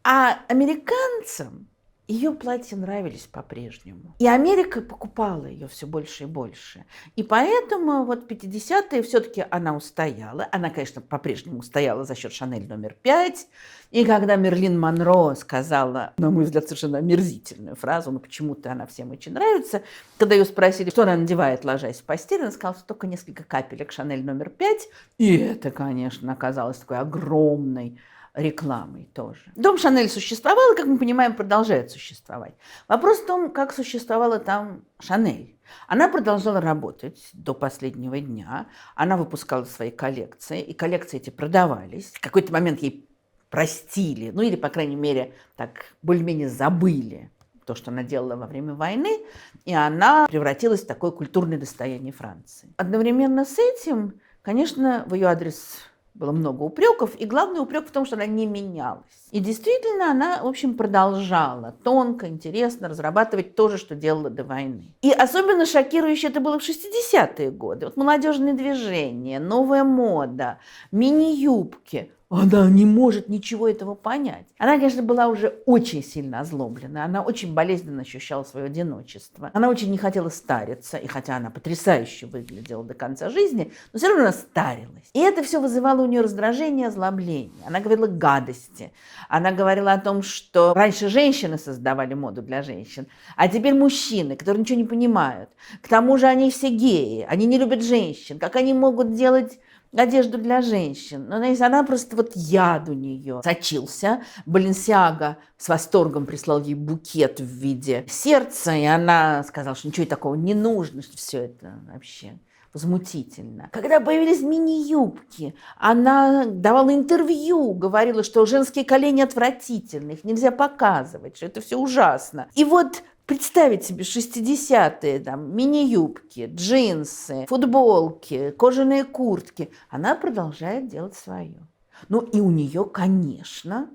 А американцам ее платья нравились по-прежнему. И Америка покупала ее все больше и больше. И поэтому вот 50-е все-таки она устояла. Она, конечно, по-прежнему устояла за счет Шанель номер 5. И когда Мерлин Монро сказала, на мой взгляд, совершенно омерзительную фразу, но почему-то она всем очень нравится, когда ее спросили, что она надевает, ложась в постель, она сказала, что только несколько капелек Шанель номер 5. И это, конечно, оказалось такой огромной рекламой тоже. Дом Шанель существовал и, как мы понимаем, продолжает существовать. Вопрос в том, как существовала там Шанель. Она продолжала работать до последнего дня. Она выпускала свои коллекции, и коллекции эти продавались. В какой-то момент ей простили, ну или, по крайней мере, так более-менее забыли то, что она делала во время войны, и она превратилась в такое культурное достояние Франции. Одновременно с этим, конечно, в ее адрес было много упреков, и главный упрек в том, что она не менялась. И действительно, она, в общем, продолжала тонко, интересно разрабатывать то же, что делала до войны. И особенно шокирующе это было в 60-е годы. Вот молодежные движения, новая мода, мини-юбки. Она не может ничего этого понять. Она, конечно, была уже очень сильно озлоблена. Она очень болезненно ощущала свое одиночество. Она очень не хотела стариться. И хотя она потрясающе выглядела до конца жизни, но все равно она старилась. И это все вызывало у нее раздражение, озлобление. Она говорила гадости. Она говорила о том, что раньше женщины создавали моду для женщин, а теперь мужчины, которые ничего не понимают. К тому же они все геи. Они не любят женщин. Как они могут делать одежду для женщин? Но она просто вот яд у нее сочился. Баленсиага с восторгом прислал ей букет в виде сердца, и она сказала, что ничего такого не нужно, что все это вообще возмутительно. Когда появились мини-юбки, она давала интервью, говорила, что женские колени отвратительны, их нельзя показывать, что это все ужасно. И вот представить себе 60-е, там, мини-юбки, джинсы, футболки, кожаные куртки. Она продолжает делать свое. Ну и у нее, конечно,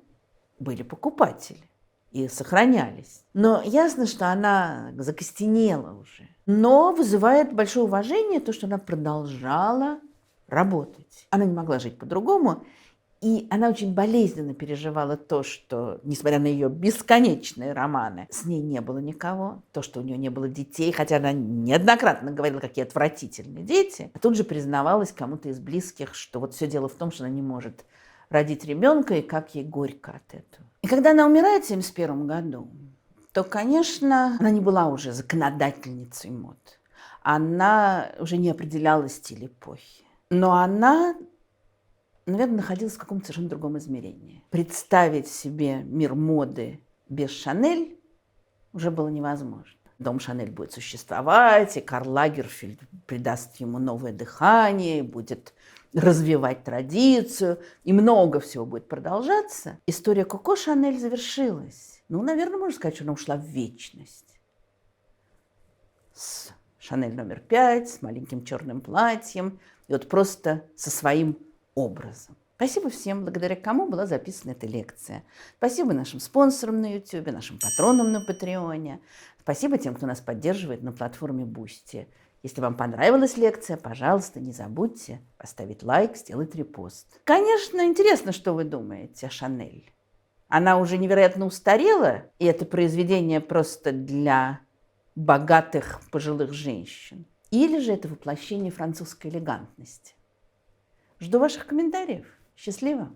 были покупатели и сохранялись. Но ясно, что она закостенела уже. Но вызывает большое уважение то, что она продолжала работать. Она не могла жить по-другому. И она очень болезненно переживала то, что, несмотря на ее бесконечные романы, с ней не было никого, то, что у нее не было детей, хотя она неоднократно говорила, какие отвратительные дети, а тут же признавалась кому-то из близких, что вот все дело в том, что она не может родить ребенка, и как ей горько от этого. И когда она умирает в 1971 году, то, конечно, она не была уже законодательницей мод. Она уже не определяла стиль эпохи. Но она, наверное, находилась в каком-то совершенно другом измерении. Представить себе мир моды без Шанель уже было невозможно. Дом Шанель будет существовать, и Карл Лагерфельд придаст ему новое дыхание, будет развивать традицию, и много всего будет продолжаться. История Коко Шанель завершилась. Ну, наверное, можно сказать, что она ушла в вечность. С Шанель номер 5, с маленьким черным платьем, и вот просто со своим образом. Спасибо всем, благодаря кому была записана эта лекция. Спасибо нашим спонсорам на YouTube, нашим патронам на Патреоне. Спасибо тем, кто нас поддерживает на платформе Boosty. Если вам понравилась лекция, пожалуйста, не забудьте поставить лайк, сделать репост. Конечно, интересно, что вы думаете о Шанель. Она уже невероятно устарела, и это произведение просто для богатых пожилых женщин. Или же это воплощение французской элегантности. Жду ваших комментариев. Счастливо!